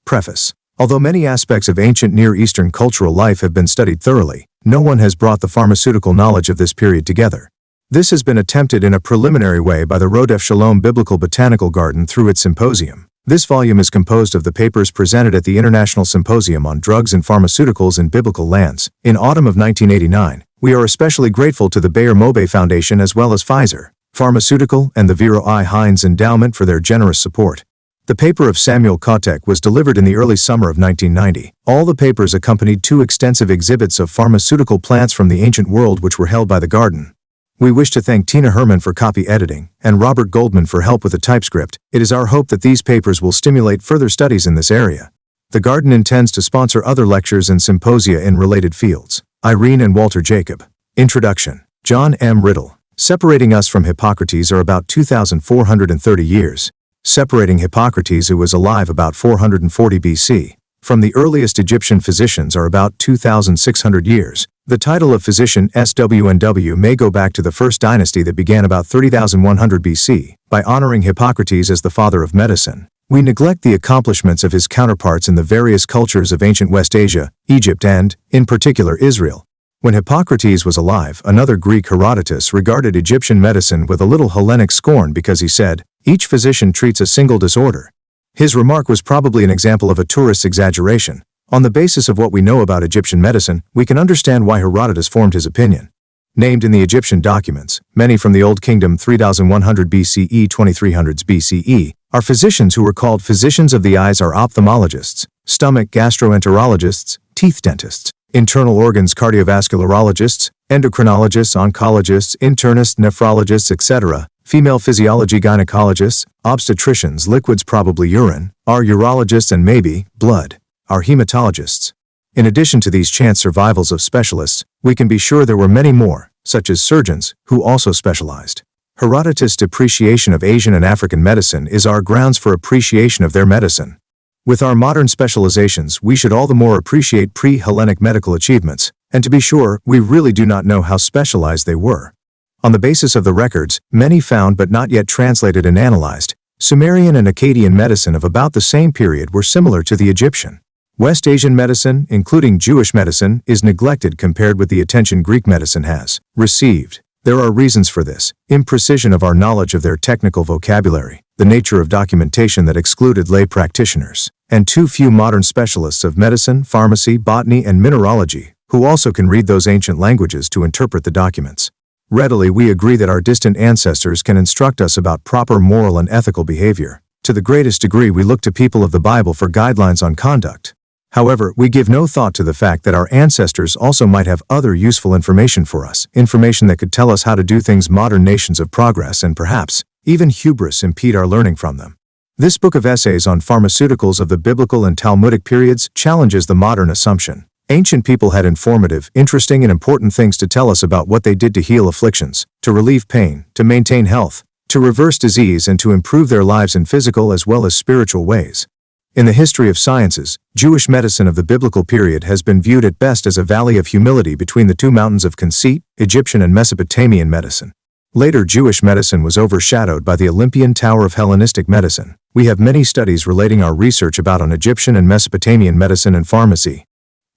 Preface. Although many aspects of ancient Near Eastern cultural life have been studied thoroughly, no one has brought the pharmaceutical knowledge of this period together. This has been attempted in a preliminary way by the Rodef Shalom Biblical Botanical Garden through its symposium. This volume is composed of the papers presented at the International Symposium on Drugs and Pharmaceuticals in Biblical Lands in autumn of 1989. We are especially grateful to the Bayer Mobe Foundation as well as Pfizer, Pharmaceutical, and the Vero I. Hines Endowment for their generous support. The paper of Samuel Kotek was delivered in the early summer of 1990. All the papers accompanied 2 extensive exhibits of pharmaceutical plants from the ancient world which were held by the garden. We wish to thank Tina Herman for copy editing and Robert Goldman for help with the typescript. It is our hope that these papers will stimulate further studies in this area. The garden intends to sponsor other lectures and symposia in related fields. Irene and Walter Jacob. Introduction. John M. Riddle. Separating us from Hippocrates are about 2,430 years. Separating Hippocrates, who was alive about 440 BC, from the earliest Egyptian physicians are about 2,600 years. The title of physician SWNW may go back to the first dynasty that began about 30,100 BC. By honoring Hippocrates as the father of medicine, we neglect the accomplishments of his counterparts in the various cultures of ancient West Asia, Egypt and, in particular, Israel. When Hippocrates was alive, another Greek, Herodotus, regarded Egyptian medicine with a little Hellenic scorn because he said, "Each physician treats a single disorder." His remark was probably an example of a tourist's exaggeration. On the basis of what we know about Egyptian medicine, we can understand why Herodotus formed his opinion. Named in the Egyptian documents, many from the Old Kingdom 3100 BCE, 2300s BCE, are physicians who were called physicians of the eyes are ophthalmologists, stomach gastroenterologists, teeth dentists, internal organs cardiovascularologists, endocrinologists, oncologists, internists, nephrologists, etc., female physiology gynecologists, obstetricians, liquids probably urine, are urologists and maybe blood, are hematologists. In addition to these chance survivals of specialists, we can be sure there were many more, such as surgeons, who also specialized. Herodotus' depreciation of Asian and African medicine is our grounds for appreciation of their medicine. With our modern specializations, we should all the more appreciate pre-Hellenic medical achievements, and to be sure, we really do not know how specialized they were. On the basis of the records, many found but not yet translated and analyzed, Sumerian and Akkadian medicine of about the same period were similar to the Egyptian. West Asian medicine, including Jewish medicine, is neglected compared with the attention Greek medicine has received. There are reasons for this: imprecision of our knowledge of their technical vocabulary, the nature of documentation that excluded lay practitioners, and too few modern specialists of medicine, pharmacy, botany, and mineralogy, who also can read those ancient languages to interpret the documents. Readily we agree that our distant ancestors can instruct us about proper moral and ethical behavior. To the greatest degree we look to people of the Bible for guidelines on conduct. However, we give no thought to the fact that our ancestors also might have other useful information for us, information that could tell us how to do things modern nations of progress and perhaps, even hubris impede our learning from them. This book of essays on pharmaceuticals of the biblical and Talmudic periods challenges the modern assumption. Ancient people had informative, interesting, and important things to tell us about what they did to heal afflictions, to relieve pain, to maintain health, to reverse disease, and to improve their lives in physical as well as spiritual ways. In the history of sciences, Jewish medicine of the biblical period has been viewed at best as a valley of humility between the two mountains of conceit, Egyptian and Mesopotamian medicine. Later Jewish medicine was overshadowed by the Olympian tower of Hellenistic medicine. We have many studies relating our research about on Egyptian and Mesopotamian medicine and pharmacy.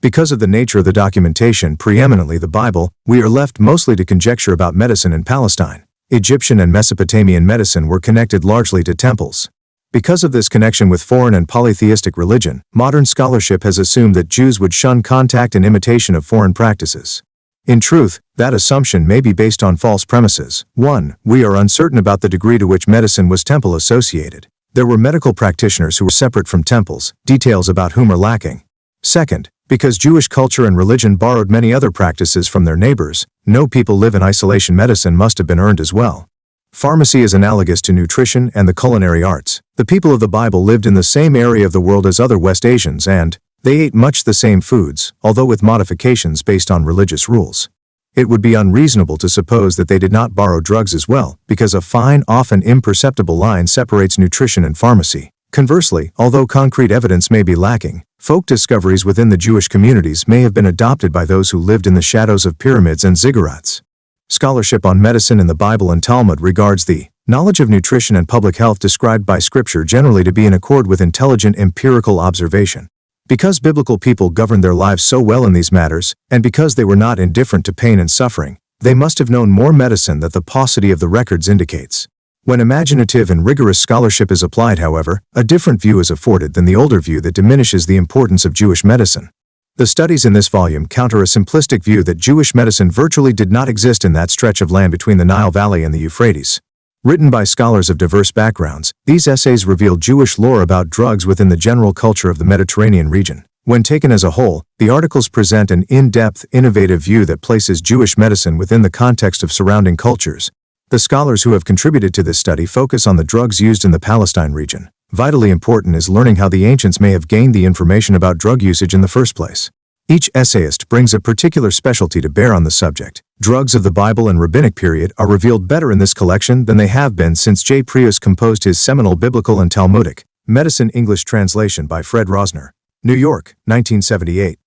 Because of the nature of the documentation, preeminently the Bible, we are left mostly to conjecture about medicine in Palestine. Egyptian and Mesopotamian medicine were connected largely to temples. Because of this connection with foreign and polytheistic religion, modern scholarship has assumed that Jews would shun contact and imitation of foreign practices. In truth, that assumption may be based on false premises. 1. We are uncertain about the degree to which medicine was temple-associated. There were medical practitioners who were separate from temples, details about whom are lacking. 2. Because Jewish culture and religion borrowed many other practices from their neighbors, no people live in isolation. Medicine must have been earned as well. Pharmacy is analogous to nutrition and the culinary arts. The people of the Bible lived in the same area of the world as other West Asians and they ate much the same foods, although with modifications based on religious rules. It would be unreasonable to suppose that they did not borrow drugs as well, because a fine, often imperceptible line separates nutrition and pharmacy. Conversely, although concrete evidence may be lacking, folk discoveries within the Jewish communities may have been adopted by those who lived in the shadows of pyramids and ziggurats. Scholarship on medicine in the Bible and Talmud regards the Knowledge of nutrition and public health described by Scripture generally to be in accord with intelligent empirical observation. Because biblical people governed their lives so well in these matters, and because they were not indifferent to pain and suffering, they must have known more medicine than the paucity of the records indicates. When imaginative and rigorous scholarship is applied, however, a different view is afforded than the older view that diminishes the importance of Jewish medicine. The studies in this volume counter a simplistic view that Jewish medicine virtually did not exist in that stretch of land between the Nile Valley and the Euphrates. Written by scholars of diverse backgrounds, these essays reveal Jewish lore about drugs within the general culture of the Mediterranean region. When taken as a whole, the articles present an in-depth, innovative view that places Jewish medicine within the context of surrounding cultures. The scholars who have contributed to this study focus on the drugs used in the Palestine region. Vitally important is learning how the ancients may have gained the information about drug usage in the first place. Each essayist brings a particular specialty to bear on the subject. Drugs of the Bible and Rabbinic period are revealed better in this collection than they have been since J. Prius composed his seminal Biblical and Talmudic Medicine English translation by Fred Rosner. New York, 1978.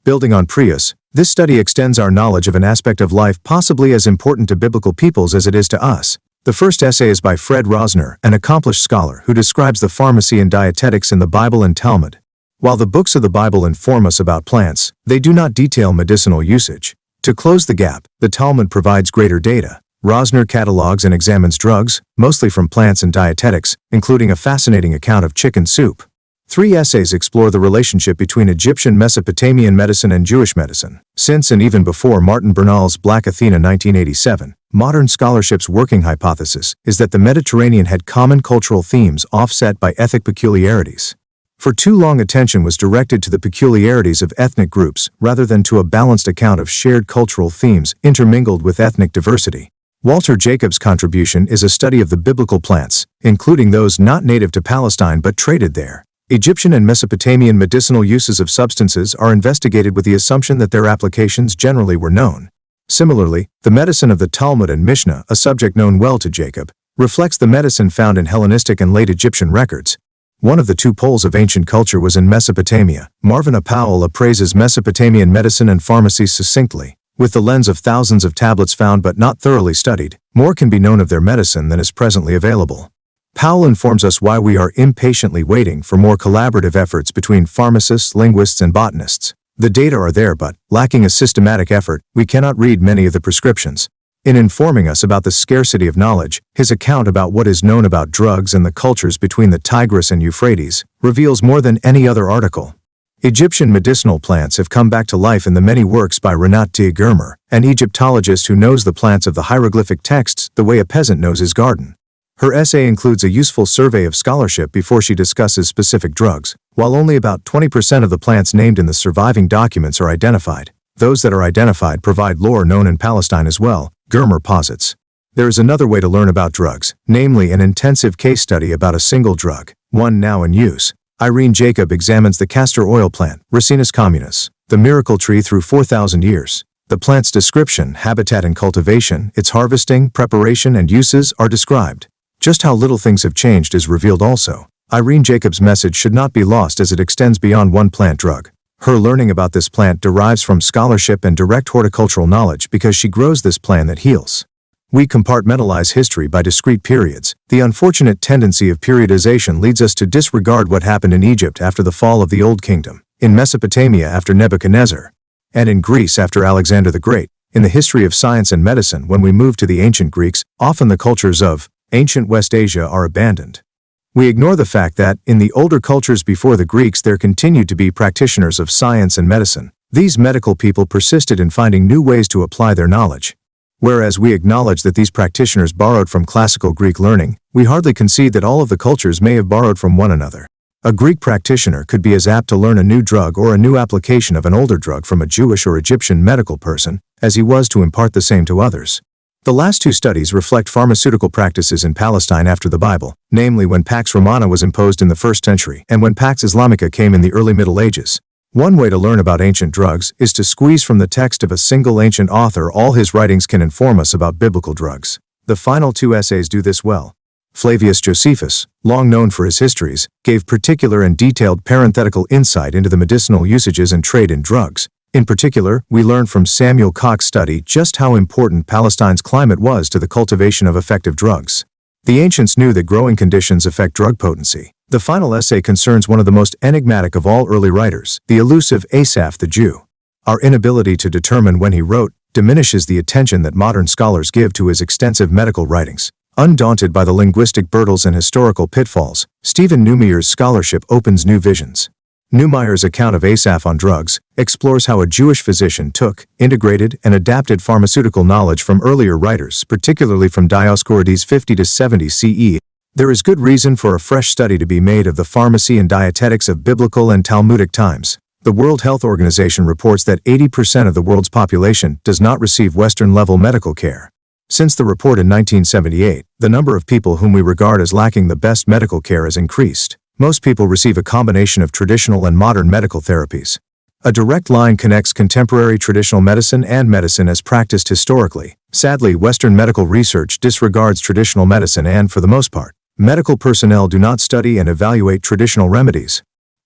Building on Prius, this study extends our knowledge of an aspect of life possibly as important to biblical peoples as it is to us. The first essay is by Fred Rosner, an accomplished scholar who describes the pharmacy and dietetics in the Bible and Talmud. While the books of the Bible inform us about plants, they do not detail medicinal usage. To close the gap, the Talmud provides greater data. Rosner catalogs and examines drugs, mostly from plants and dietetics, including a fascinating account of chicken soup. 3 essays explore the relationship between Egyptian Mesopotamian medicine and Jewish medicine. Since and even before Martin Bernal's Black Athena 1987, modern scholarship's working hypothesis is that the Mediterranean had common cultural themes offset by ethnic peculiarities. For too long, attention was directed to the peculiarities of ethnic groups rather than to a balanced account of shared cultural themes intermingled with ethnic diversity. Walter Jacobs' contribution is a study of the biblical plants, including those not native to Palestine but traded there. Egyptian and Mesopotamian medicinal uses of substances are investigated with the assumption that their applications generally were known. Similarly, the medicine of the Talmud and Mishnah, a subject known well to Jacob, reflects the medicine found in Hellenistic and late Egyptian records. One of the 2 poles of ancient culture was in Mesopotamia. Marvin A. Powell appraises Mesopotamian medicine and pharmacy succinctly. With the lens of thousands of tablets found but not thoroughly studied, more can be known of their medicine than is presently available. Powell informs us why we are impatiently waiting for more collaborative efforts between pharmacists, linguists, and botanists. The data are there, but, lacking a systematic effort, we cannot read many of the prescriptions. In informing us about the scarcity of knowledge, his account about what is known about drugs and the cultures between the Tigris and Euphrates reveals more than any other article. Egyptian medicinal plants have come back to life in the many works by Renat de Germer, an Egyptologist who knows the plants of the hieroglyphic texts the way a peasant knows his garden. Her essay includes a useful survey of scholarship before she discusses specific drugs. While only about 20% of the plants named in the surviving documents are identified, those that are identified provide lore known in Palestine as well, Germer posits. There is another way to learn about drugs, namely an intensive case study about a single drug, one now in use. Irene Jacob examines the castor oil plant, Ricinus communis, the miracle tree through 4,000 years. The plant's description, habitat and cultivation, its harvesting, preparation, and uses are described. Just how little things have changed is revealed also. Irene Jacobs' message should not be lost as it extends beyond one plant drug. Her learning about this plant derives from scholarship and direct horticultural knowledge because she grows this plant that heals. We compartmentalize history by discrete periods. The unfortunate tendency of periodization leads us to disregard what happened in Egypt after the fall of the Old Kingdom, in Mesopotamia after Nebuchadnezzar, and in Greece after Alexander the Great. In the history of science and medicine, when we move to the ancient Greeks, often the cultures of ancient West Asia are abandoned. We ignore the fact that, in the older cultures before the Greeks, there continued to be practitioners of science and medicine. These medical people persisted in finding new ways to apply their knowledge. Whereas we acknowledge that these practitioners borrowed from classical Greek learning, we hardly concede that all of the cultures may have borrowed from one another. A Greek practitioner could be as apt to learn a new drug or a new application of an older drug from a Jewish or Egyptian medical person, as he was to impart the same to others. The last 2 studies reflect pharmaceutical practices in Palestine after the Bible, namely when Pax Romana was imposed in the 1st century and when Pax Islamica came in the early Middle Ages. One way to learn about ancient drugs is to squeeze from the text of a single ancient author all his writings can inform us about biblical drugs. The final 2 essays do this well. Flavius Josephus, long known for his histories, gave particular and detailed parenthetical insight into the medicinal usages and trade in drugs. In particular, we learn from Samuel Cox's study just how important Palestine's climate was to the cultivation of effective drugs. The ancients knew that growing conditions affect drug potency. The final essay concerns one of the most enigmatic of all early writers, the elusive Asaph the Jew. Our inability to determine when he wrote diminishes the attention that modern scholars give to his extensive medical writings. Undaunted by the linguistic hurdles and historical pitfalls, Stephen Neumeyer's scholarship opens new visions. Neumeyer's account of Asaph on drugs explores how a Jewish physician took, integrated, and adapted pharmaceutical knowledge from earlier writers, particularly from Dioscorides 50 to 70 CE. There is good reason for a fresh study to be made of the pharmacy and dietetics of biblical and Talmudic times. The World Health Organization reports that 80% of the world's population does not receive Western-level medical care. Since the report in 1978, the number of people whom we regard as lacking the best medical care has increased. Most people receive a combination of traditional and modern medical therapies. A direct line connects contemporary traditional medicine and medicine as practiced historically. Sadly, Western medical research disregards traditional medicine and, for the most part, medical personnel do not study and evaluate traditional remedies.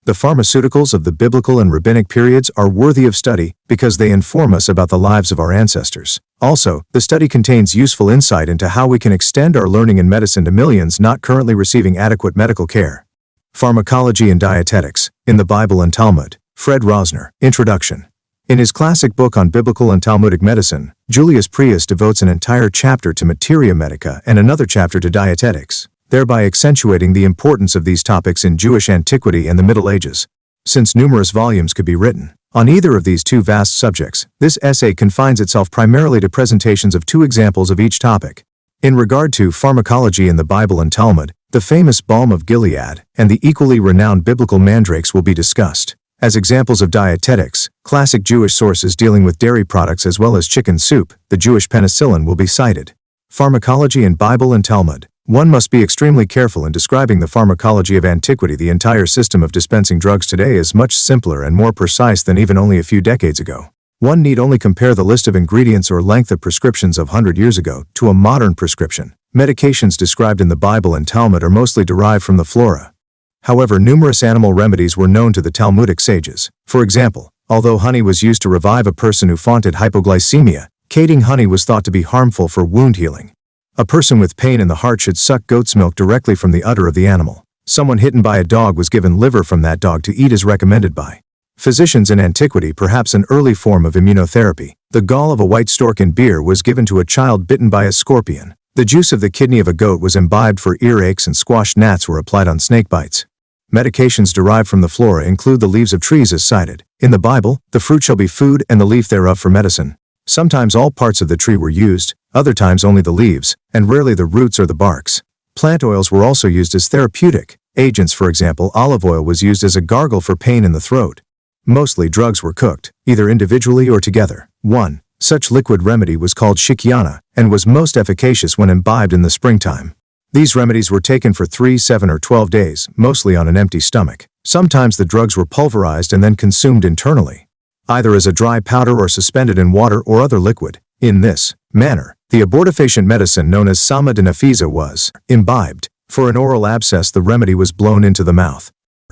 The pharmaceuticals of the biblical and rabbinic periods are worthy of study because they inform us about the lives of our ancestors. Also, the study contains useful insight into how we can extend our learning in medicine to millions not currently receiving adequate medical care. Pharmacology and Dietetics, in the Bible and Talmud. Fred Rosner. Introduction. In his classic book on biblical and Talmudic medicine, Julius Prius devotes an entire chapter to materia medica and another chapter to dietetics, thereby accentuating the importance of these topics in Jewish antiquity and the Middle Ages. Since numerous volumes could be written on either of these two vast subjects, this essay confines itself primarily to presentations of two examples of each topic. In regard to pharmacology in the Bible and Talmud, the famous balm of Gilead and the equally renowned biblical mandrakes will be discussed. As examples of dietetics, classic Jewish sources dealing with dairy products as well as chicken soup, the Jewish penicillin will be cited. Pharmacology in Bible and Talmud. One must be extremely careful in describing the pharmacology of antiquity. The entire system of dispensing drugs today is much simpler and more precise than even only a few decades ago. One need only compare the list of ingredients or length of prescriptions of 100 years ago to a modern prescription. Medications described in the Bible and Talmud are mostly derived from the flora. However, numerous animal remedies were known to the Talmudic sages. For example, although honey was used to revive a person who flaunted hypoglycemia, cating honey was thought to be harmful for wound healing. A person with pain in the heart should suck goat's milk directly from the udder of the animal. Someone hitten by a dog was given liver from that dog to eat as recommended by physicians in antiquity. Perhaps an early form of immunotherapy. The gall of a white stork in beer was given to a child bitten by a scorpion. The juice of the kidney of a goat was imbibed for earaches, and squash gnats were applied on snake bites. Medications derived from the flora include the leaves of trees as cited. In the Bible, the fruit shall be food and the leaf thereof for medicine. Sometimes all parts of the tree were used, other times only the leaves, and rarely the roots or the barks. Plant oils were also used as therapeutic agents. For example, olive oil was used as a gargle for pain in the throat. Mostly drugs were cooked, either individually or together. One such liquid remedy was called shikyana, and was most efficacious when imbibed in the springtime. These remedies were taken for 3, 7, or 12 days, mostly on an empty stomach. Sometimes the drugs were pulverized and then consumed internally, either as a dry powder or suspended in water or other liquid. In this manner, the abortifacient medicine known as sama de nafisa was imbibed. For an oral abscess, the remedy was blown into the mouth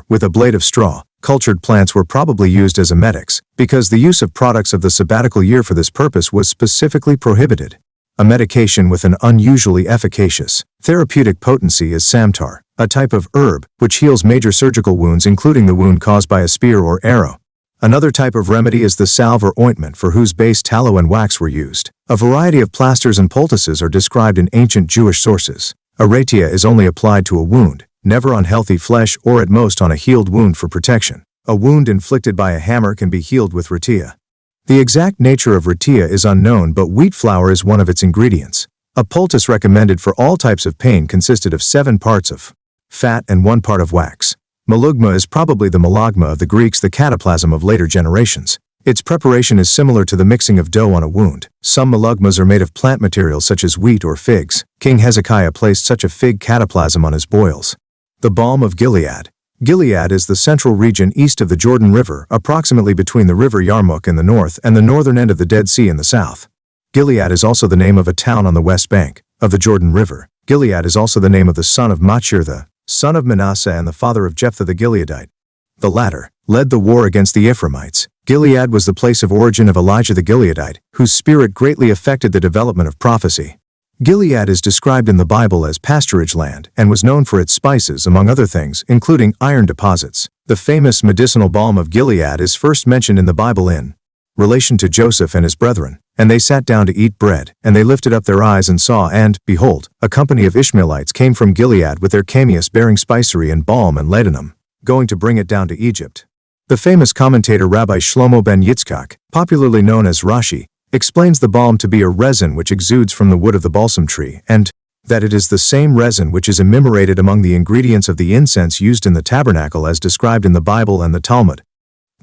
with a blade of straw. Cultured plants were probably used as emetics, because the use of products of the sabbatical year for this purpose was specifically prohibited. A medication with an unusually efficacious therapeutic potency is samtar, a type of herb which heals major surgical wounds, including the wound caused by a spear or arrow. Another type of remedy is the salve or ointment, for whose base tallow and wax were used. A variety of plasters and poultices are described in ancient Jewish sources. Aratia is only applied to a wound, never on healthy flesh, or at most on a healed wound for protection. A wound inflicted by a hammer can be healed with ratia. The exact nature of ratia is unknown, but wheat flour is one of its ingredients. A poultice recommended for all types of pain consisted of 7 parts of fat and 1 part of wax. Malugma is probably the malagma of the Greeks, the cataplasm of later generations. Its preparation is similar to the mixing of dough on a wound. Some malugmas are made of plant materials such as wheat or figs. King Hezekiah placed such a fig cataplasm on his boils. The balm of Gilead. Gilead is the central region east of the Jordan River, approximately between the river Yarmouk in the north and the northern end of the Dead Sea in the south. Gilead is also the name of a town on the west bank of the Jordan River. Gilead is also the name of the son of Machir, the son of Manasseh and the father of Jephthah the Gileadite. The latter led the war against the Ephraimites. Gilead was the place of origin of Elijah the Gileadite, whose spirit greatly affected the development of prophecy. Gilead is described in the Bible as pasturage land and was known for its spices, among other things, including iron deposits. The famous medicinal balm of Gilead is first mentioned in the Bible in relation to Joseph and his brethren. And they sat down to eat bread, and they lifted up their eyes and saw, and, behold, a company of Ishmaelites came from Gilead with their cameos bearing spicery and balm and ladanum, going to bring it down to Egypt. The famous commentator Rabbi Shlomo ben Yitzchak, popularly known as Rashi, explains the balm to be a resin which exudes from the wood of the balsam tree, and that it is the same resin which is enumerated among the ingredients of the incense used in the tabernacle as described in the Bible and the Talmud.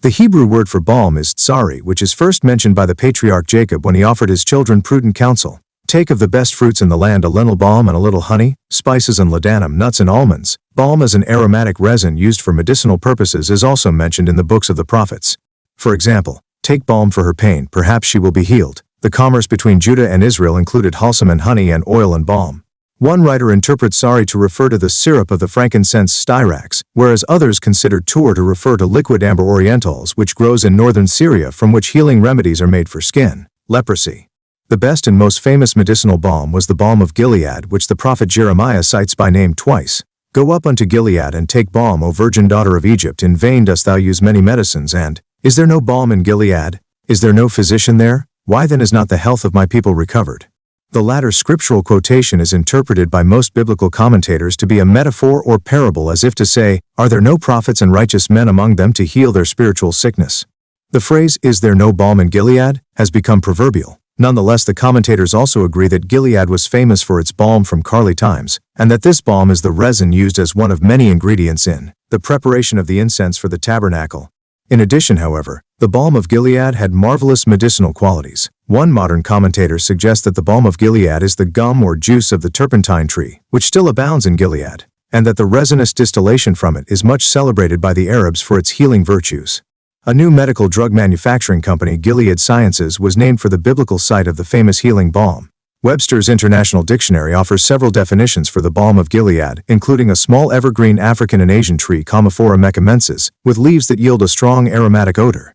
The Hebrew word for balm is tsari, which is first mentioned by the patriarch Jacob when he offered his children prudent counsel. Take of the best fruits in the land a little balm and a little honey, spices and ladanum, nuts and almonds. Balm as an aromatic resin used for medicinal purposes is also mentioned in the books of the prophets. For example, take balm for her pain, perhaps she will be healed. The commerce between Judah and Israel included balsam and honey and oil and balm. One writer interprets sari to refer to the syrup of the frankincense styrax, whereas others consider tur to refer to liquid amber orientals which grows in northern Syria, from which healing remedies are made for skin, leprosy. The best and most famous medicinal balm was the balm of Gilead, which the prophet Jeremiah cites by name twice. Go up unto Gilead and take balm, O virgin daughter of Egypt. In vain dost thou use many medicines, and is there no balm in Gilead? Is there no physician there? Why then is not the health of my people recovered? The latter scriptural quotation is interpreted by most biblical commentators to be a metaphor or parable, as if to say, are there no prophets and righteous men among them to heal their spiritual sickness? The phrase, is there no balm in Gilead, has become proverbial. Nonetheless, the commentators also agree that Gilead was famous for its balm from Carly times, and that this balm is the resin used as one of many ingredients in the preparation of the incense for the tabernacle. In addition, however, the balm of Gilead had marvelous medicinal qualities. One modern commentator suggests that the balm of Gilead is the gum or juice of the turpentine tree, which still abounds in Gilead, and that the resinous distillation from it is much celebrated by the Arabs for its healing virtues. A new medical drug manufacturing company, Gilead Sciences, was named for the biblical site of the famous healing balm. Webster's International Dictionary offers several definitions for the balm of Gilead, including a small evergreen African and Asian tree, Commiphora mecamensis, with leaves that yield a strong aromatic odor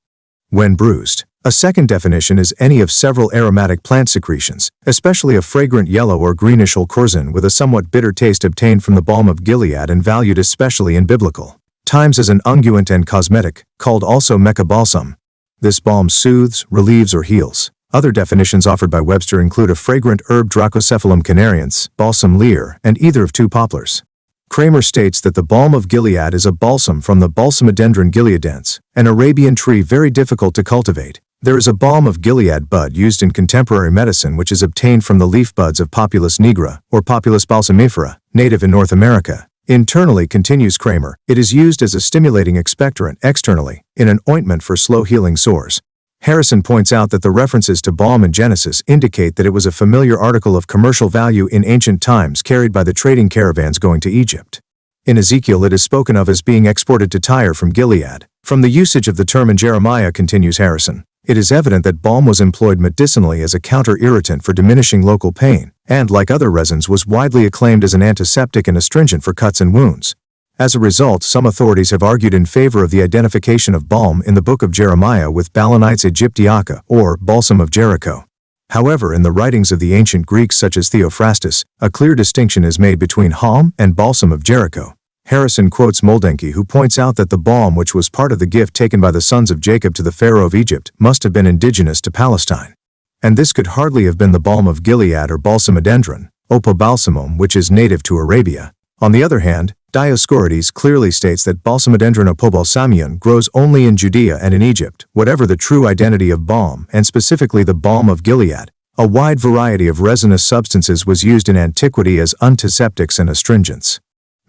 when bruised. A second definition is any of several aromatic plant secretions, especially a fragrant yellow or greenish colchicine with a somewhat bitter taste, obtained from the balm of Gilead and valued especially in biblical times as an unguent and cosmetic, called also mecabalsam. This balm soothes, relieves, or heals. Other definitions offered by Webster include a fragrant herb, Dracocephalum canariense, balsam lyre, and either of two poplars. Kramer states that the balm of Gilead is a balsam from the Balsamodendron gileadense, an Arabian tree very difficult to cultivate. There is a balm of Gilead bud used in contemporary medicine which is obtained from the leaf buds of Populus nigra, or Populus balsamifera, native in North America. Internally, continues Kramer, it is used as a stimulating expectorant. Externally, in an ointment for slow-healing sores. Harrison points out that the references to balm in Genesis indicate that it was a familiar article of commercial value in ancient times carried by the trading caravans going to Egypt. In Ezekiel it is spoken of as being exported to Tyre from Gilead. From the usage of the term in Jeremiah, continues Harrison, it is evident that balm was employed medicinally as a counter-irritant for diminishing local pain, and, like other resins, was widely acclaimed as an antiseptic and astringent for cuts and wounds. As a result, some authorities have argued in favor of the identification of balm in the book of Jeremiah with Balanites aegyptiaca, or balsam of Jericho. However, in the writings of the ancient Greeks such as Theophrastus, a clear distinction is made between balm and balsam of Jericho. Harrison quotes Moldenke, who points out that the balm, which was part of the gift taken by the sons of Jacob to the Pharaoh of Egypt, must have been indigenous to Palestine. And this could hardly have been the balm of Gilead or Balsamodendron, Opobalsamum, which is native to Arabia. On the other hand, Dioscorides clearly states that Balsamodendron opobalsamion grows only in Judea and in Egypt. Whatever the true identity of balm, and specifically the balm of Gilead, a wide variety of resinous substances was used in antiquity as antiseptics and astringents.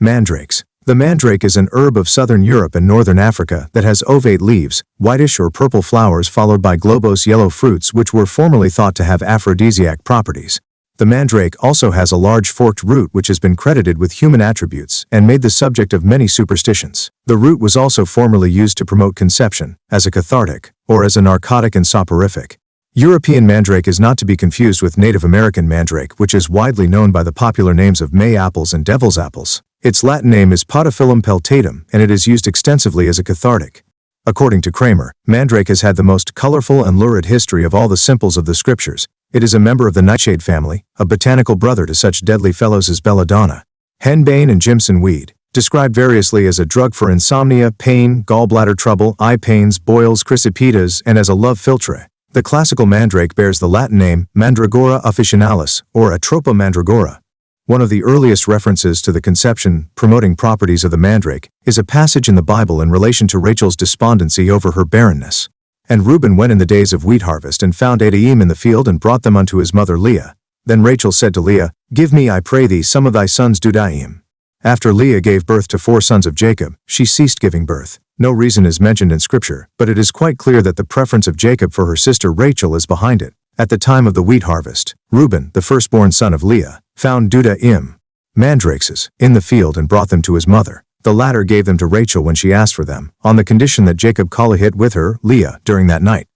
Mandrakes. The mandrake is an herb of southern Europe and northern Africa that has ovate leaves, whitish or purple flowers followed by globose yellow fruits which were formerly thought to have aphrodisiac properties. The mandrake also has a large forked root which has been credited with human attributes and made the subject of many superstitions. The root was also formerly used to promote conception, as a cathartic, or as a narcotic and soporific. European mandrake is not to be confused with Native American mandrake, which is widely known by the popular names of May apples and devil's apples. Its Latin name is Podophyllum peltatum, and it is used extensively as a cathartic. According to Kramer, mandrake has had the most colorful and lurid history of all the simples of the scriptures. It is a member of the nightshade family, a botanical brother to such deadly fellows as belladonna, henbane and Jimson weed, described variously as a drug for insomnia, pain, gallbladder trouble, eye pains, boils, crysipedes, and as a love philtre. The classical mandrake bears the Latin name Mandragora officinalis, or Atropa mandragora. One of the earliest references to the conception, promoting properties of the mandrake, is a passage in the Bible in relation to Rachel's despondency over her barrenness. And Reuben went in the days of wheat harvest and found Edaim in the field and brought them unto his mother Leah. Then Rachel said to Leah, Give me, I pray thee, some of thy sons Dudaim. After Leah gave birth to 4 sons of Jacob, she ceased giving birth. No reason is mentioned in Scripture, but it is quite clear that the preference of Jacob for her sister Rachel is behind it. At the time of the wheat harvest, Reuben, the firstborn son of Leah, found Dudaim, mandrakes, in the field and brought them to his mother. The latter gave them to Rachel when she asked for them, on the condition that Jacob colloqued with her, Leah, during that night.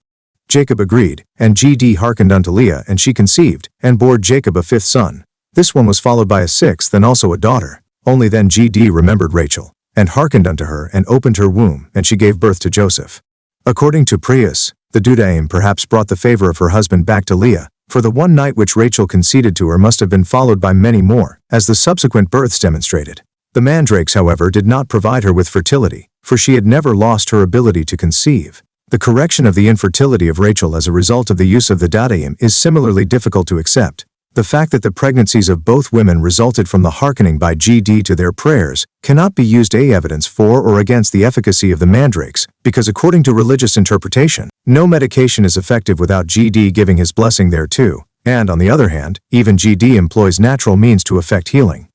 Jacob agreed, and Gd hearkened unto Leah, and she conceived, and bore Jacob a 5th son. This one was followed by a 6th and also a daughter. Only then Gd remembered Rachel, and hearkened unto her, and opened her womb, and she gave birth to Joseph. According to Preface, the Dudaim perhaps brought the favor of her husband back to Leah, for the one night which Rachel conceded to her must have been followed by many more, as the subsequent births demonstrated. The mandrakes, however, did not provide her with fertility, for she had never lost her ability to conceive. The correction of the infertility of Rachel as a result of the use of the Dudaim is similarly difficult to accept. The fact that the pregnancies of both women resulted from the hearkening by Gd to their prayers cannot be used as evidence for or against the efficacy of the mandrakes, because according to religious interpretation, no medication is effective without Gd giving his blessing thereto, and on the other hand, even Gd employs natural means to effect healing.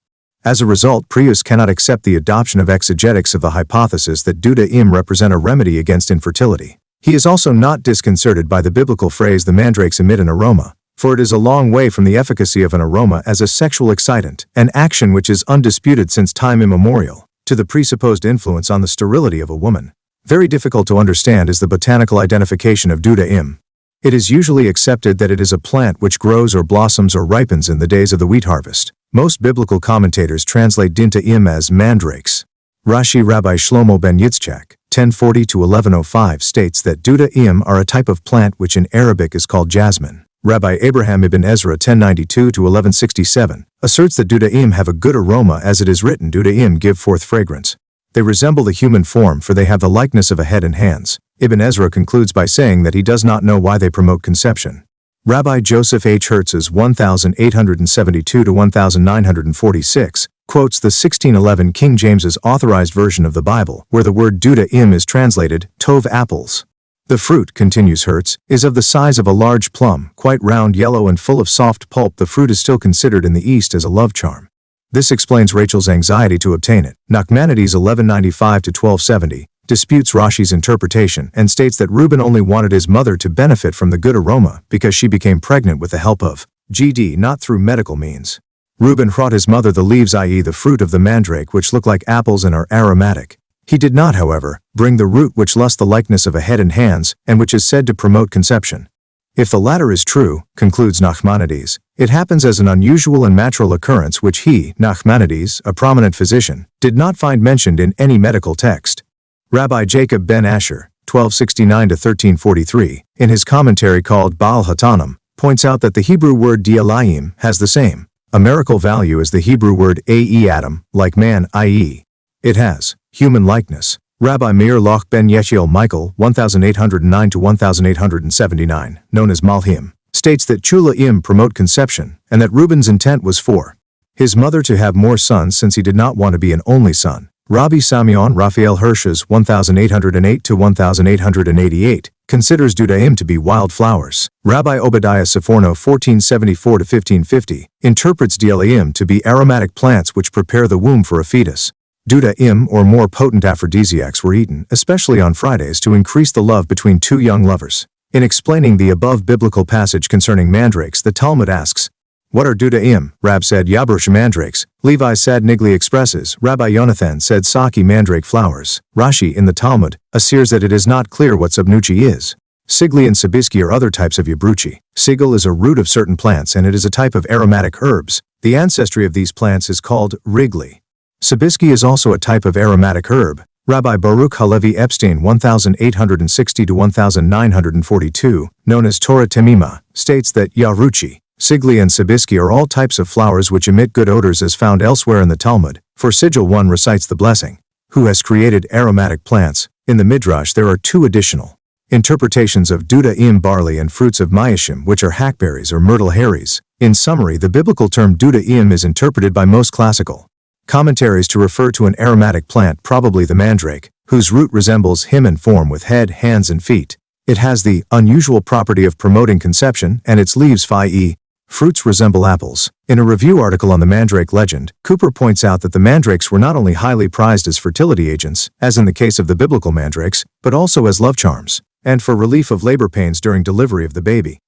As a result, Preface cannot accept the adoption of exegetics of the hypothesis that Dudaim represent a remedy against infertility. He is also not disconcerted by the biblical phrase the mandrakes emit an aroma, for it is a long way from the efficacy of an aroma as a sexual excitant, an action which is undisputed since time immemorial, to the presupposed influence on the sterility of a woman. Very difficult to understand is the botanical identification of Dudaim. It is usually accepted that it is a plant which grows or blossoms or ripens in the days of the wheat harvest. Most biblical commentators translate Dudaim as mandrakes. Rashi Rabbi Shlomo ben Yitzchak, 1040-1105 states that Dudaim are a type of plant which in Arabic is called jasmine. Rabbi Abraham ibn Ezra 1092-1167 asserts that Dudaim have a good aroma as it is written Dudaim give forth fragrance. They resemble the human form for they have the likeness of a head and hands. Ibn Ezra concludes by saying that he does not know why they promote conception. Rabbi Joseph H. Hertz's 1872-1946 quotes the 1611 King James's authorized version of the Bible where the word Dudaim is translated tov apples. The fruit, continues Hertz, is of the size of a large plum, quite round, yellow, and full of soft pulp. The fruit is still considered in the East as a love charm. This explains Rachel's anxiety to obtain it. Nachmanides 1195-1270 disputes Rashi's interpretation and states that Reuben only wanted his mother to benefit from the good aroma because she became pregnant with the help of Gd, not through medical means. Reuben brought his mother the leaves, i.e. the fruit of the mandrake, which look like apples and are aromatic. He did not, however, bring the root which lusts the likeness of a head and hands, and which is said to promote conception. If the latter is true, concludes Nachmanides, it happens as an unusual and natural occurrence which he, Nachmanides, a prominent physician, did not find mentioned in any medical text. Rabbi Jacob ben Asher, 1269-1343, in his commentary called Baal Hatanim, points out that the Hebrew word dialayim has the same numerical value as the Hebrew word Adam, like man, i.e., it has human likeness. Rabbi Meir Loch ben Yechiel Michael, 1809-1879, known as Malhim, states that Chulaim promote conception, and that Reuben's intent was for his mother to have more sons since he did not want to be an only son. Rabbi Samion Raphael Hirsch's 1808-1888 considers Dudaim to be wild flowers. Rabbi Obadiah Sephorno 1474-1550 interprets Dialayim to be aromatic plants which prepare the womb for a fetus. Dudaim, or more potent aphrodisiacs, were eaten, especially on Fridays, to increase the love between two young lovers. In explaining the above biblical passage concerning mandrakes, the Talmud asks, "What are Dudaim?" Rab said, Yabrosh mandrakes. Levi said Nigli expresses. Rabbi Yonathan said Saki mandrake flowers. Rashi, in the Talmud, asserts that it is not clear what subnuchi is. Sigli and sabiski are other types of yabruchi. Sigil is a root of certain plants and it is a type of aromatic herbs. The ancestry of these plants is called Wrigley. Sabiski is also a type of aromatic herb. Rabbi Baruch Halevi Epstein 1860–1942, known as Torah Temima, states that Yaruchi, Sigli and Sabisky are all types of flowers which emit good odors as found elsewhere in the Talmud, for Sigil 1 recites the blessing, who has created aromatic plants. In the Midrash there are two additional interpretations of Duda-im barley and fruits of Mayashim, which are hackberries or myrtle haries. In summary, the biblical term Duda-im is interpreted by most classical commentaries to refer to an aromatic plant, probably the mandrake, whose root resembles him in form with head, hands and feet. It has the unusual property of promoting conception, and its leaves, i.e., fruits, resemble apples. In a review article on the mandrake legend, Cooper points out that the mandrakes were not only highly prized as fertility agents, as in the case of the biblical mandrakes, but also as love charms, and for relief of labor pains during delivery of the baby.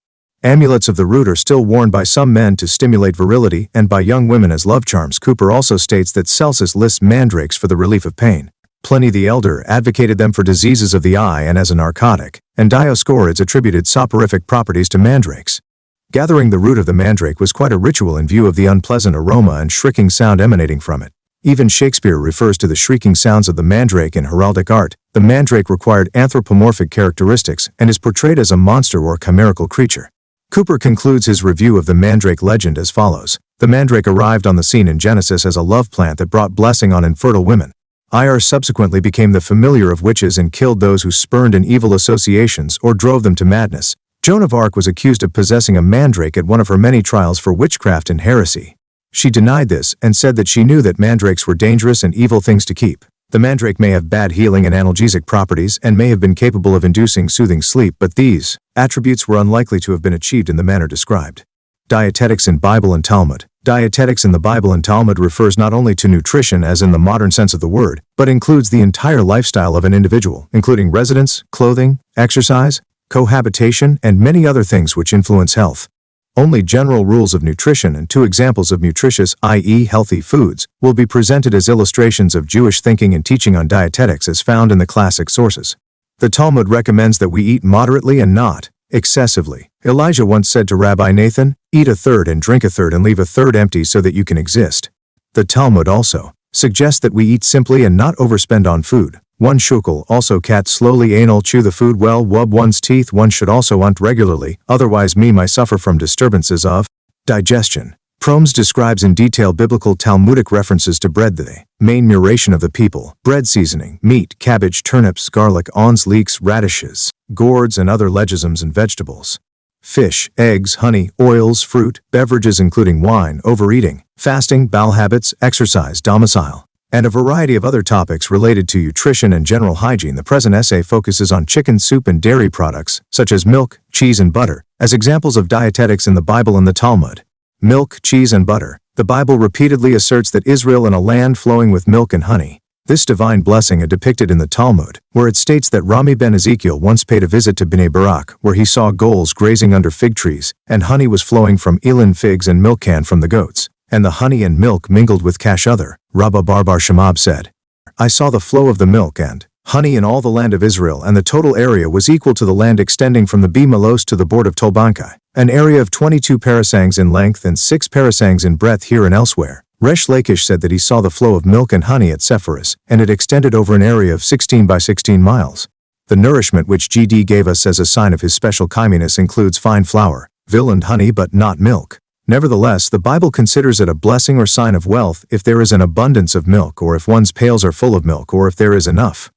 Amulets of the root are still worn by some men to stimulate virility and by young women as love charms. Cooper also states that Celsus lists mandrakes for the relief of pain. Pliny the Elder advocated them for diseases of the eye and as a narcotic, and Dioscorides attributed soporific properties to mandrakes. Gathering the root of the mandrake was quite a ritual in view of the unpleasant aroma and shrieking sound emanating from it. Even Shakespeare refers to the shrieking sounds of the mandrake in heraldic art. The mandrake required anthropomorphic characteristics and is portrayed as a monster or chimerical creature. Cooper concludes his review of the mandrake legend as follows. The mandrake arrived on the scene in Genesis as a love plant that brought blessing on infertile women. Ir subsequently became the familiar of witches and killed those who spurned in evil associations or drove them to madness. Joan of Arc was accused of possessing a mandrake at one of her many trials for witchcraft and heresy. She denied this and said that she knew that mandrakes were dangerous and evil things to keep. The mandrake may have bad healing and analgesic properties and may have been capable of inducing soothing sleep, but these attributes were unlikely to have been achieved in the manner described. Dietetics in Bible and Talmud. Dietetics in the Bible and Talmud refers not only to nutrition as in the modern sense of the word, but includes the entire lifestyle of an individual, including residence, clothing, exercise, cohabitation, and many other things which influence health. Only general rules of nutrition and two examples of nutritious, i.e. healthy foods, will be presented as illustrations of Jewish thinking and teaching on dietetics as found in the classic sources. The Talmud recommends that we eat moderately and not excessively. Elijah once said to Rabbi Nathan, "Eat a third and drink a third and leave a third empty so that you can exist." The Talmud also suggests that we eat simply and not overspend on food. One shekel also cat slowly anal chew the food well wub one's teeth. One should also unt regularly, otherwise me might suffer from disturbances of digestion. Promes describes in detail biblical Talmudic references to bread, the main muration of the people, bread seasoning, meat, cabbage, turnips, garlic, ons, leeks, radishes, gourds and other legumes and vegetables, fish, eggs, honey, oils, fruit, beverages including wine, overeating, fasting, bowel habits, exercise, domicile, and a variety of other topics related to nutrition and general hygiene. The present essay focuses on chicken soup and dairy products, such as milk, cheese and butter, as examples of dietetics in the Bible and the Talmud. Milk, cheese and butter. The Bible repeatedly asserts that Israel in a land flowing with milk and honey. This divine blessing is depicted in the Talmud, where it states that Rami ben Ezekiel once paid a visit to Bnei Barak, where he saw goals grazing under fig trees, and honey was flowing from elan figs and milk can from the goats, and the honey and milk mingled with cash other. Rabba Barbar Shemab said, "I saw the flow of the milk and honey in all the land of Israel, and the total area was equal to the land extending from the Bee-Melos to the board of Tolbankai, an area of 22 parasangs in length and 6 parasangs in breadth here and elsewhere." Resh Lakish said that he saw the flow of milk and honey at Sepphoris, and it extended over an area of 16 by 16 miles. The nourishment which GD gave us as a sign of his special kindness includes fine flour, vill and honey, but not milk. Nevertheless, the Bible considers it a blessing or sign of wealth if there is an abundance of milk, or if one's pails are full of milk, or if there is enough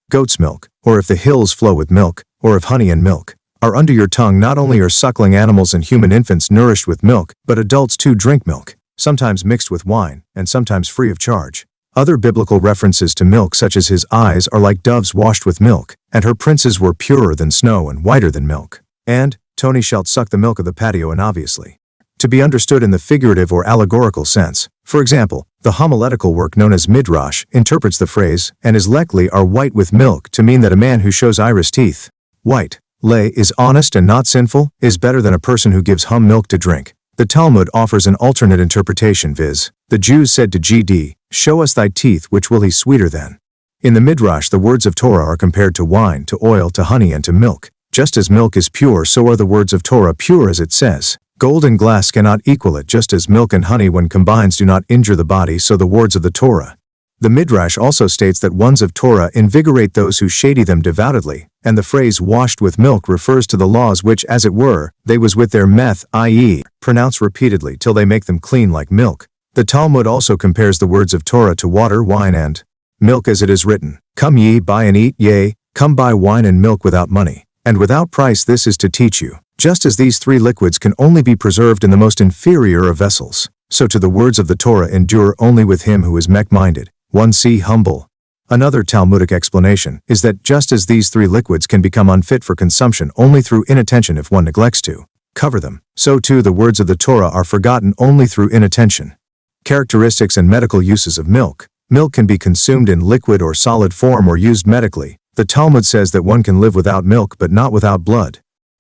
goat's milk, or if the hills flow with milk, or if honey and milk are under your tongue. Not only are suckling animals and human infants nourished with milk, but adults too drink milk, sometimes mixed with wine, and sometimes free of charge. Other biblical references to milk, such as his eyes are like doves washed with milk, and her princes were purer than snow and whiter than milk, and Tony shalt suck the milk of the patio, and obviously to be understood in the figurative or allegorical sense. For example, the homiletical work known as Midrash interprets the phrase, "and his lekli are white with milk," to mean that a man who shows iris teeth, white, lay, is honest and not sinful, is better than a person who gives hum milk to drink. The Talmud offers an alternate interpretation, viz., the Jews said to GD, "Show us thy teeth, which will he sweeter than." In the Midrash, the words of Torah are compared to wine, to oil, to honey, and to milk. Just as milk is pure, so are the words of Torah pure, as it says, "Gold and glass cannot equal it." Just as milk and honey when combined do not injure the body, so the words of the Torah The Midrash also states that ones of Torah invigorate those who shady them devoutly, and the phrase washed with milk refers to the laws which, as it were, they was with their meth, i.e., pronounce repeatedly till they make them clean like milk. The Talmud also compares the words of Torah to water, wine, and milk, as it is written, "Come ye, buy and eat, yea, come buy wine and milk without money, and without price. This is to teach you, just as these three liquids can only be preserved in the most inferior of vessels, so to the words of the Torah endure only with him who is meek-minded." 1c humble. Another Talmudic explanation is that just as these three liquids can become unfit for consumption only through inattention if one neglects to cover them, so too the words of the Torah are forgotten only through inattention. Characteristics and medical uses of milk. Milk can be consumed in liquid or solid form or used medically. The Talmud says that one can live without milk but not without blood.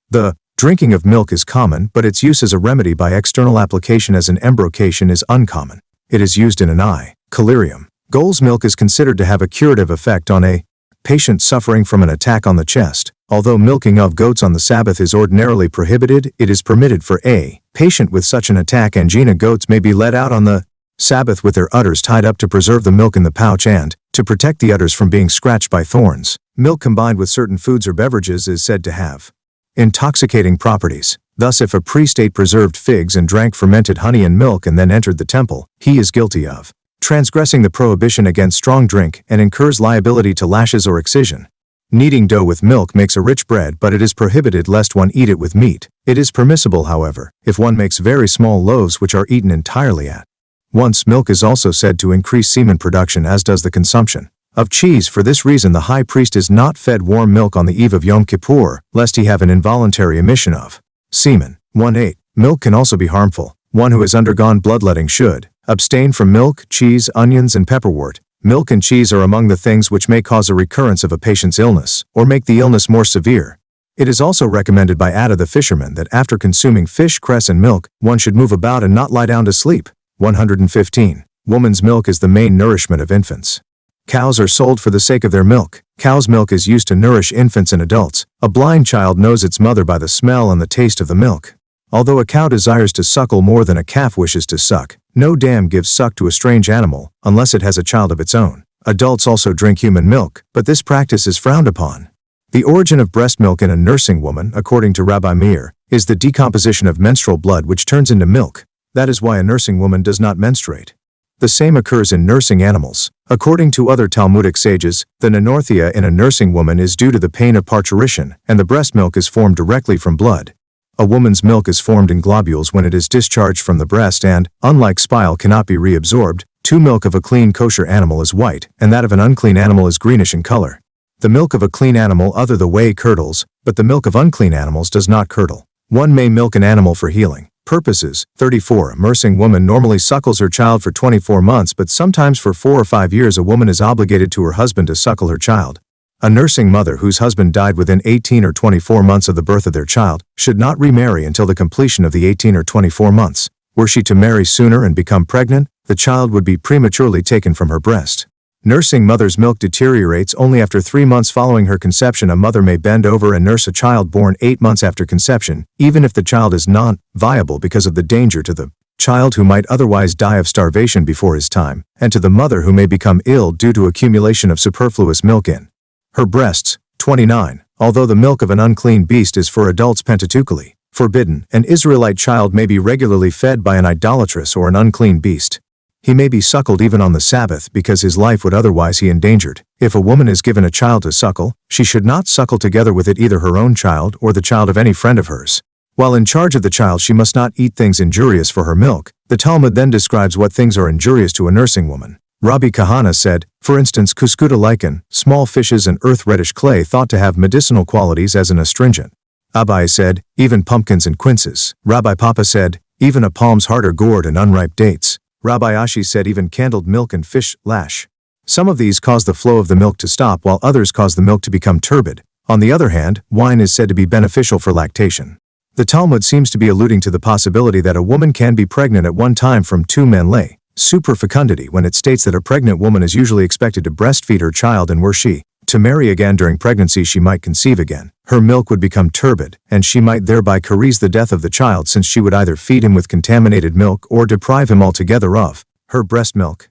The drinking of milk is common, but its use as a remedy by external application as an embrocation is uncommon. It is used in an eye, collyrium. Goat's milk is considered to have a curative effect on a patient suffering from an attack on the chest. Although milking of goats on the Sabbath is ordinarily prohibited, it is permitted for a patient with such an attack. Angina goats may be let out on the Sabbath with their udders tied up to preserve the milk in the pouch and to protect the udders from being scratched by thorns. Milk combined with certain foods or beverages is said to have intoxicating properties. Thus, if a priest ate preserved figs and drank fermented honey and milk and then entered the temple, he is guilty of transgressing the prohibition against strong drink and incurs liability to lashes or excision. Kneading dough with milk makes a rich bread, but it is prohibited lest one eat it with meat. It is permissible, however, if one makes very small loaves which are eaten entirely at once. Milk is also said to increase semen production, as does the consumption of cheese. For this reason, the high priest is not fed warm milk on the eve of Yom Kippur, lest he have an involuntary emission of semen. 1.8. Milk can also be harmful. One who has undergone bloodletting should abstain from milk, cheese, onions, and pepperwort. Milk and cheese are among the things which may cause a recurrence of a patient's illness, or make the illness more severe. It is also recommended by Ada the fisherman that after consuming fish, cress, and milk, one should move about and not lie down to sleep. 115. Woman's milk is the main nourishment of infants. Cows are sold for the sake of their milk. Cow's milk is used to nourish infants and adults. A blind child knows its mother by the smell and the taste of the milk. Although a cow desires to suckle more than a calf wishes to suck, no dam gives suck to a strange animal, unless it has a child of its own. Adults also drink human milk, but this practice is frowned upon. The origin of breast milk in a nursing woman, according to Rabbi Meir, is the decomposition of menstrual blood which turns into milk. That is why a nursing woman does not menstruate. The same occurs in nursing animals. According to other Talmudic sages, the nanorthia in a nursing woman is due to the pain of parturition, and the breast milk is formed directly from blood. A woman's milk is formed in globules when it is discharged from the breast and, unlike spile, cannot be reabsorbed. Milk of a clean kosher animal is white, and that of an unclean animal is greenish in color. The milk of a clean animal other the way curdles, but the milk of unclean animals does not curdle. One may milk an animal for healing purposes. 34. A nursing woman normally suckles her child for 24 months, but sometimes for 4 or 5 years a woman is obligated to her husband to suckle her child. A nursing mother whose husband died within 18 or 24 months of the birth of their child should not remarry until the completion of the 18 or 24 months. Were she to marry sooner and become pregnant, the child would be prematurely taken from her breast. Nursing mother's milk deteriorates only after 3 months following her conception. A mother may bend over and nurse a child born 8 months after conception, even if the child is not viable because of the danger to the child who might otherwise die of starvation before his time, and to the mother who may become ill due to accumulation of superfluous milk in her breasts. 29. Although the milk of an unclean beast is for adults pentateuchally forbidden, an Israelite child may be regularly fed by an idolatress or an unclean beast. He may be suckled even on the Sabbath because his life would otherwise be endangered. If a woman is given a child to suckle, she should not suckle together with it either her own child or the child of any friend of hers. While in charge of the child, she must not eat things injurious for her milk. The Talmud then describes what things are injurious to a nursing woman. Rabbi Kahana said, for instance, cuscuta lichen, small fishes and earth-reddish clay thought to have medicinal qualities as an astringent. Abai said, even pumpkins and quinces. Rabbi Papa said, even a palm's heart or gourd and unripe dates. Rabbi Ashi said even candled milk and fish lash. Some of these cause the flow of the milk to stop, while others cause the milk to become turbid. On the other hand, wine is said to be beneficial for lactation. The Talmud seems to be alluding to the possibility that a woman can be pregnant at one time from 2 men lay superfecundity when it states that a pregnant woman is usually expected to breastfeed her child, and were she to marry again during pregnancy she might conceive again. Her milk would become turbid, and she might thereby cause the death of the child, since she would either feed him with contaminated milk or deprive him altogether of her breast milk.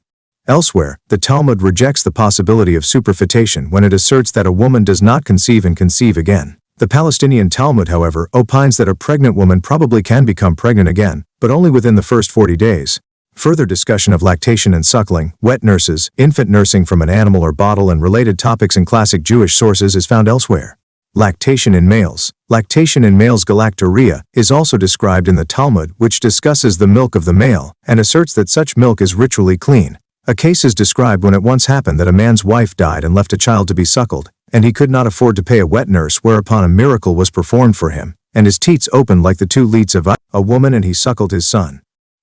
Elsewhere, the Talmud rejects the possibility of superfetation when it asserts that a woman does not conceive and conceive again. The Palestinian Talmud, however, opines that a pregnant woman probably can become pregnant again, but only within the first 40 days. Further discussion of lactation and suckling, wet nurses, infant nursing from an animal or bottle and related topics in classic Jewish sources is found elsewhere. Lactation in males. Lactation in males galactorrhea is also described in the Talmud, which discusses the milk of the male and asserts that such milk is ritually clean. A case is described when it once happened that a man's wife died and left a child to be suckled, and he could not afford to pay a wet nurse, whereupon a miracle was performed for him, and his teats opened like the 2 leats of a woman, and he suckled his son.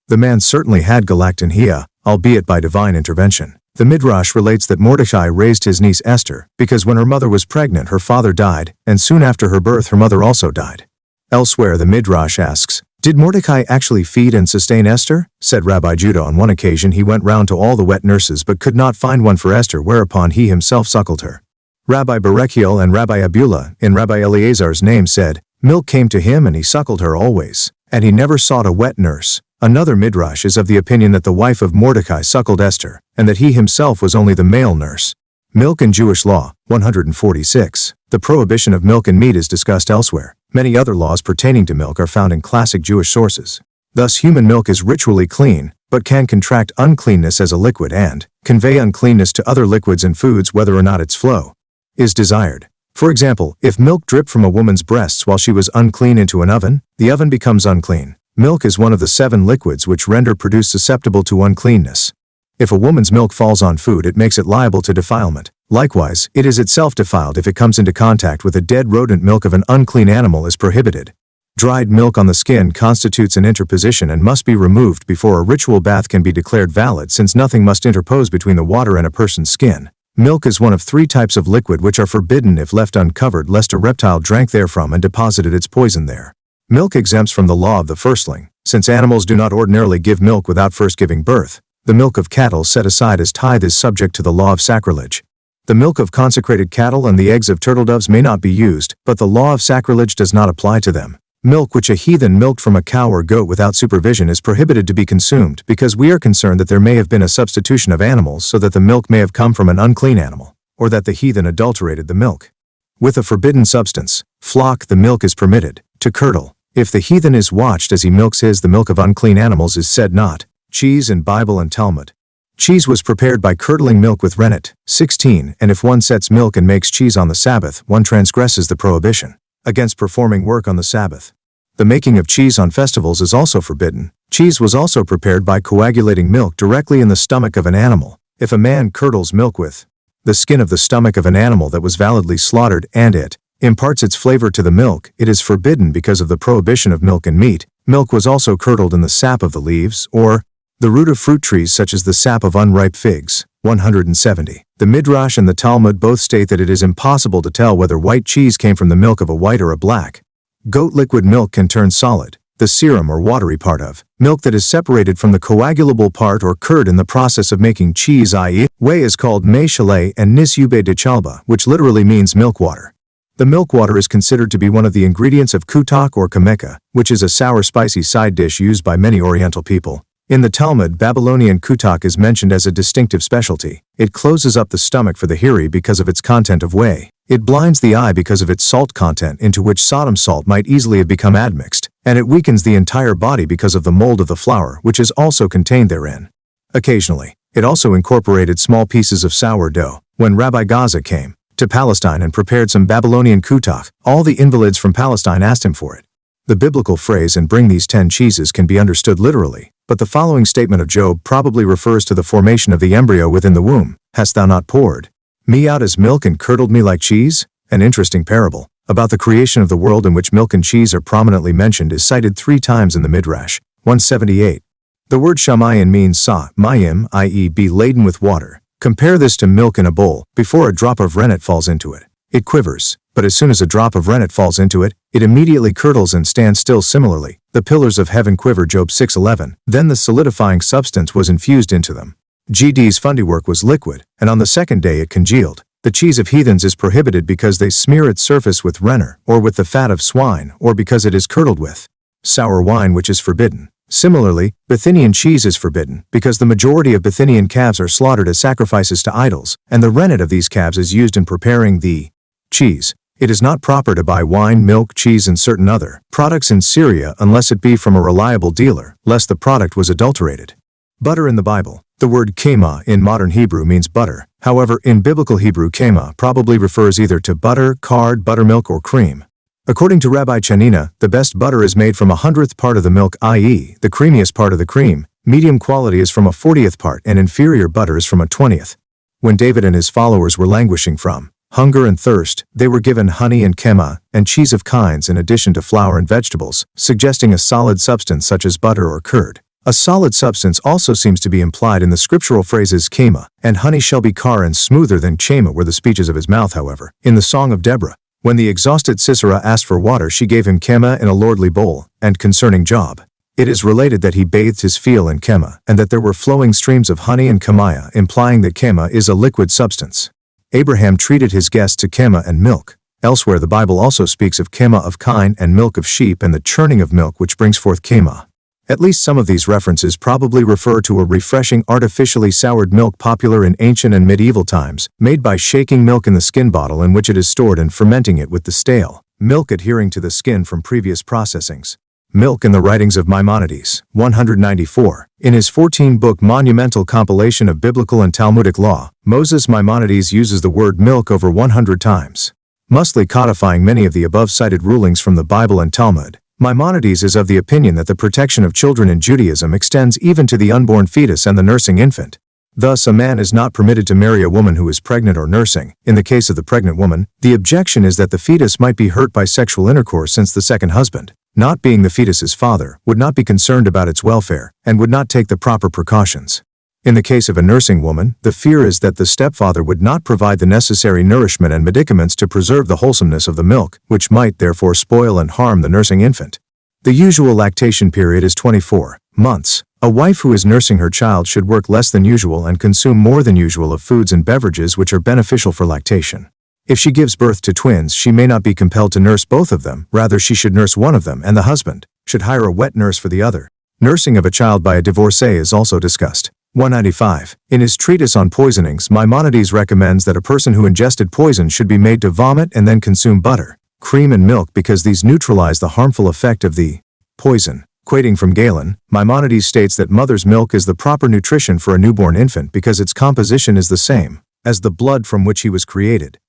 The man certainly had galactorrhea, albeit by divine intervention. The Midrash relates that Mordecai raised his niece Esther, because when her mother was pregnant her father died, and soon after her birth her mother also died. Elsewhere the Midrash asks, "Did Mordecai actually feed and sustain Esther?" Said Rabbi Judah, "On one occasion he went round to all the wet nurses but could not find one for Esther, whereupon he himself suckled her." Rabbi Berechiel and Rabbi Abula, in Rabbi Eleazar's name, said, "Milk came to him and he suckled her always, and he never sought a wet nurse." Another Midrash is of the opinion that the wife of Mordecai suckled Esther, and that he himself was only the male nurse. Milk in Jewish law, 146. The prohibition of milk and meat is discussed elsewhere. Many other laws pertaining to milk are found in classic Jewish sources. Thus human milk is ritually clean, but can contract uncleanness as a liquid and convey uncleanness to other liquids and foods whether or not its flow is desired. For example, if milk dripped from a woman's breasts while she was unclean into an oven, the oven becomes unclean. Milk is one of the 7 liquids which render produce susceptible to uncleanness. If a woman's milk falls on food, it makes it liable to defilement. Likewise, it is itself defiled if it comes into contact with a dead rodent. Milk of an unclean animal is prohibited. Dried milk on the skin constitutes an interposition and must be removed before a ritual bath can be declared valid, since nothing must interpose between the water and a person's skin. Milk is one of 3 types of liquid which are forbidden if left uncovered, lest a reptile drank therefrom and deposited its poison there. Milk exempts from the law of the firstling, since animals do not ordinarily give milk without first giving birth. The milk of cattle set aside as tithe is subject to the law of sacrilege. The milk of consecrated cattle and the eggs of turtledoves may not be used, but the law of sacrilege does not apply to them. Milk which a heathen milked from a cow or goat without supervision is prohibited to be consumed, because we are concerned that there may have been a substitution of animals, so that the milk may have come from an unclean animal, or that the heathen adulterated the milk with a forbidden substance. Flock, the milk is permitted to curdle. If the heathen is watched as he milks his, the milk of unclean animals is said not. Cheese in Bible and Talmud. Cheese was prepared by curdling milk with rennet. 16. And if one sets milk and makes cheese on the Sabbath, one transgresses the prohibition against performing work on the Sabbath. The making of cheese on festivals is also forbidden. Cheese was also prepared by coagulating milk directly in the stomach of an animal. If a man curdles milk with the skin of the stomach of an animal that was validly slaughtered, and it imparts its flavor to the milk, it is forbidden because of the prohibition of milk and meat. Milk was also curdled in the sap of the leaves, or the root of fruit trees, such as the sap of unripe figs. 170. The Midrash and the Talmud both state that it is impossible to tell whether white cheese came from the milk of a white or a black goat. Liquid milk can turn solid, the serum or watery part of milk that is separated from the coagulable part or curd in the process of making cheese, i.e., whey, is called mei shalei and nis ube de chalba, which literally means milk water. The milk water is considered to be one of the ingredients of kutak or kameka, which is a sour spicy side dish used by many Oriental people. In the Talmud, Babylonian kutak is mentioned as a distinctive specialty. It closes up the stomach for the hiri because of its content of whey. It blinds the eye because of its salt content, into which Sodom salt might easily have become admixed, and it weakens the entire body because of the mold of the flour, which is also contained therein. Occasionally, it also incorporated small pieces of sourdough. When Rabbi Gaza came to Palestine and prepared some Babylonian kutak, all the invalids from Palestine asked him for it. The biblical phrase "and bring these 10 cheeses" can be understood literally, but the following statement of Job probably refers to the formation of the embryo within the womb. Hast thou not poured me out as milk and curdled me like cheese? An interesting parable about the creation of the world in which milk and cheese are prominently mentioned is cited 3 times in the Midrash. 178. The word shamayin means sa, mayim, i.e. be laden with water. Compare this to milk in a bowl. Before a drop of rennet falls into it, it quivers, but as soon as a drop of rennet falls into it, it immediately curdles and stands still. Similarly, the pillars of heaven quiver. Job 6:11. Then the solidifying substance was infused into them. GD's fundiwork was liquid, and on the 2nd day it congealed. The cheese of heathens is prohibited because they smear its surface with renner, or with the fat of swine, or because it is curdled with sour wine, which is forbidden. Similarly, Bithynian cheese is forbidden because the majority of Bithynian calves are slaughtered as sacrifices to idols, and the rennet of these calves is used in preparing the cheese. It is not proper to buy wine, milk, cheese, and certain other products in Syria unless it be from a reliable dealer, lest the product was adulterated. Butter in the Bible. The word kema in modern Hebrew means butter. However, in biblical Hebrew, kema probably refers either to butter, curd, buttermilk, or cream. According to Rabbi Chanina, the best butter is made from 100th part of the milk, i.e., the creamiest part of the cream. Medium quality is from a 40th part, and inferior butter is from a 20th. When David and his followers were languishing from hunger and thirst, they were given honey and kema, and cheese of kinds in addition to flour and vegetables, suggesting a solid substance such as butter or curd. A solid substance also seems to be implied in the scriptural phrases kema, and honey shall be car and smoother than chema were the speeches of his mouth. However, in the Song of Deborah, when the exhausted Sisera asked for water, she gave him kema in a lordly bowl, and concerning Job, it is related that he bathed his field in kema, and that there were flowing streams of honey and kemaya, implying that kema is a liquid substance. Abraham treated his guests to kema and milk. Elsewhere the Bible also speaks of kema of kine and milk of sheep and the churning of milk which brings forth kema. At least some of these references probably refer to a refreshing artificially soured milk popular in ancient and medieval times, made by shaking milk in the skin bottle in which it is stored and fermenting it with the stale milk adhering to the skin from previous processings. Milk in the writings of Maimonides, 194. In his 14-book monumental compilation of biblical and Talmudic law, Moses Maimonides uses the word milk over 100 times. Mostly codifying many of the above-cited rulings from the Bible and Talmud, Maimonides is of the opinion that the protection of children in Judaism extends even to the unborn fetus and the nursing infant. Thus, a man is not permitted to marry a woman who is pregnant or nursing. In the case of the pregnant woman, the objection is that the fetus might be hurt by sexual intercourse since the second husband, not being the fetus's father, would not be concerned about its welfare, and would not take the proper precautions. In the case of a nursing woman, the fear is that the stepfather would not provide the necessary nourishment and medicaments to preserve the wholesomeness of the milk, which might therefore spoil and harm the nursing infant. The usual lactation period is 24 months. A wife who is nursing her child should work less than usual and consume more than usual of foods and beverages which are beneficial for lactation. If she gives birth to twins, she may not be compelled to nurse both of them, rather she should nurse one of them, and the husband should hire a wet nurse for the other. Nursing of a child by a divorcee is also discussed. 195. In his treatise on poisonings, Maimonides recommends that a person who ingested poison should be made to vomit and then consume butter, cream, and milk because these neutralize the harmful effect of the poison. Quoting from Galen, Maimonides states that mother's milk is the proper nutrition for a newborn infant because its composition is the same as the blood from which he was created.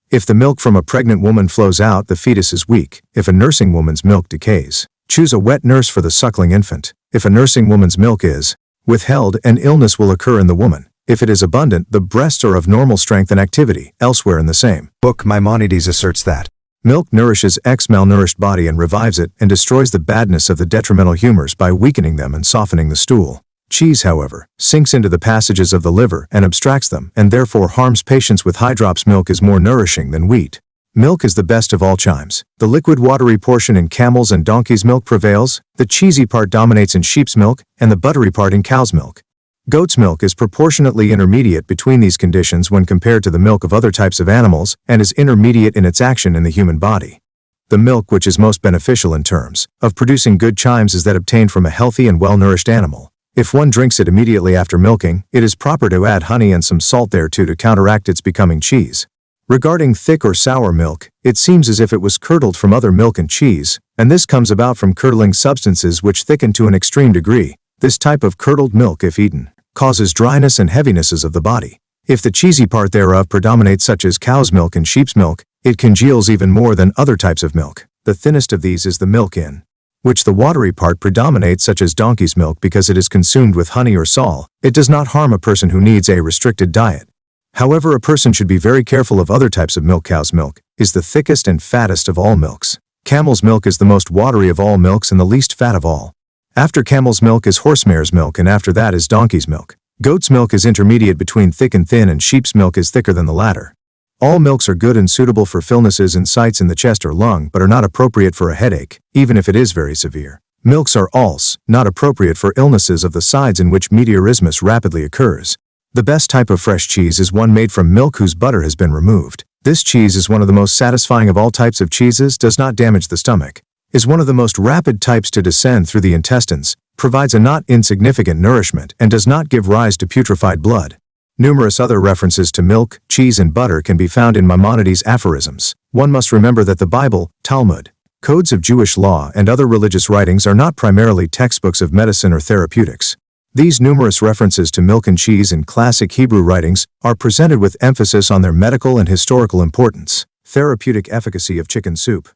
If the milk from a pregnant woman flows out, the fetus is weak. If a nursing woman's milk decays, choose a wet nurse for the suckling infant. If a nursing woman's milk is withheld, an illness will occur in the woman. If it is abundant, the breasts are of normal strength and activity. Elsewhere in the same book, Maimonides asserts that milk nourishes malnourished body and revives it, and destroys the badness of the detrimental humors by weakening them and softening the stool. Cheese, however, sinks into the passages of the liver and abstracts them, and therefore harms patients with high drops. Milk is more nourishing than wheat. Milk is the best of all chymes. The liquid watery portion in camel's and donkey's milk prevails, the cheesy part dominates in sheep's milk, and the buttery part in cow's milk. Goat's milk is proportionately intermediate between these conditions when compared to the milk of other types of animals, and is intermediate in its action in the human body. The milk which is most beneficial in terms of producing good chymes is that obtained from a healthy and well-nourished animal. If one drinks it immediately after milking, it is proper to add honey and some salt thereto to counteract its becoming cheese. Regarding thick or sour milk, it seems as if it was curdled from other milk and cheese, and this comes about from curdling substances which thicken to an extreme degree. This type of curdled milk, if eaten, causes dryness and heavinesses of the body. If the cheesy part thereof predominates, such as cow's milk and sheep's milk, it congeals even more than other types of milk. The thinnest of these is the milk in which the watery part predominates, such as donkey's milk, because it is consumed with honey or sal. It does not harm a person who needs a restricted diet. However, a person should be very careful of other types of milk. Cow's milk is the thickest and fattest of all milks. Camel's milk is the most watery of all milks and the least fat of all. After camel's milk is horsemare's milk, and after that is donkey's milk. Goat's milk is intermediate between thick and thin, and sheep's milk is thicker than the latter. All milks are good and suitable for illnesses and sites in the chest or lung, but are not appropriate for a headache, even if it is very severe. Milks are also not appropriate for illnesses of the sides in which meteorismus rapidly occurs. The best type of fresh cheese is one made from milk whose butter has been removed. This cheese is one of the most satisfying of all types of cheeses, does not damage the stomach, is one of the most rapid types to descend through the intestines, provides a not insignificant nourishment, and does not give rise to putrefied blood. Numerous other references to milk, cheese, and butter can be found in Maimonides' aphorisms. One must remember that the Bible, Talmud, codes of Jewish law, and other religious writings are not primarily textbooks of medicine or therapeutics. These numerous references to milk and cheese in classic Hebrew writings are presented with emphasis on their medical and historical importance. Therapeutic efficacy of chicken soup.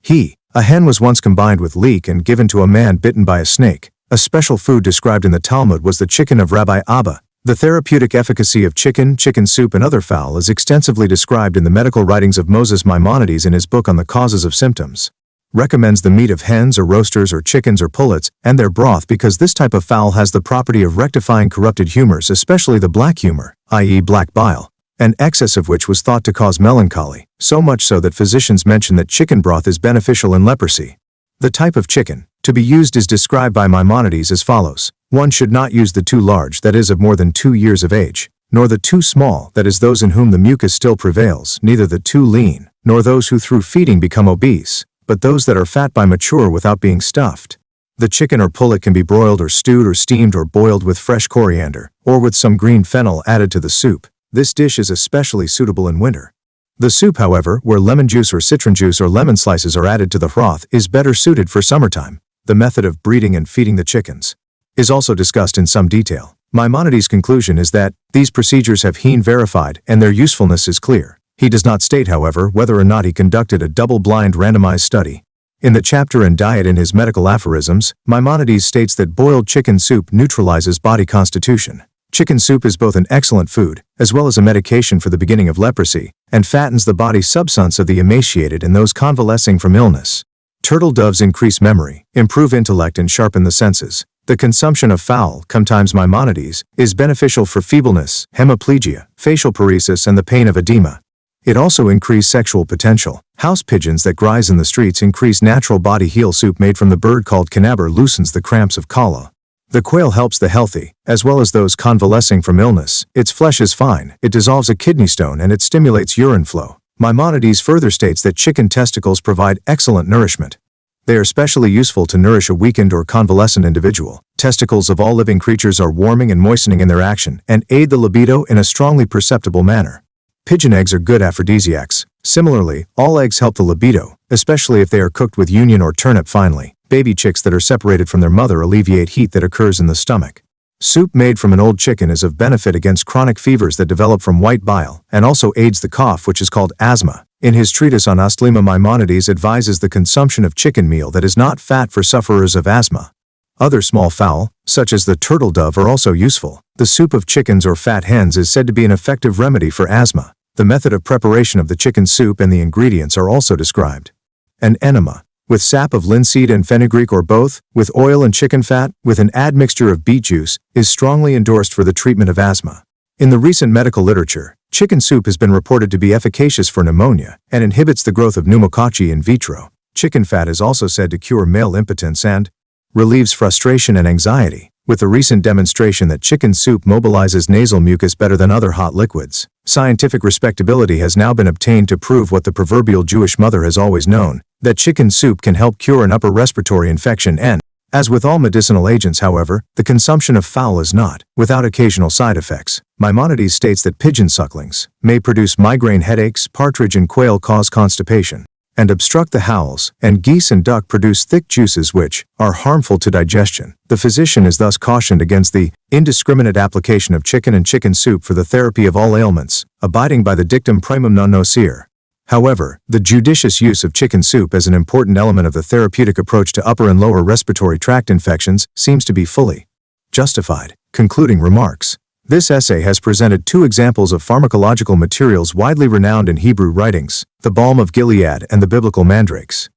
A hen was once combined with leek and given to a man bitten by a snake. A special food described in the Talmud was the chicken of Rabbi Abba. The therapeutic efficacy of chicken soup, and other fowl is extensively described in the medical writings of Moses. Maimonides, in his book on the causes of symptoms, recommends the meat of hens or roasters or chickens or pullets and their broth because this type of fowl has the property of rectifying corrupted humors, especially the black humor, i.e. black bile, an excess of which was thought to cause melancholy, so much so that physicians mention that chicken broth is beneficial in leprosy. The type of chicken to be used is described by Maimonides as follows. One should not use the too large, that is of more than 2 years of age, nor the too small, that is those in whom the mucus still prevails, neither the too lean, nor those who through feeding become obese, but those that are fat by mature without being stuffed. The chicken or pullet can be broiled or stewed or steamed or boiled with fresh coriander, or with some green fennel added to the soup. This dish is especially suitable in winter. The soup, however, where lemon juice or citron juice or lemon slices are added to the broth, is better suited for summertime. The method of breeding and feeding the chickens is also discussed in some detail. Maimonides' conclusion is that these procedures have been verified and their usefulness is clear. He does not state, however, whether or not he conducted a double-blind randomized study. In the chapter on diet in his medical aphorisms, Maimonides states that boiled chicken soup neutralizes body constitution. Chicken soup is both an excellent food, as well as a medication for the beginning of leprosy, and fattens the body substance of the emaciated and those convalescing from illness. Turtle doves increase memory, improve intellect, and sharpen the senses. The consumption of fowl, sometimes Maimonides, is beneficial for feebleness, hemiplegia, facial paresis, and the pain of edema. It also increases sexual potential. House pigeons that graze in the streets increase natural body heat. Soup made from the bird called canaber loosens the cramps of calla. The quail helps the healthy, as well as those convalescing from illness. Its flesh is fine, it dissolves a kidney stone, and it stimulates urine flow. Maimonides further states that chicken testicles provide excellent nourishment. They are especially useful to nourish a weakened or convalescent individual. Testicles of all living creatures are warming and moistening in their action, and aid the libido in a strongly perceptible manner. Pigeon eggs are good aphrodisiacs. Similarly, all eggs help the libido, especially if they are cooked with onion or turnip finely. Baby chicks that are separated from their mother alleviate heat that occurs in the stomach. Soup made from an old chicken is of benefit against chronic fevers that develop from white bile, and also aids the cough, which is called asthma. In his treatise on asthma, Maimonides advises the consumption of chicken meal that is not fat for sufferers of asthma. Other small fowl, such as the turtle dove, are also useful. The soup of chickens or fat hens is said to be an effective remedy for asthma. The method of preparation of the chicken soup and the ingredients are also described. An enema. With sap of linseed and fenugreek or both, with oil and chicken fat, with an admixture of beet juice, is strongly endorsed for the treatment of asthma. In the recent medical literature, chicken soup has been reported to be efficacious for pneumonia and inhibits the growth of pneumococci in vitro. Chicken fat is also said to cure male impotence and relieves frustration and anxiety, with the recent demonstration that chicken soup mobilizes nasal mucus better than other hot liquids. Scientific respectability has now been obtained to prove what the proverbial Jewish mother has always known, that chicken soup can help cure an upper respiratory infection and, as with all medicinal agents, however, the consumption of fowl is not without occasional side effects. Maimonides states that pigeon sucklings may produce migraine headaches, partridge and quail cause constipation and obstruct the bowels, and geese and duck produce thick juices which are harmful to digestion. The physician is thus cautioned against the indiscriminate application of chicken and chicken soup for the therapy of all ailments, abiding by the dictum primum non nocere. However, the judicious use of chicken soup as an important element of the therapeutic approach to upper and lower respiratory tract infections seems to be fully justified. Concluding remarks. This essay has presented two examples of pharmacological materials widely renowned in Hebrew writings, the balm of Gilead and the biblical mandrakes.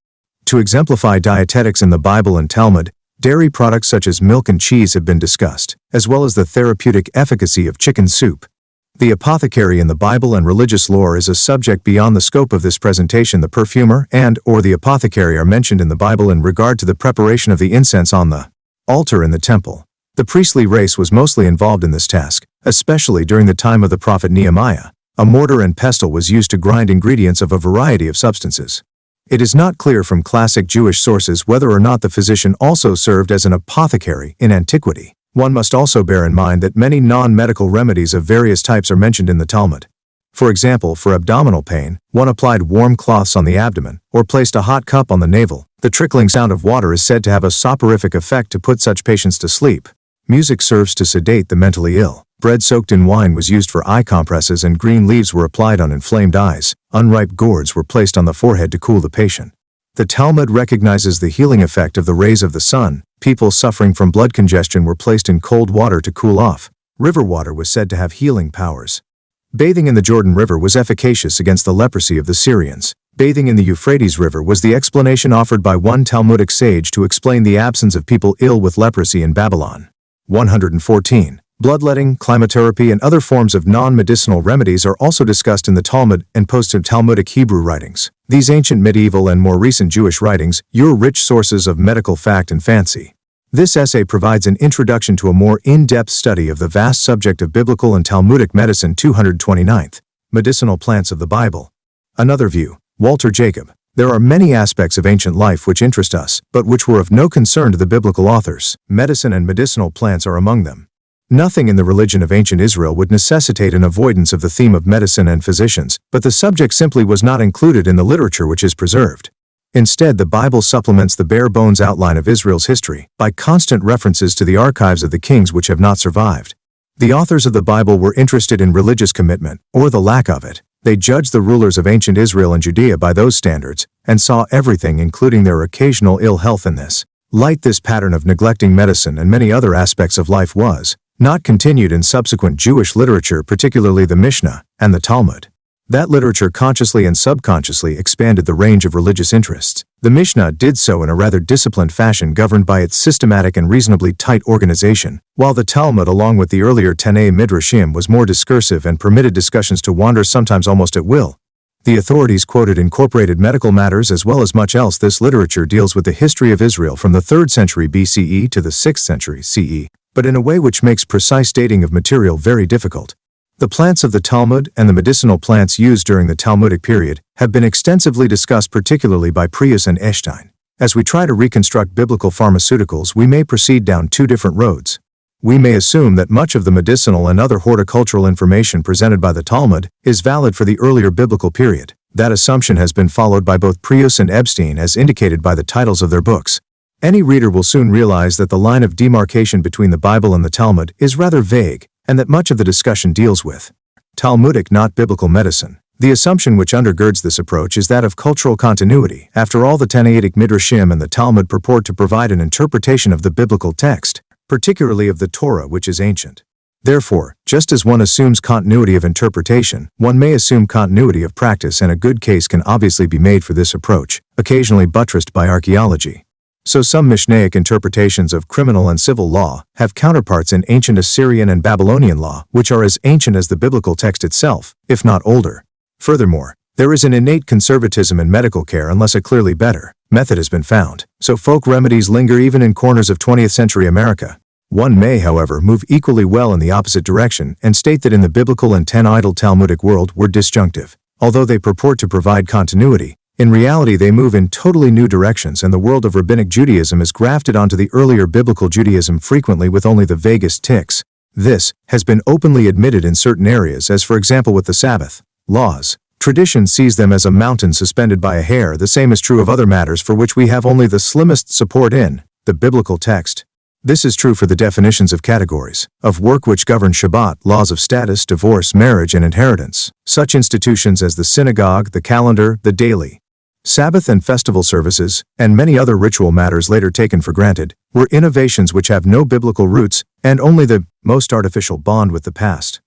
To exemplify dietetics in the Bible and Talmud, dairy products such as milk and cheese have been discussed, as well as the therapeutic efficacy of chicken soup. The apothecary in the Bible and religious lore is a subject beyond the scope of this presentation. The perfumer and/or the apothecary are mentioned in the Bible in regard to the preparation of the incense on the altar in the temple. The priestly race was mostly involved in this task, especially during the time of the prophet Nehemiah. A mortar and pestle was used to grind ingredients of a variety of substances. It is not clear from classic Jewish sources whether or not the physician also served as an apothecary in antiquity. One must also bear in mind that many non-medical remedies of various types are mentioned in the Talmud. For example, for abdominal pain, one applied warm cloths on the abdomen, or placed a hot cup on the navel. The trickling sound of water is said to have a soporific effect to put such patients to sleep. Music serves to sedate the mentally ill. Bread soaked in wine was used for eye compresses, and green leaves were applied on inflamed eyes. Unripe gourds were placed on the forehead to cool the patient. The Talmud recognizes the healing effect of the rays of the sun. People suffering from blood congestion were placed in cold water to cool off. River water was said to have healing powers. Bathing in the Jordan River was efficacious against the leprosy of the Syrians. Bathing in the Euphrates River was the explanation offered by one Talmudic sage to explain the absence of people ill with leprosy in Babylon. 114. Bloodletting, climatherapy, and other forms of non-medicinal remedies are also discussed in the Talmud and post-Talmudic Hebrew writings. These ancient medieval and more recent Jewish writings are rich sources of medical fact and fancy. This essay provides an introduction to a more in-depth study of the vast subject of biblical and Talmudic medicine. 229th. Medicinal plants of the Bible. Another view. Walter Jacob. There are many aspects of ancient life which interest us, but which were of no concern to the biblical authors. Medicine and medicinal plants are among them. Nothing in the religion of ancient Israel would necessitate an avoidance of the theme of medicine and physicians, but the subject simply was not included in the literature which is preserved. Instead, the Bible supplements the bare-bones outline of Israel's history by constant references to the archives of the kings which have not survived. The authors of the Bible were interested in religious commitment, or the lack of it. They judged the rulers of ancient Israel and Judea by those standards, and saw everything, including their occasional ill health, in this light. This pattern of neglecting medicine and many other aspects of life was not continued in subsequent Jewish literature, particularly the Mishnah and the Talmud. That literature consciously and subconsciously expanded the range of religious interests. The Mishnah did so in a rather disciplined fashion, governed by its systematic and reasonably tight organization, while the Talmud, along with the earlier Tanei Midrashim, was more discursive and permitted discussions to wander sometimes almost at will. The authorities quoted incorporated medical matters as well as much else. This literature deals with the history of Israel from the 3rd century BCE to the 6th century CE, but in a way which makes precise dating of material very difficult. The plants of the Talmud and the medicinal plants used during the Talmudic period have been extensively discussed, particularly by Preface and Estein. As we try to reconstruct biblical pharmaceuticals, we may proceed down two different roads. We may assume that much of the medicinal and other horticultural information presented by the Talmud is valid for the earlier biblical period. That assumption has been followed by both Preface and Estein, as indicated by the titles of their books. Any reader will soon realize that the line of demarcation between the Bible and the Talmud is rather vague, and that much of the discussion deals with Talmudic, not biblical medicine. The assumption which undergirds this approach is that of cultural continuity. After all, the Tanaitic Midrashim and the Talmud purport to provide an interpretation of the biblical text, particularly of the Torah, which is ancient. Therefore, just as one assumes continuity of interpretation, one may assume continuity of practice, and a good case can obviously be made for this approach, occasionally buttressed by archaeology. So some Mishnaic interpretations of criminal and civil law have counterparts in ancient Assyrian and Babylonian law, which are as ancient as the biblical text itself, if not older. Furthermore, there is an innate conservatism in medical care unless a clearly better method has been found, so folk remedies linger even in corners of 20th century America. One may, however, move equally well in the opposite direction and state that in the biblical and ten-idol Talmudic world were disjunctive. Although they purport to provide continuity, in reality they move in totally new directions, and the world of Rabbinic Judaism is grafted onto the earlier biblical Judaism, frequently with only the vaguest ticks. This has been openly admitted in certain areas, as for example with the Sabbath laws. Tradition sees them as a mountain suspended by a hair. The same is true of other matters for which we have only the slimmest support in the biblical text. This is true for the definitions of categories of work which govern Shabbat, laws of status, divorce, marriage, and inheritance. Such institutions as the synagogue, the calendar, the daily Sabbath and festival services, and many other ritual matters later taken for granted, were innovations which have no biblical roots and only the most artificial bond with the past.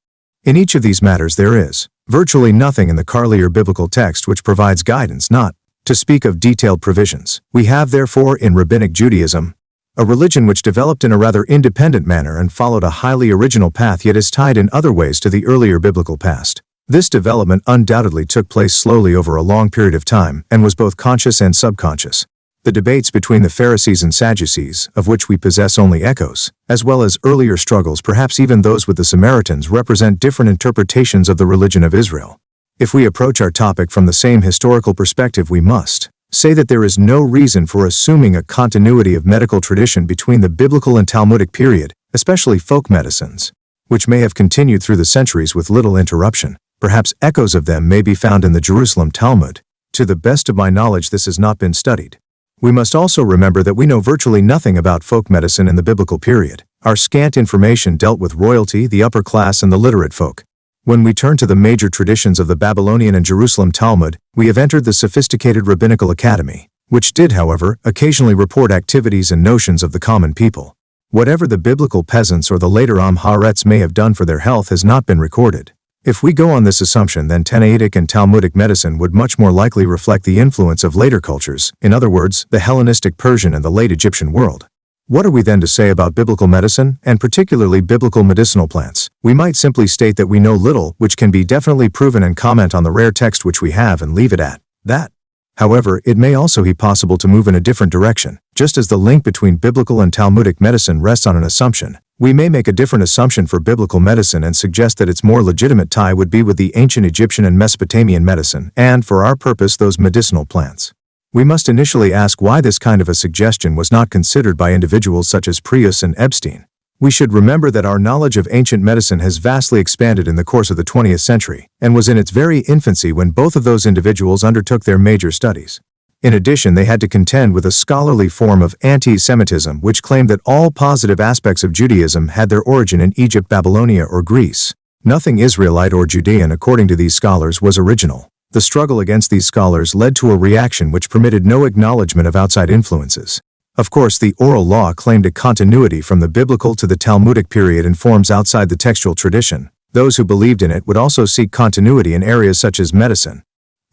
In each of these matters there is virtually nothing in the earlier biblical text which provides guidance, not to speak of detailed provisions. We have therefore in Rabbinic Judaism a religion which developed in a rather independent manner and followed a highly original path, yet is tied in other ways to the earlier biblical past. This development undoubtedly took place slowly over a long period of time and was both conscious and subconscious. The debates between the Pharisees and Sadducees, of which we possess only echoes, as well as earlier struggles, perhaps even those with the Samaritans, represent different interpretations of the religion of Israel. If we approach our topic from the same historical perspective, we must say that there is no reason for assuming a continuity of medical tradition between the biblical and Talmudic period, especially folk medicines, which may have continued through the centuries with little interruption. Perhaps echoes of them may be found in the Jerusalem Talmud. To the best of my knowledge, this has not been studied. We must also remember that we know virtually nothing about folk medicine in the biblical period. Our scant information dealt with royalty, the upper class, and the literate folk. When we turn to the major traditions of the Babylonian and Jerusalem Talmud, we have entered the sophisticated rabbinical academy, which did, however, occasionally report activities and notions of the common people. Whatever the biblical peasants or the later Am Haaretz may have done for their health has not been recorded. If we go on this assumption, then Tannaitic and Talmudic medicine would much more likely reflect the influence of later cultures, in other words, the Hellenistic Persian and the late Egyptian world. What are we then to say about biblical medicine, and particularly biblical medicinal plants? We might simply state that we know little, which can be definitely proven, and comment on the rare text which we have and leave it at that. However, it may also be possible to move in a different direction. Just as the link between biblical and Talmudic medicine rests on an assumption, we may make a different assumption for biblical medicine and suggest that its more legitimate tie would be with the ancient Egyptian and Mesopotamian medicine, and, for our purpose, those medicinal plants. We must initially ask why this kind of a suggestion was not considered by individuals such as Prius and Epstein. We should remember that our knowledge of ancient medicine has vastly expanded in the course of the 20th century, and was in its very infancy when both of those individuals undertook their major studies. In addition, they had to contend with a scholarly form of anti-Semitism which claimed that all positive aspects of Judaism had their origin in Egypt, Babylonia, or Greece. Nothing Israelite or Judean, according to these scholars, was original. The struggle against these scholars led to a reaction which permitted no acknowledgement of outside influences. Of course, the oral law claimed a continuity from the biblical to the Talmudic period in forms outside the textual tradition. Those who believed in it would also seek continuity in areas such as medicine.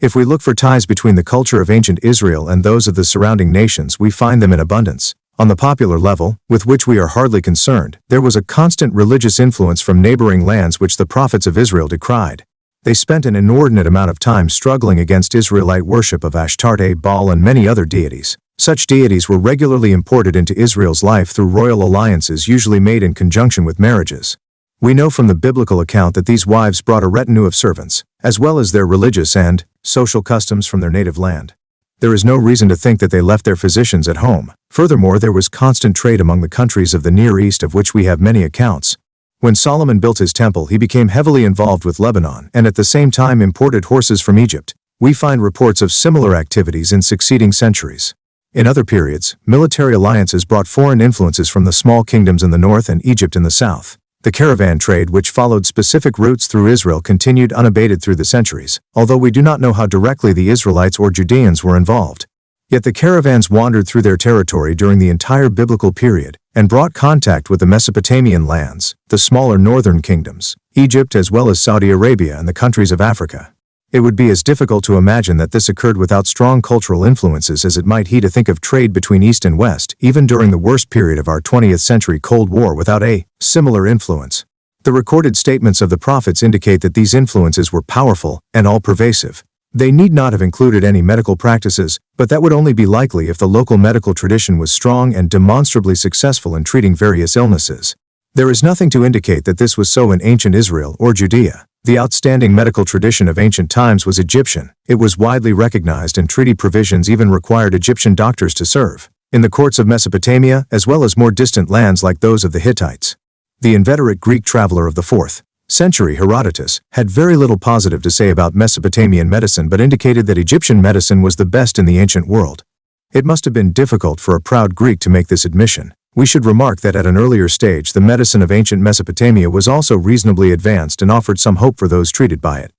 If we look for ties between the culture of ancient Israel and those of the surrounding nations, we find them in abundance. On the popular level, with which we are hardly concerned, there was a constant religious influence from neighboring lands which the prophets of Israel decried. They spent an inordinate amount of time struggling against Israelite worship of Ashtarte, Baal, and many other deities. Such deities were regularly imported into Israel's life through royal alliances usually made in conjunction with marriages. We know from the biblical account that these wives brought a retinue of servants, as well as their religious and social customs from their native land. There is no reason to think that they left their physicians at home. Furthermore, there was constant trade among the countries of the Near East, of which we have many accounts. When Solomon built his temple, he became heavily involved with Lebanon and at the same time imported horses from Egypt. We find reports of similar activities in succeeding centuries. In other periods, military alliances brought foreign influences from the small kingdoms in the north and Egypt in the south. The caravan trade, which followed specific routes through Israel, continued unabated through the centuries, although we do not know how directly the Israelites or Judeans were involved. Yet the caravans wandered through their territory during the entire biblical period and brought contact with the Mesopotamian lands, the smaller northern kingdoms, Egypt, as well as Saudi Arabia and the countries of Africa. It would be as difficult to imagine that this occurred without strong cultural influences as it might be to think of trade between East and West, even during the worst period of our 20th century Cold War, without a similar influence. The recorded statements of the prophets indicate that these influences were powerful and all-pervasive. They need not have included any medical practices, but that would only be likely if the local medical tradition was strong and demonstrably successful in treating various illnesses. There is nothing to indicate that this was so in ancient Israel or Judea. The outstanding medical tradition of ancient times was Egyptian. It was widely recognized, and treaty provisions even required Egyptian doctors to serve in the courts of Mesopotamia, as well as more distant lands like those of the Hittites. The inveterate Greek traveler of the 4th century, Herodotus, had very little positive to say about Mesopotamian medicine, but indicated that Egyptian medicine was the best in the ancient world. It must have been difficult for a proud Greek to make this admission. We should remark that at an earlier stage the medicine of ancient Mesopotamia was also reasonably advanced and offered some hope for those treated by it.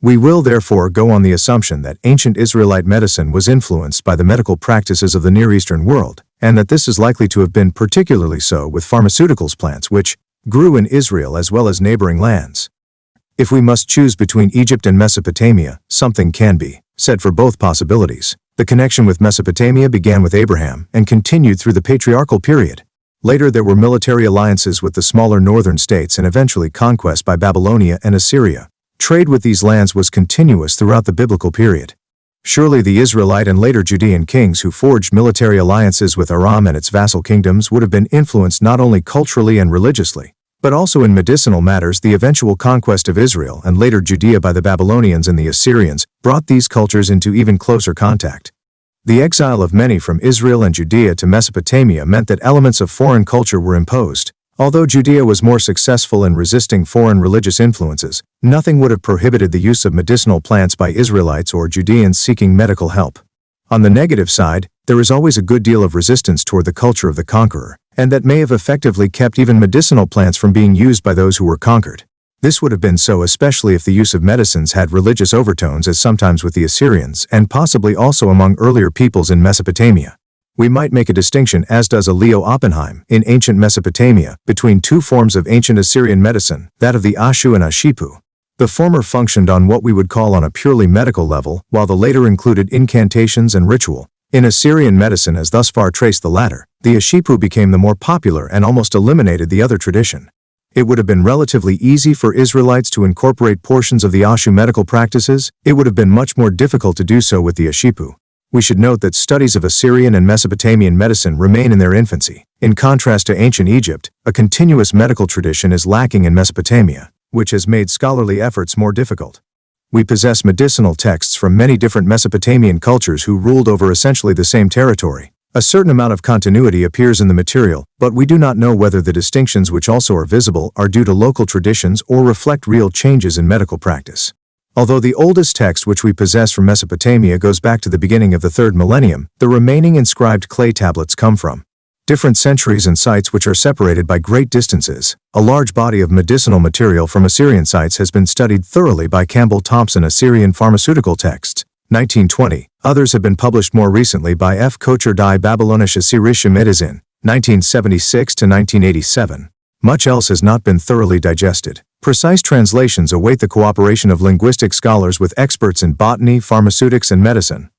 We will therefore go on the assumption that ancient Israelite medicine was influenced by the medical practices of the Near Eastern world, and that this is likely to have been particularly so with pharmaceuticals plants which grew in Israel as well as neighboring lands. If we must choose between Egypt and Mesopotamia, something can be said for both possibilities. The connection with Mesopotamia began with Abraham and continued through the patriarchal period. Later there were military alliances with the smaller northern states and eventually conquest by Babylonia and Assyria. Trade with these lands was continuous throughout the biblical period. Surely the Israelite and later Judean kings who forged military alliances with Aram and its vassal kingdoms would have been influenced not only culturally and religiously, but also in medicinal matters. The eventual conquest of Israel and later Judea by the Babylonians and the Assyrians brought these cultures into even closer contact. The exile of many from Israel and Judea to Mesopotamia meant that elements of foreign culture were imposed. Although Judea was more successful in resisting foreign religious influences, nothing would have prohibited the use of medicinal plants by Israelites or Judeans seeking medical help. On the negative side, there is always a good deal of resistance toward the culture of the conqueror, and that may have effectively kept even medicinal plants from being used by those who were conquered. This would have been so especially if the use of medicines had religious overtones, as sometimes with the Assyrians, and possibly also among earlier peoples in Mesopotamia. We might make a distinction, as does a Leo Oppenheim, in ancient Mesopotamia, between two forms of ancient Assyrian medicine, that of the Ashu and Ashipu. The former functioned on what we would call on a purely medical level, while the later included incantations and ritual. In Assyrian medicine, as thus far traced the latter, the Ashipu became the more popular and almost eliminated the other tradition. It would have been relatively easy for Israelites to incorporate portions of the Ashu medical practices. It would have been much more difficult to do so with the Ashipu. We should note that studies of Assyrian and Mesopotamian medicine remain in their infancy. In contrast to ancient Egypt, a continuous medical tradition is lacking in Mesopotamia, which has made scholarly efforts more difficult. We possess medicinal texts from many different Mesopotamian cultures who ruled over essentially the same territory. A certain amount of continuity appears in the material, but we do not know whether the distinctions which also are visible are due to local traditions or reflect real changes in medical practice. Although the oldest text which we possess from Mesopotamia goes back to the beginning of the 3rd millennium, the remaining inscribed clay tablets come from different centuries and sites which are separated by great distances. A large body of medicinal material from Assyrian sites has been studied thoroughly by Campbell Thompson Assyrian Pharmaceutical Texts, 1920. Others have been published more recently by F. Kocher Die Babylonische Syrische Medizin, 1976 to 1987. Much else has not been thoroughly digested. Precise translations await the cooperation of linguistic scholars with experts in botany, pharmaceutics, and medicine.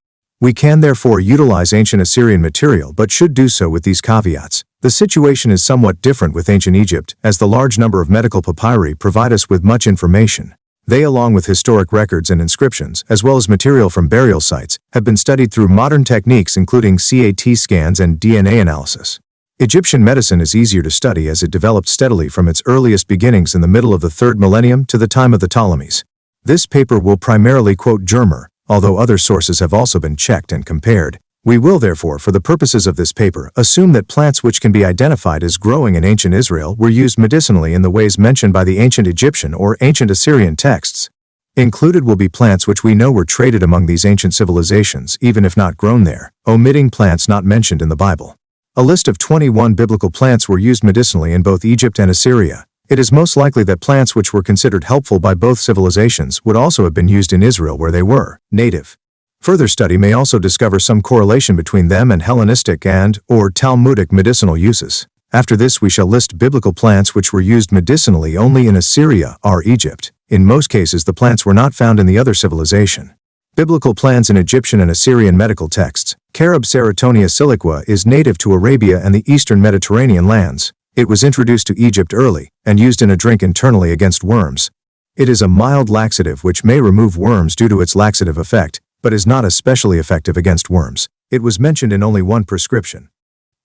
We can therefore utilize ancient Assyrian material, but should do so with these caveats. The situation is somewhat different with ancient Egypt, as the large number of medical papyri provide us with much information. They, along with historic records and inscriptions, as well as material from burial sites, have been studied through modern techniques including CAT scans and DNA analysis. Egyptian medicine is easier to study as it developed steadily from its earliest beginnings in the middle of the 3rd millennium to the time of the Ptolemies. This paper will primarily quote Germer, although other sources have also been checked and compared. We will therefore, for the purposes of this paper, assume that plants which can be identified as growing in ancient Israel were used medicinally in the ways mentioned by the ancient Egyptian or ancient Assyrian texts. Included will be plants which we know were traded among these ancient civilizations, even if not grown there, omitting plants not mentioned in the Bible. A list of 21 biblical plants were used medicinally in both Egypt and Assyria. It is most likely that plants which were considered helpful by both civilizations would also have been used in Israel where they were native. Further study may also discover some correlation between them and Hellenistic and/or Talmudic medicinal uses. After this we shall list biblical plants which were used medicinally only in Assyria or Egypt. In most cases the plants were not found in the other civilization. Biblical plants in Egyptian and Assyrian medical texts. Carob Serotonia siliqua is native to Arabia and the eastern Mediterranean lands. It was introduced to Egypt early and used in a drink internally against worms. It is a mild laxative which may remove worms due to its laxative effect, but is not especially effective against worms. It was mentioned in only one prescription.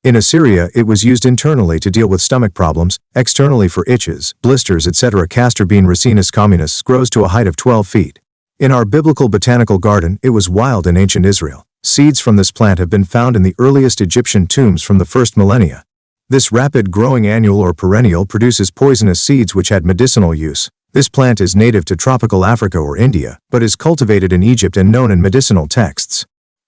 In Assyria, it was used internally to deal with stomach problems, externally for itches, blisters, etc. Castor bean Ricinus communis grows to a height of 12 feet. In our biblical botanical garden, it was wild in ancient Israel. Seeds from this plant have been found in the earliest Egyptian tombs from the 1st millennia. This rapid-growing annual or perennial produces poisonous seeds which had medicinal use. This plant is native to tropical Africa or India, but is cultivated in Egypt and known in medicinal texts.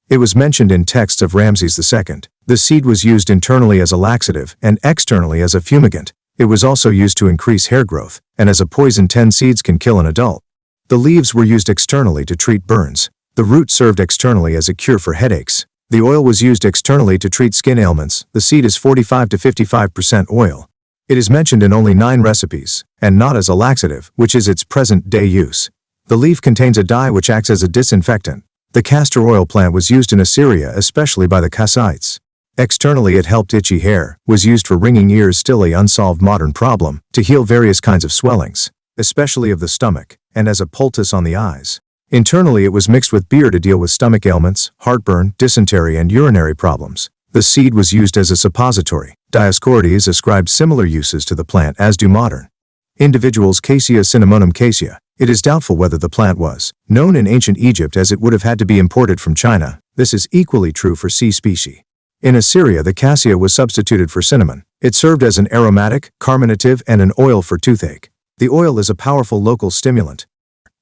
It was mentioned in texts of Ramses II. The seed was used internally as a laxative and externally as a fumigant. It was also used to increase hair growth, and as a poison 10 seeds can kill an adult. The leaves were used externally to treat burns. The root served externally as a cure for headaches. The oil was used externally to treat skin ailments. The seed is 45 to 55% oil. It is mentioned in only 9 recipes, and not as a laxative, which is its present-day use. The leaf contains a dye which acts as a disinfectant. The castor oil plant was used in Assyria, especially by the Kassites. Externally it helped itchy hair, was used for ringing ears, still an unsolved modern problem, to heal various kinds of swellings, especially of the stomach, and as a poultice on the eyes. Internally it was mixed with beer to deal with stomach ailments, heartburn, dysentery, and urinary problems. The seed was used as a suppository. Dioscorides ascribed similar uses to the plant as do modern individuals. Cassia cinnamonum cassia. It is doubtful whether the plant was known in ancient Egypt, as it would have had to be imported from China. This is equally true for C. species. In Assyria, the cassia was substituted for cinnamon. It served as an aromatic, carminative, and an oil for toothache. The oil is a powerful local stimulant.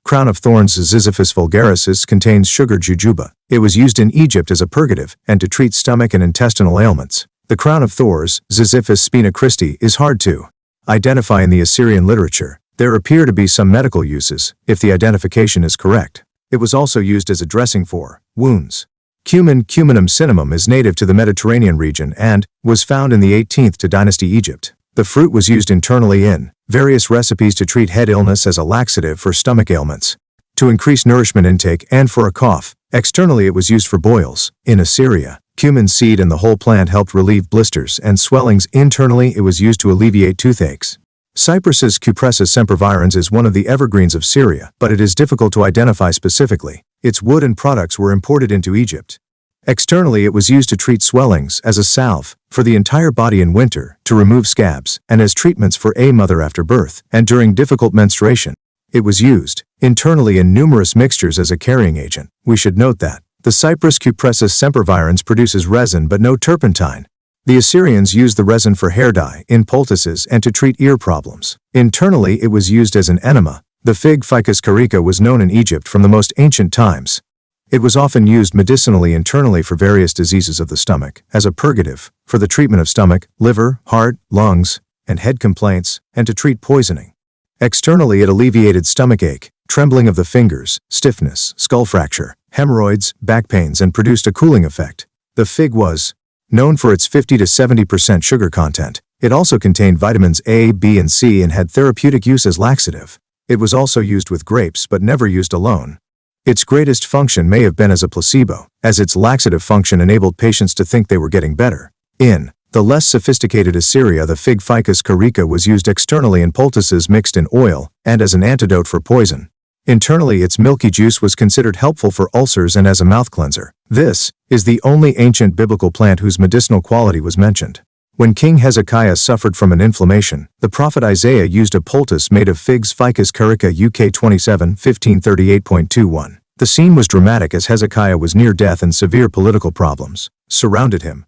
Crown of thorns Ziziphus vulgaris contains sugar jujube. It was used in Egypt as a purgative and to treat stomach and intestinal ailments. The crown of thorns, Ziziphus spina Christi, is hard to identify in the Assyrian literature. There appear to be some medical uses, if the identification is correct. It was also used as a dressing for wounds. Cumin, Cuminum cinnamum, is native to the Mediterranean region and was found in the 18th to Dynasty Egypt. The fruit was used internally in various recipes to treat head illness, as a laxative for stomach ailments, to increase nourishment intake, and for a cough. Externally, it was used for boils. In Assyria, cumin seed and the whole plant helped relieve blisters and swellings. Internally, it was used to alleviate toothaches. Cypressus Cupressus sempervirens is one of the evergreens of Syria, but it is difficult to identify specifically. Its wood and products were imported into Egypt. Externally, it was used to treat swellings, as a salve for the entire body in winter, to remove scabs, and as treatments for a mother after birth and during difficult menstruation. It was used internally in numerous mixtures as a carrying agent. We should note that the Cyprus Cupressus sempervirens produces resin but no turpentine. The Assyrians used the resin for hair dye, in poultices, and to treat ear problems. Internally, it was used as an enema. The fig Ficus carica was known in Egypt from the most ancient times. It was often used medicinally internally for various diseases of the stomach, as a purgative, for the treatment of stomach, liver, heart, lungs, and head complaints, and to treat poisoning. Externally, it alleviated stomachache, trembling of the fingers, stiffness, skull fracture, hemorrhoids, back pains, and produced a cooling effect. The fig was known for its 50 to 70% sugar content. It also contained vitamins A, B, and C and had therapeutic use as laxative. It was also used with grapes but never used alone. Its greatest function may have been as a placebo, as its laxative function enabled patients to think they were getting better. In the less sophisticated Assyria, the fig Ficus carica was used externally in poultices mixed in oil and as an antidote for poison. Internally, its milky juice was considered helpful for ulcers and as a mouth cleanser. This is the only ancient biblical plant whose medicinal quality was mentioned. When King Hezekiah suffered from an inflammation, the prophet Isaiah used a poultice made of figs Ficus carica UK 27, 1538.21. The scene was dramatic as Hezekiah was near death and severe political problems surrounded him.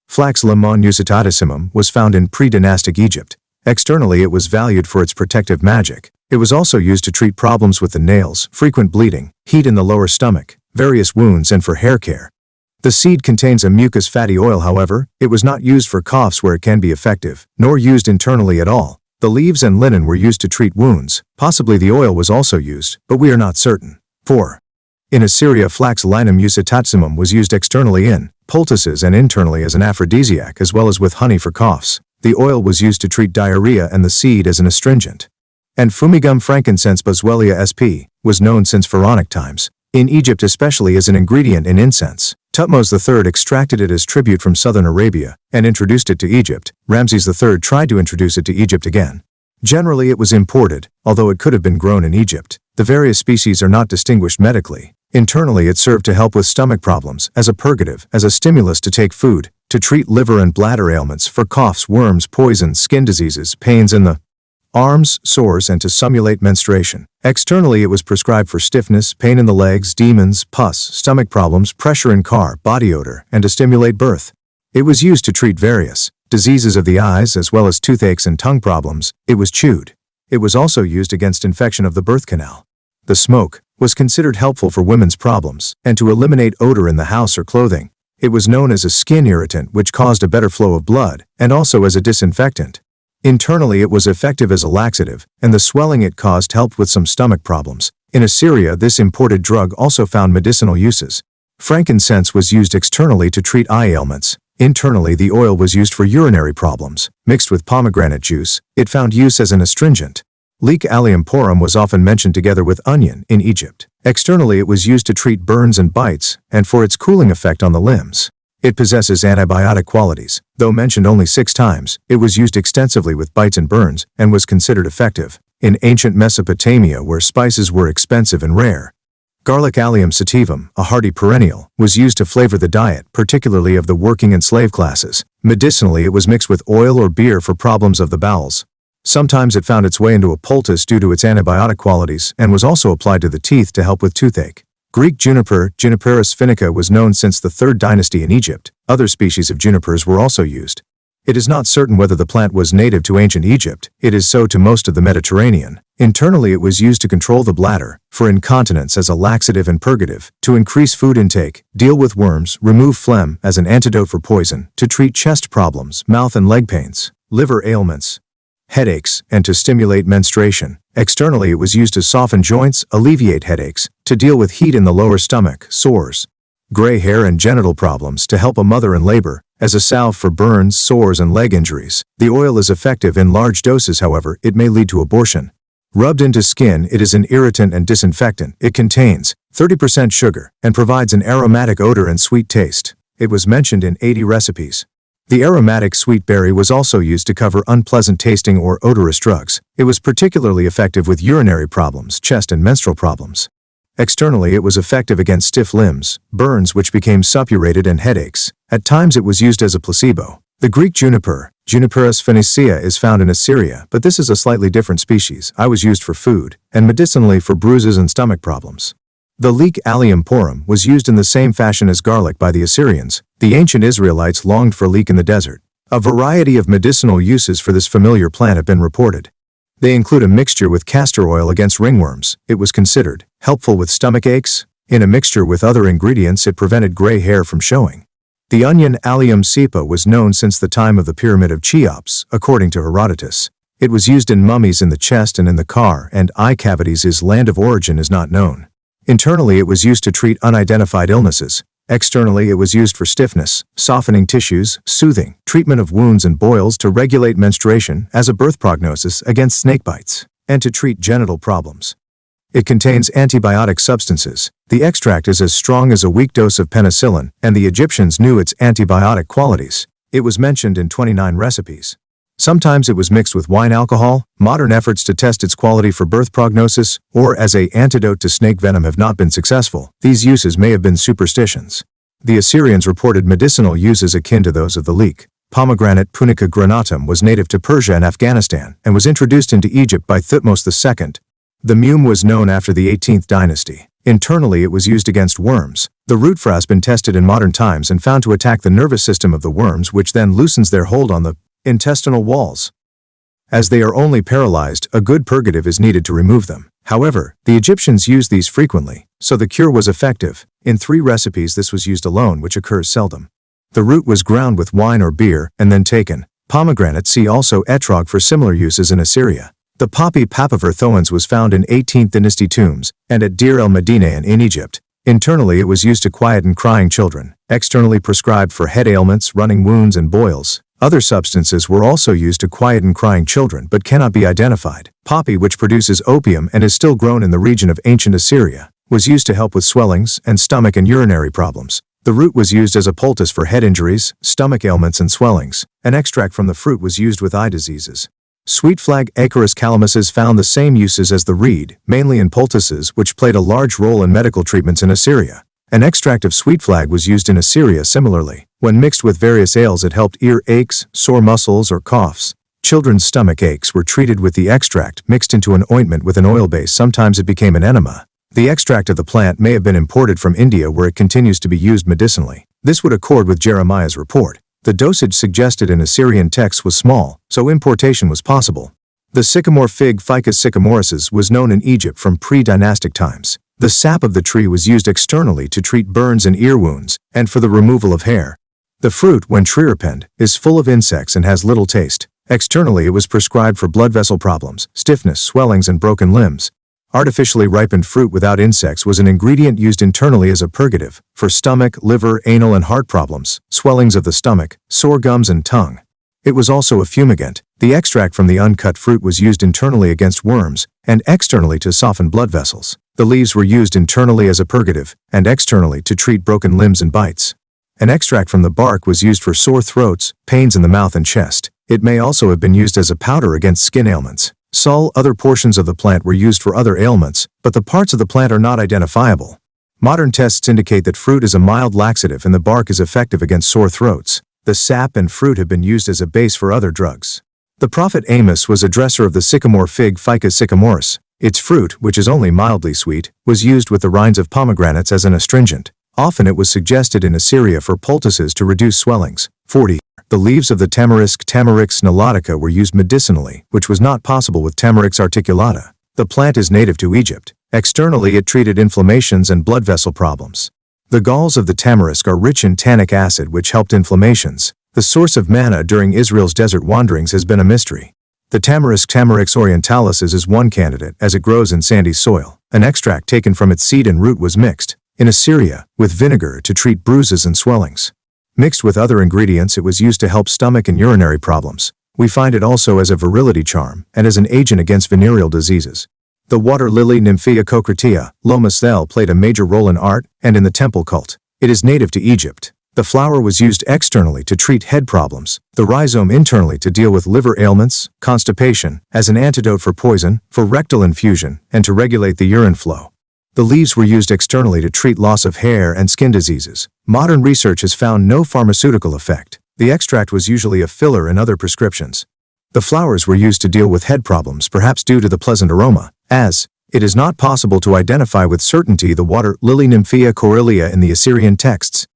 Flax Lemon usitatissimum was found in pre-dynastic Egypt. Externally, it was valued for its protective magic. It was also used to treat problems with the nails, frequent bleeding, heat in the lower stomach, various wounds, and for hair care. The seed contains a mucus fatty oil. However, it was not used for coughs where it can be effective, nor used internally at all. The leaves and linen were used to treat wounds. Possibly the oil was also used, but we are not certain. 4. In Assyria, Flax Linum usitatissimum was used externally in poultices and internally as an aphrodisiac, as well as with honey for coughs. The oil was used to treat diarrhea and the seed as an astringent. And Fumigum frankincense Boswellia sp. was known since Pharaonic times, in Egypt especially, as an ingredient in incense. Thutmose III extracted it as tribute from southern Arabia and introduced it to Egypt. Ramses III tried to introduce it to Egypt again. Generally, it was imported, although it could have been grown in Egypt. The various species are not distinguished medically. Internally, it served to help with stomach problems, as a purgative, as a stimulus to take food, to treat liver and bladder ailments, for coughs, worms, poisons, skin diseases, pains in the arms, sores, and to simulate menstruation. Externally, it was prescribed for stiffness, pain in the legs, demons, pus, stomach problems, pressure in car, body odor, and to stimulate birth. It was used to treat various diseases of the eyes as well as toothaches and tongue problems. It was chewed. It was also used against infection of the birth canal. The smoke was considered helpful for women's problems and to eliminate odor in the house or clothing. It was known as a skin irritant, which caused a better flow of blood, and also as a disinfectant. Internally, it was effective as a laxative, and the swelling it caused helped with some stomach problems. In Assyria, this imported drug also found medicinal uses. Frankincense was used externally to treat eye ailments. Internally, the oil was used for urinary problems. Mixed with pomegranate juice, it found use as an astringent. Leek allium porum was often mentioned together with onion in Egypt. Externally, it was used to treat burns and bites, and for its cooling effect on the limbs. It possesses antibiotic qualities. Though mentioned only 6 times, it was used extensively with bites and burns, and was considered effective. In ancient Mesopotamia, where spices were expensive and rare, garlic allium sativum, a hardy perennial, was used to flavor the diet, particularly of the working and slave classes. Medicinally, it was mixed with oil or beer for problems of the bowels. Sometimes it found its way into a poultice due to its antibiotic qualities and was also applied to the teeth to help with toothache. Greek juniper, Juniperus finica, was known since the 3rd dynasty in Egypt. Other species of junipers were also used. It is not certain whether the plant was native to ancient Egypt. It is so to most of the Mediterranean. Internally, it was used to control the bladder, for incontinence as a laxative and purgative, to increase food intake, deal with worms, remove phlegm as an antidote for poison, to treat chest problems, mouth and leg pains, liver ailments, headaches, and to stimulate menstruation. Externally, it was used to soften joints, alleviate headaches, to deal with heat in the lower stomach, sores, gray hair and genital problems, to help a mother in labor, as a salve for burns, sores, and leg injuries. The oil is effective in large doses, however, it may lead to abortion. Rubbed into skin, it is an irritant and disinfectant. It contains 30% sugar and provides an aromatic odor and sweet taste. It was mentioned in 80 recipes. The aromatic sweet berry was also used to cover unpleasant tasting or odorous drugs. It was particularly effective with urinary problems, chest and menstrual problems. Externally, it was effective against stiff limbs, burns which became suppurated, and headaches. At times it was used as a placebo. The Greek juniper, Juniperus finicea, is found in Assyria, but this is a slightly different species. It was used for food, and medicinally for bruises and stomach problems. The leek Allium porum was used in the same fashion as garlic by the Assyrians. The ancient Israelites longed for leek in the desert. A variety of medicinal uses for this familiar plant have been reported. They include a mixture with castor oil against ringworms. It was considered helpful with stomach aches. In a mixture with other ingredients, it prevented gray hair from showing. The onion Allium cepa was known since the time of the Pyramid of Cheops, according to Herodotus. It was used in mummies in the chest and in the car and eye cavities. Its land of origin is not known. Internally, it was used to treat unidentified illnesses. Externally, it was used for stiffness, softening tissues, soothing, treatment of wounds and boils, to regulate menstruation, as a birth prognosis against snake bites, and to treat genital problems. It contains antibiotic substances. The extract is as strong as a weak dose of penicillin, and the Egyptians knew its antibiotic qualities. It was mentioned in 29 recipes. Sometimes it was mixed with wine alcohol. Modern efforts to test its quality for birth prognosis or as an antidote to snake venom have not been successful. These uses may have been superstitions. The Assyrians reported medicinal uses akin to those of the leek. Pomegranate Punica granatum was native to Persia and Afghanistan and was introduced into Egypt by Thutmose II. The mume was known after the 18th dynasty. Internally, it was used against worms. The root has been tested in modern times and found to attack the nervous system of the worms, which then loosens their hold on the intestinal walls. As they are only paralyzed, a good purgative is needed to remove them. However, the Egyptians used these frequently, so the cure was effective. In 3 recipes this was used alone, which occurs seldom. The root was ground with wine or beer and then taken. Pomegranate, see also etrog, for similar uses in Assyria. The poppy Papaver thoens was found in 18th dynasty tombs and at Deir el-Medina in Egypt. Internally, it was used to quieten crying children. Externally, prescribed for head ailments, running wounds, and boils. Other substances were also used to quieten crying children but cannot be identified. Poppy, which produces opium and is still grown in the region of ancient Assyria, was used to help with swellings and stomach and urinary problems. The root was used as a poultice for head injuries, stomach ailments, and swellings. An extract from the fruit was used with eye diseases. Sweet flag Acorus calamus found the same uses as the reed, mainly in poultices, which played a large role in medical treatments in Assyria. An extract of sweet flag was used in Assyria similarly. When mixed with various ails, it helped ear aches, sore muscles, or coughs. Children's stomach aches were treated with the extract mixed into an ointment with an oil base. Sometimes it became an enema. The extract of the plant may have been imported from India, where it continues to be used medicinally. This would accord with Jeremiah's report. The dosage suggested in Assyrian texts was small, so importation was possible. The sycamore fig Ficus sycamoris was known in Egypt from pre-dynastic times. The sap of the tree was used externally to treat burns and ear wounds, and for the removal of hair. The fruit, when tree-ripened, is full of insects and has little taste. Externally, it was prescribed for blood vessel problems, stiffness, swellings, and broken limbs. Artificially ripened fruit without insects was an ingredient used internally as a purgative, for stomach, liver, anal, and heart problems, swellings of the stomach, sore gums, and tongue. It was also a fumigant. The extract from the uncut fruit was used internally against worms, and externally to soften blood vessels. The leaves were used internally as a purgative, and externally to treat broken limbs and bites. An extract from the bark was used for sore throats, pains in the mouth and chest. It may also have been used as a powder against skin ailments. Other portions of the plant were used for other ailments, but the parts of the plant are not identifiable. Modern tests indicate that fruit is a mild laxative and the bark is effective against sore throats. The sap and fruit have been used as a base for other drugs. The prophet Amos was a dresser of the sycamore fig Ficus sycamoris. Its fruit, which is only mildly sweet, was used with the rinds of pomegranates as an astringent. Often it was suggested in Assyria for poultices to reduce swellings. 40. The leaves of the tamarisk Tamarix nilotica were used medicinally, which was not possible with Tamarix articulata. The plant is native to Egypt. Externally it treated inflammations and blood vessel problems. The galls of the tamarisk are rich in tannic acid which helped inflammations. The source of manna during Israel's desert wanderings has been a mystery. The tamarisk Tamarix orientalis is one candidate as it grows in sandy soil. An extract taken from its seed and root was mixed, in Assyria, with vinegar to treat bruises and swellings. Mixed with other ingredients, it was used to help stomach and urinary problems. We find it also as a virility charm and as an agent against venereal diseases. The water lily Nymphea cocritia, Lomas thel, played a major role in art and in the temple cult. It is native to Egypt. The flower was used externally to treat head problems, the rhizome internally to deal with liver ailments, constipation, as an antidote for poison, for rectal infusion, and to regulate the urine flow. The leaves were used externally to treat loss of hair and skin diseases. Modern research has found no pharmaceutical effect. The extract was usually a filler in other prescriptions. The flowers were used to deal with head problems, perhaps due to the pleasant aroma, as it is not possible to identify with certainty the water lily Nymphea coryllea in the Assyrian texts.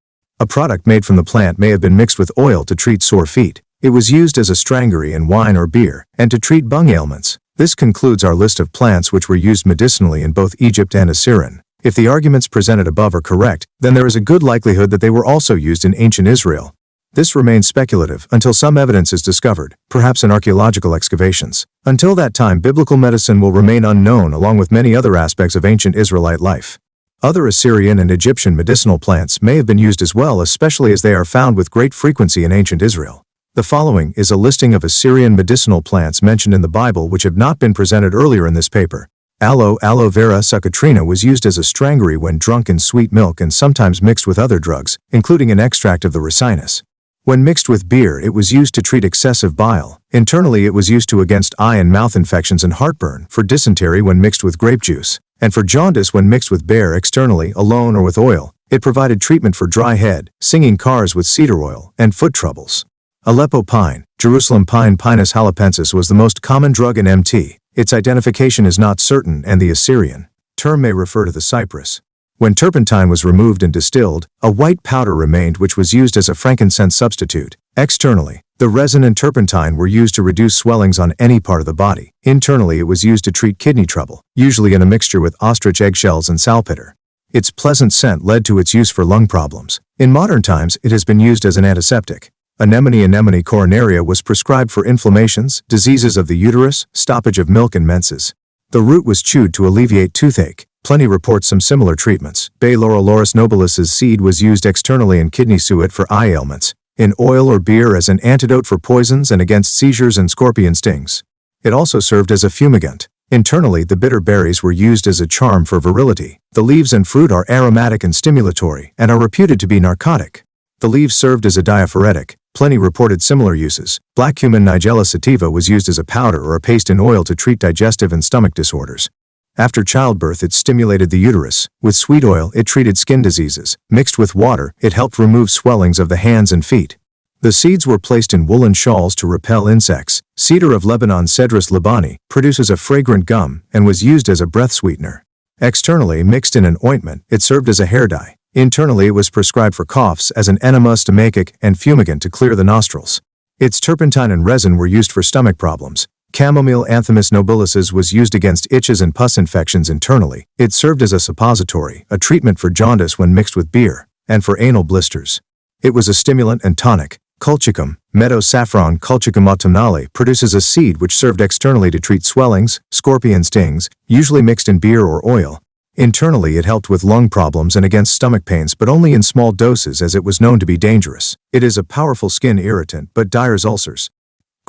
A product made from the plant may have been mixed with oil to treat sore feet. It was used as a strangury in wine or beer, and to treat bung ailments. This concludes our list of plants which were used medicinally in both Egypt and Assyrian. If the arguments presented above are correct, then there is a good likelihood that they were also used in ancient Israel. This remains speculative until some evidence is discovered, perhaps in archaeological excavations. Until that time, biblical medicine will remain unknown along with many other aspects of ancient Israelite life. Other Assyrian and Egyptian medicinal plants may have been used as well, especially as they are found with great frequency in ancient Israel. The following is a listing of Assyrian medicinal plants mentioned in the Bible which have not been presented earlier in this paper. Aloe vera succotrina was used as a strangury when drunk in sweet milk and sometimes mixed with other drugs, including an extract of the Ricinus. When mixed with beer, it was used to treat excessive bile. Internally, it was used to against eye and mouth infections and heartburn, for dysentery when mixed with grape juice, and for jaundice when mixed with bear externally, alone or with oil. It provided treatment for dry head, singing cars with cedar oil, and foot troubles. Aleppo pine, Jerusalem pine Pinus halepensis was the most common drug in MT. Its identification is not certain and the Assyrian term may refer to the cypress. When turpentine was removed and distilled, a white powder remained which was used as a frankincense substitute. Externally, the resin and turpentine were used to reduce swellings on any part of the body. Internally, it was used to treat kidney trouble, usually in a mixture with ostrich eggshells and salpeter. Its pleasant scent led to its use for lung problems. In modern times, it has been used as an antiseptic. Anemone coronaria was prescribed for inflammations, diseases of the uterus, stoppage of milk and menses. The root was chewed to alleviate toothache. Pliny reports some similar treatments. Bay laurel Laurus nobilis's seed was used externally in kidney suet for eye ailments, in oil or beer as an antidote for poisons and against seizures and scorpion stings. It also served as a fumigant. Internally, the bitter berries were used as a charm for virility. The leaves and fruit are aromatic and stimulatory and are reputed to be narcotic. The leaves served as a diaphoretic. Pliny reported similar uses. Black cumin Nigella sativa was used as a powder or a paste in oil to treat digestive and stomach disorders. After childbirth, it stimulated the uterus. With sweet oil, it treated skin diseases. Mixed with water, it helped remove swellings of the hands and feet. The seeds were placed in woolen shawls to repel insects. Cedar of Lebanon Cedrus libani produces a fragrant gum and was used as a breath sweetener. Externally, mixed in an ointment, it served as a hair dye. Internally, it was prescribed for coughs as an enema stomachic and fumigant to clear the nostrils. Its turpentine and resin were used for stomach problems. Chamomile Anthemis nobilis was used against itches and pus infections internally. It served as a suppository, a treatment for jaundice when mixed with beer, and for anal blisters. It was a stimulant and tonic. Colchicum, Meadow saffron Colchicum autumnale, produces a seed which served externally to treat swellings, scorpion stings, usually mixed in beer or oil. Internally, it helped with lung problems and against stomach pains, but only in small doses as it was known to be dangerous. It is a powerful skin irritant but Dyer's ulcers.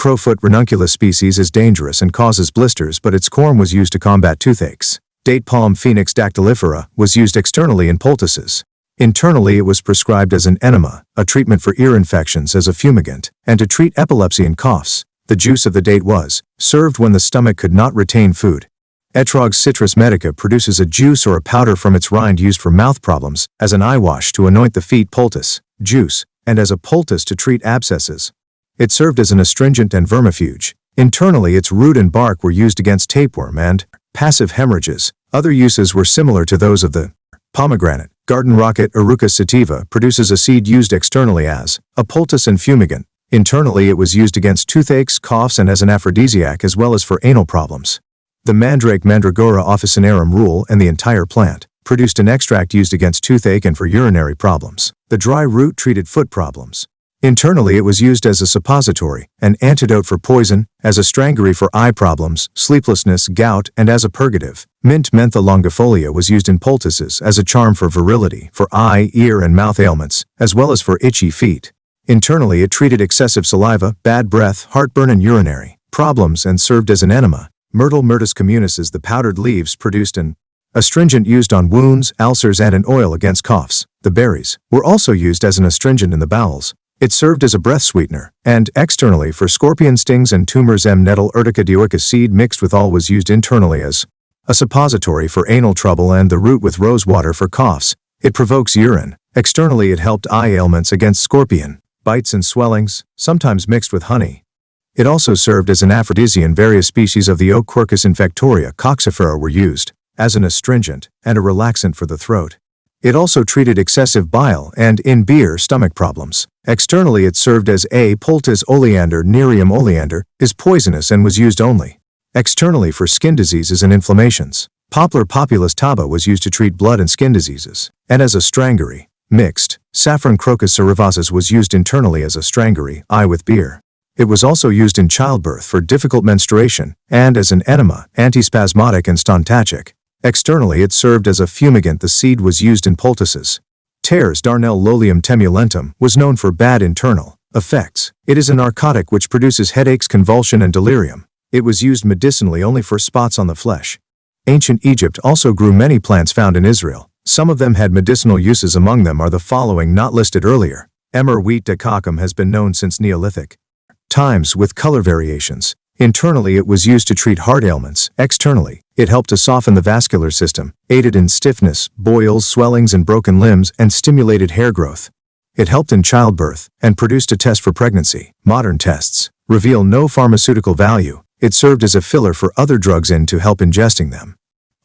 Crowfoot ranunculus species is dangerous and causes blisters, but its corm was used to combat toothaches. Date palm Phoenix dactylifera was used externally in poultices. Internally, it was prescribed as an enema, a treatment for ear infections as a fumigant, and to treat epilepsy and coughs. The juice of the date was served when the stomach could not retain food. Etrog citrus medica produces a juice or a powder from its rind used for mouth problems, as an eye wash to anoint the feet poultice, juice, and as a poultice to treat abscesses. It served as an astringent and vermifuge. Internally, its root and bark were used against tapeworm and passive hemorrhages. Other uses were similar to those of the pomegranate. Garden rocket Eruca sativa produces a seed used externally as a poultice and fumigant. Internally, it was used against toothaches, coughs, and as an aphrodisiac as well as for anal problems. The mandrake Mandragora officinarum rule and the entire plant produced an extract used against toothache and for urinary problems. The dry root treated foot problems. Internally, it was used as a suppository, an antidote for poison, as a strangury for eye problems, sleeplessness, gout, and as a purgative. Mint Mentha longifolia was used in poultices as a charm for virility, for eye, ear, and mouth ailments, as well as for itchy feet. Internally, it treated excessive saliva, bad breath, heartburn, and urinary problems and served as an enema. Myrtle Myrtus communis is the powdered leaves produced an astringent used on wounds, ulcers, and an oil against coughs. The berries were also used as an astringent in the bowels. It served as a breath sweetener, and externally for scorpion stings and tumors. Nettle Urtica dioica seed mixed with all was used internally as a suppository for anal trouble and the root with rosewater for coughs. It provokes urine. Externally, it helped eye ailments against scorpion bites and swellings, sometimes mixed with honey. It also served as an aphrodisiac. Various species of the oak Quercus infectoria coxifera were used as an astringent and a relaxant for the throat. It also treated excessive bile and, in beer, stomach problems. Externally, it served as a poultice. Oleander Nerium oleander is poisonous and was used only externally for skin diseases and inflammations. Poplar Populus taba was used to treat blood and skin diseases, and as a strangury. Mixed Saffron Crocus cerevisiae was used internally as a strangury, with beer. It was also used in childbirth for difficult menstruation, and as an enema, antispasmodic and stontachic. Externally, it served as a fumigant. The seed was used in poultices. Tares Darnel Lolium temulentum was known for bad internal effects. It is a narcotic which produces headaches, convulsion, and delirium. It was used medicinally only for spots on the flesh. Ancient Egypt also grew many plants found in Israel. Some of them had medicinal uses. Among them are the following not listed earlier. Emmer wheat decocum has been known since Neolithic times with color variations. Internally, it was used to treat heart ailments. Externally, it helped to soften the vascular system, aided in stiffness, boils, swellings, and broken limbs, and stimulated hair growth. It helped in childbirth and produced a test for pregnancy. Modern tests reveal no pharmaceutical value. It served as a filler for other drugs to help ingesting them.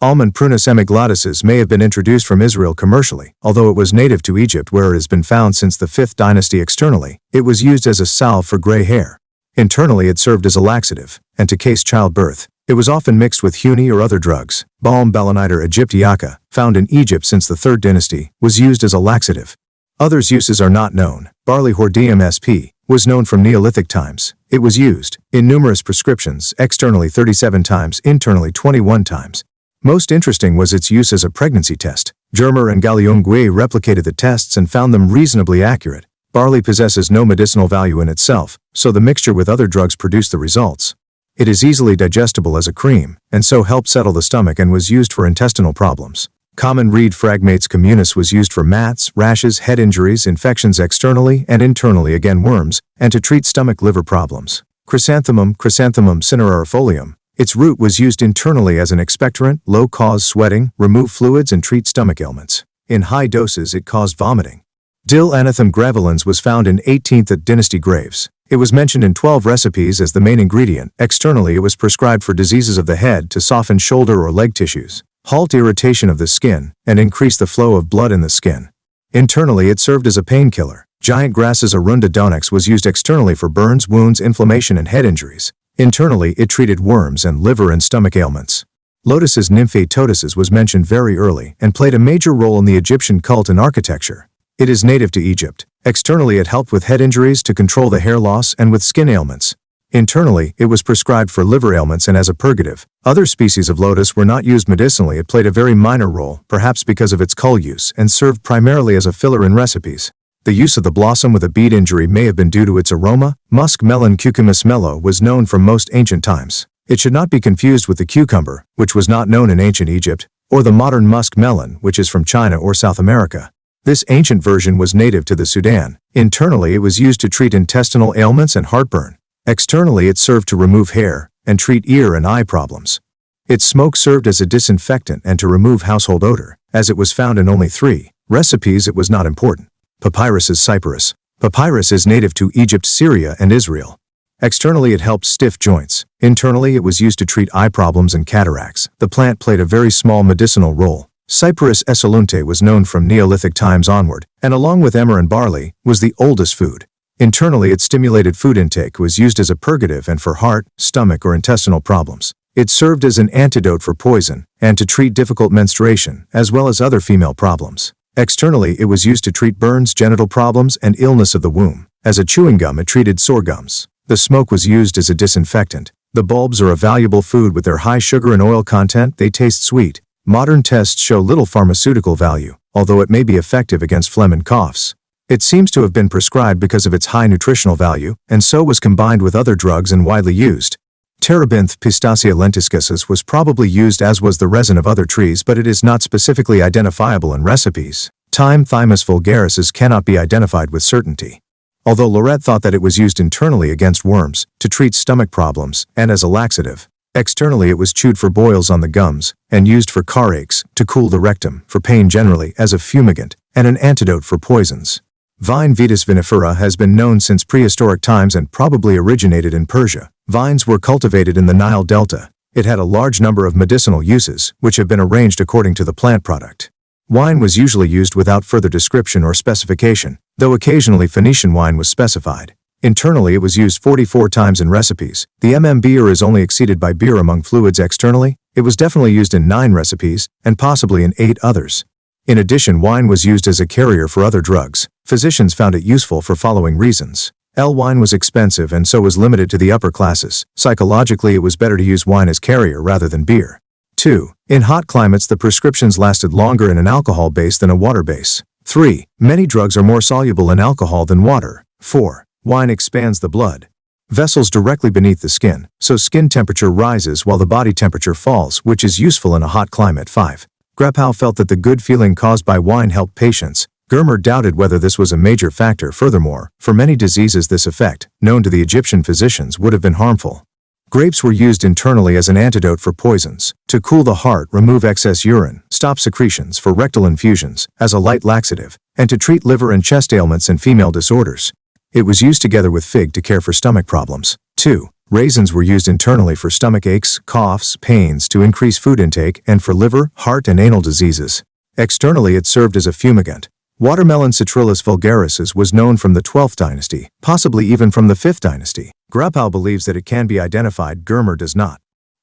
Almond Prunus epiglottis may have been introduced from Israel commercially, although it was native to Egypt where it has been found since the 5th dynasty. Externally, it was used as a salve for gray hair. Internally, it served as a laxative, and to case childbirth. It was often mixed with huni or other drugs. Balm Beleniter aegyptiaca, found in Egypt since the 3rd dynasty, was used as a laxative. Others' uses are not known. Barley Hordeum sp. was known from Neolithic times. It was used in numerous prescriptions, externally 37 times, internally 21 times. Most interesting was its use as a pregnancy test. Germer and Gallion-Guay replicated the tests and found them reasonably accurate. Barley possesses no medicinal value in itself, so the mixture with other drugs produced the results. It is easily digestible as a cream, and so helped settle the stomach and was used for intestinal problems. Common reed Phragmates communis was used for mats, rashes, head injuries, infections externally and internally, again worms, and to treat stomach-liver problems. Chrysanthemum cinerarifolium. Its root was used internally as an expectorant, low-cause sweating, remove fluids, and treat stomach ailments. In high doses, it caused vomiting. Dill Anathum graveolens was found in 18th dynasty graves. It was mentioned in 12 recipes as the main ingredient. Externally, it was prescribed for diseases of the head to soften shoulder or leg tissues, halt irritation of the skin, and increase the flow of blood in the skin. Internally, it served as a painkiller. Giant grasses Arunda donax was used externally for burns, wounds, inflammation, and head injuries. Internally, it treated worms and liver and stomach ailments. Lotus's Nymphaea totices was mentioned very early and played a major role in the Egyptian cult and architecture. It is native to Egypt. Externally, it helped with head injuries, to control the hair loss, and with skin ailments. Internally, it was prescribed for liver ailments and as a purgative. Other species of lotus were not used medicinally. It played a very minor role, perhaps because of its cull use, and served primarily as a filler in recipes. The use of the blossom with a bead injury may have been due to its aroma. Musk melon Cucumis mello was known from most ancient times. It should not be confused with the cucumber, which was not known in ancient Egypt, or the modern musk melon, which is from China or South America. This ancient version was native to the Sudan. Internally, it was used to treat intestinal ailments and heartburn. Externally, it served to remove hair and treat ear and eye problems. Its smoke served as a disinfectant and to remove household odor. As it was found in only 3 recipes, it was not important. Papyrus is Cyperus. Papyrus is native to Egypt, Syria, and Israel. Externally, it helped stiff joints. Internally, it was used to treat eye problems and cataracts. The plant played a very small medicinal role. Cyperus esculente was known from Neolithic times onward, and along with emmer and barley, was the oldest food. Internally, it stimulated food intake, was used as a purgative and for heart, stomach, or intestinal problems. It served as an antidote for poison, and to treat difficult menstruation, as well as other female problems. Externally, it was used to treat burns, genital problems, and illness of the womb. As a chewing gum, it treated sore gums. The smoke was used as a disinfectant. The bulbs are a valuable food with their high sugar and oil content. They taste sweet. Modern tests show little pharmaceutical value, although it may be effective against phlegm and coughs. It seems to have been prescribed because of its high nutritional value, and so was combined with other drugs and widely used. Terebinth Pistacia lentiscensis was probably used, as was the resin of other trees, but it is not specifically identifiable in recipes. Thyme Thymus vulgaris cannot be identified with certainty. Although Lorette thought that it was used internally against worms, to treat stomach problems, and as a laxative. Externally, it was chewed for boils on the gums, and used for car aches, to cool the rectum, for pain generally, as a fumigant, and an antidote for poisons. Vine Vitis vinifera has been known since prehistoric times and probably originated in Persia. Vines were cultivated in the Nile Delta. It had a large number of medicinal uses, which have been arranged according to the plant product. Wine was usually used without further description or specification, though occasionally Phoenician wine was specified. Internally, it was used 44 times in recipes. The beer is only exceeded by beer among fluids. Externally, it was definitely used in 9 recipes, and possibly in 8 others. In addition, wine was used as a carrier for other drugs. Physicians found it useful for following reasons. Wine was expensive and so was limited to the upper classes. Psychologically, it was better to use wine as carrier rather than beer. 2. In hot climates, the prescriptions lasted longer in an alcohol base than a water base. 3. Many drugs are more soluble in alcohol than water. 4. Wine expands the blood vessels directly beneath the skin, so skin temperature rises while the body temperature falls, which is useful in a hot climate. 5. Greco felt that the good feeling caused by wine helped patients. Germer doubted whether this was a major factor. Furthermore, for many diseases this effect, known to the Egyptian physicians, would have been harmful. Grapes were used internally as an antidote for poisons, to cool the heart, remove excess urine, stop secretions, for rectal infusions, as a light laxative, and to treat liver and chest ailments and female disorders. It was used together with fig to care for stomach problems. 2. Raisins were used internally for stomach aches, coughs, pains, to increase food intake, and for liver, heart, and anal diseases. Externally, it served as a fumigant. Watermelon Citrullus vulgaris was known from the 12th dynasty, possibly even from the 5th dynasty. Greco believes that it can be identified. Germer does not.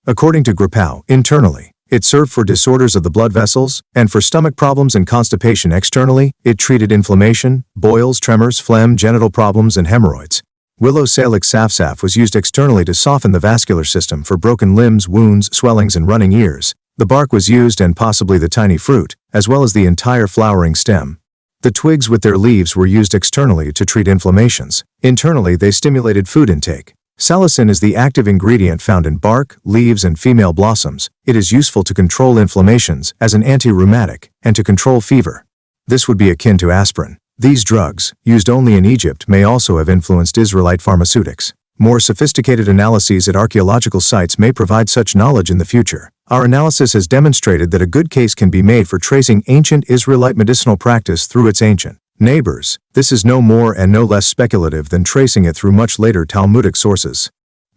According to Greco, internally, it served for disorders of the blood vessels, and for stomach problems and constipation. Externally, it treated inflammation, boils, tremors, phlegm, genital problems, and hemorrhoids. Willow Salix Asaph was used externally to soften the vascular system for broken limbs, wounds, swellings, and running ears. The bark was used, and possibly the tiny fruit, as well as the entire flowering stem. The twigs with their leaves were used externally to treat inflammations. Internally, they stimulated food intake. Salicin is the active ingredient found in bark, leaves, and female blossoms. It is useful to control inflammations as an anti-rheumatic and to control fever. This would be akin to aspirin. These drugs, used only in Egypt, may also have influenced Israelite pharmaceutics. More sophisticated analyses at archaeological sites may provide such knowledge in the future. Our analysis has demonstrated that a good case can be made for tracing ancient Israelite medicinal practice through its ancient neighbors. This is no more and no less speculative than tracing it through much later Talmudic sources.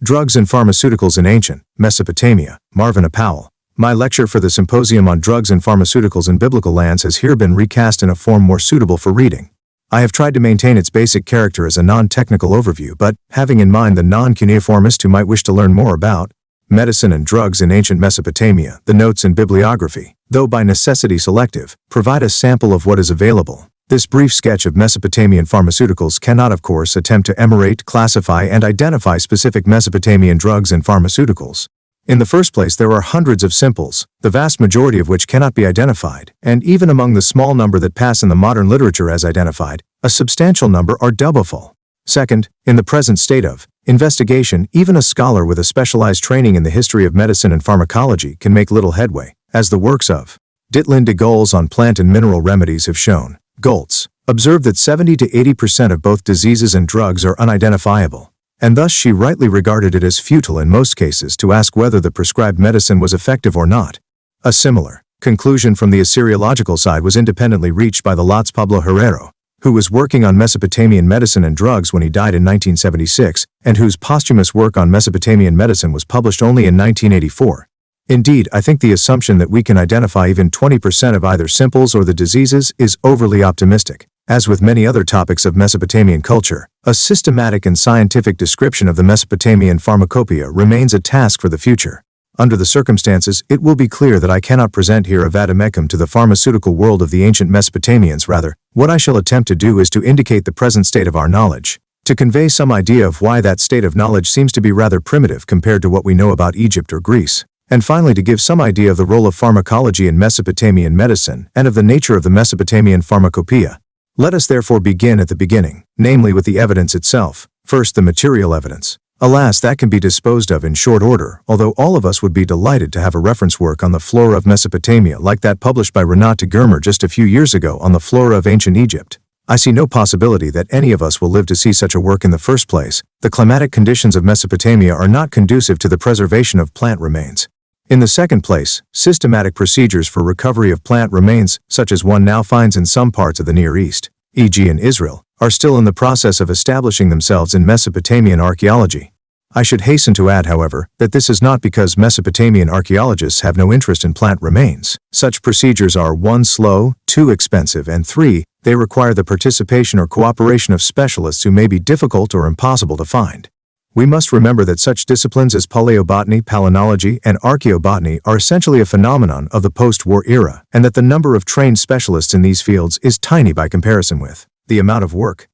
Drugs and Pharmaceuticals in Ancient Mesopotamia, Marvin A. Powell. My lecture for the Symposium on Drugs and Pharmaceuticals in Biblical Lands has here been recast in a form more suitable for reading. I have tried to maintain its basic character as a non-technical overview, but, having in mind the non-cuneiformist who might wish to learn more about medicine and drugs in ancient Mesopotamia, the notes and bibliography, though by necessity selective, provide a sample of what is available. This brief sketch of Mesopotamian pharmaceuticals cannot, of course, attempt to enumerate, classify, and identify specific Mesopotamian drugs and pharmaceuticals. In the first place, there are hundreds of simples, the vast majority of which cannot be identified, and even among the small number that pass in the modern literature as identified, a substantial number are doubtful. Second, in the present state of investigation, even a scholar with a specialized training in the history of medicine and pharmacology can make little headway, as the works of Ditlin de Goltz on plant and mineral remedies have shown. Goltz observed that 70 to 80% of both diseases and drugs are unidentifiable, and thus she rightly regarded it as futile in most cases to ask whether the prescribed medicine was effective or not. A similar conclusion from the Assyriological side was independently reached by the Lotz Pablo Herrero, who was working on Mesopotamian medicine and drugs when he died in 1976, and whose posthumous work on Mesopotamian medicine was published only in 1984. Indeed, I think the assumption that we can identify even 20% of either simples or the diseases is overly optimistic. As with many other topics of Mesopotamian culture, a systematic and scientific description of the Mesopotamian pharmacopoeia remains a task for the future. Under the circumstances, it will be clear that I cannot present here a vademecum to the pharmaceutical world of the ancient Mesopotamians. Rather, what I shall attempt to do is to indicate the present state of our knowledge, to convey some idea of why that state of knowledge seems to be rather primitive compared to what we know about Egypt or Greece, and finally to give some idea of the role of pharmacology in Mesopotamian medicine and of the nature of the Mesopotamian pharmacopoeia. Let us therefore begin at the beginning, namely with the evidence itself. First, the material evidence. Alas, that can be disposed of in short order, although all of us would be delighted to have a reference work on the flora of Mesopotamia like that published by Renate Germer just a few years ago on the flora of ancient Egypt. I see no possibility that any of us will live to see such a work in the first place. The climatic conditions of Mesopotamia are not conducive to the preservation of plant remains. In the second place, systematic procedures for recovery of plant remains, such as one now finds in some parts of the Near East, e.g. in Israel, are still in the process of establishing themselves in Mesopotamian archaeology. I should hasten to add, however, that this is not because Mesopotamian archaeologists have no interest in plant remains. Such procedures are 1. Slow, 2. Expensive, and 3. They require the participation or cooperation of specialists who may be difficult or impossible to find. We must remember that such disciplines as paleobotany, palynology, and archaeobotany are essentially a phenomenon of the post-war era, and that the number of trained specialists in these fields is tiny by comparison with the amount of work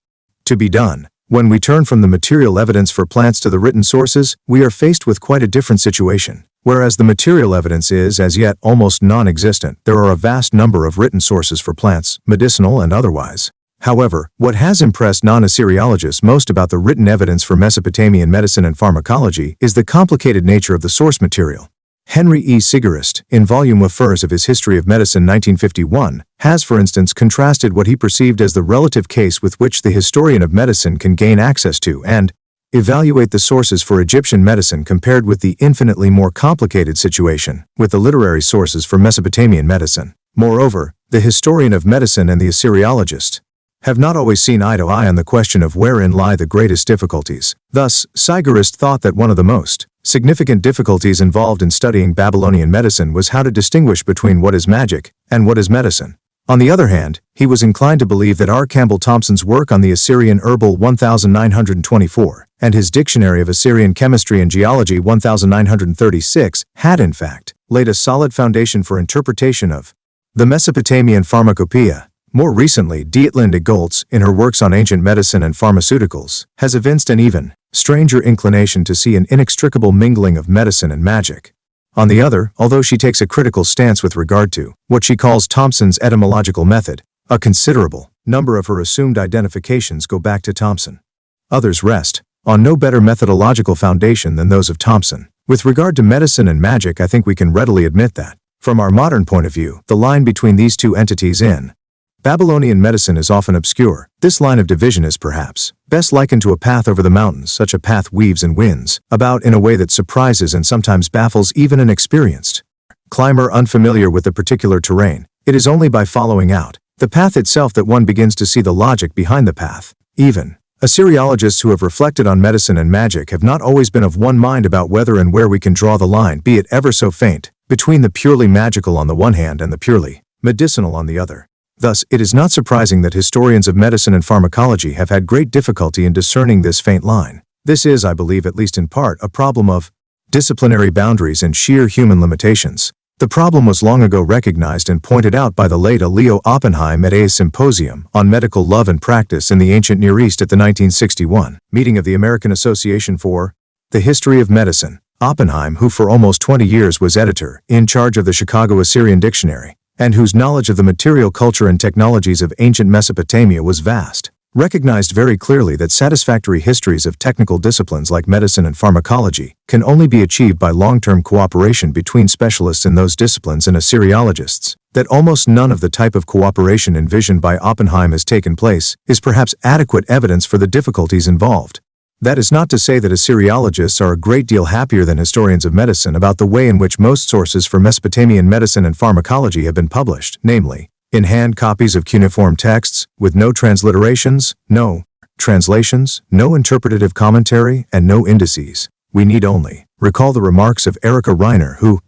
to be done. When we turn from the material evidence for plants to the written sources, we are faced with quite a different situation. Whereas the material evidence is, as yet, almost non-existent, there are a vast number of written sources for plants, medicinal and otherwise. However, what has impressed non-Assyriologists most about the written evidence for Mesopotamian medicine and pharmacology is the complicated nature of the source material. Henry E. Sigarist, in Volume Affairs of his History of Medicine 1951, has, for instance, contrasted what he perceived as the relative case with which the historian of medicine can gain access to and evaluate the sources for Egyptian medicine compared with the infinitely more complicated situation with the literary sources for Mesopotamian medicine. Moreover, the historian of medicine and the Assyriologist have not always seen eye to eye on the question of wherein lie the greatest difficulties. Thus, Sigarist thought that one of the most significant difficulties involved in studying Babylonian medicine was how to distinguish between what is magic and what is medicine. On the other hand, he was inclined to believe that R. Campbell Thompson's work on the Assyrian Herbal 1924 and his Dictionary of Assyrian Chemistry and Geology 1936 had, in fact, laid a solid foundation for interpretation of the Mesopotamian pharmacopoeia. More recently, Dietlinde Goltz, in her works on ancient medicine and pharmaceuticals, has evinced an even stranger inclination to see an inextricable mingling of medicine and magic. On the other, although she takes a critical stance with regard to what she calls Thompson's etymological method, a considerable number of her assumed identifications go back to Thompson. Others rest on no better methodological foundation than those of Thompson. With regard to medicine and magic, I think we can readily admit that, from our modern point of view, the line between these two entities in Babylonian medicine is often obscure. This line of division is perhaps best likened to a path over the mountains. Such a path weaves and winds about in a way that surprises and sometimes baffles even an experienced climber unfamiliar with the particular terrain. It is only by following out the path itself that one begins to see the logic behind the path. Even Assyriologists who have reflected on medicine and magic have not always been of one mind about whether and where we can draw the line, be it ever so faint, between the purely magical on the one hand and the purely medicinal on the other. Thus, it is not surprising that historians of medicine and pharmacology have had great difficulty in discerning this faint line. This is, I believe, at least in part, a problem of disciplinary boundaries and sheer human limitations. The problem was long ago recognized and pointed out by the late Leo Oppenheim at a symposium on medical love and practice in the ancient Near East at the 1961 meeting of the American Association for the History of Medicine. Oppenheim, who for almost 20 years was editor in charge of the Chicago Assyrian Dictionary, and whose knowledge of the material culture and technologies of ancient Mesopotamia was vast, recognized very clearly that satisfactory histories of technical disciplines like medicine and pharmacology can only be achieved by long-term cooperation between specialists in those disciplines and Assyriologists. That almost none of the type of cooperation envisioned by Oppenheim has taken place is perhaps adequate evidence for the difficulties involved. That is not to say that Assyriologists are a great deal happier than historians of medicine about the way in which most sources for Mesopotamian medicine and pharmacology have been published, namely, In-hand copies of cuneiform texts, with no transliterations, no translations, no interpretative commentary, and no indices. We need only recall the remarks of Erika Reiner, who,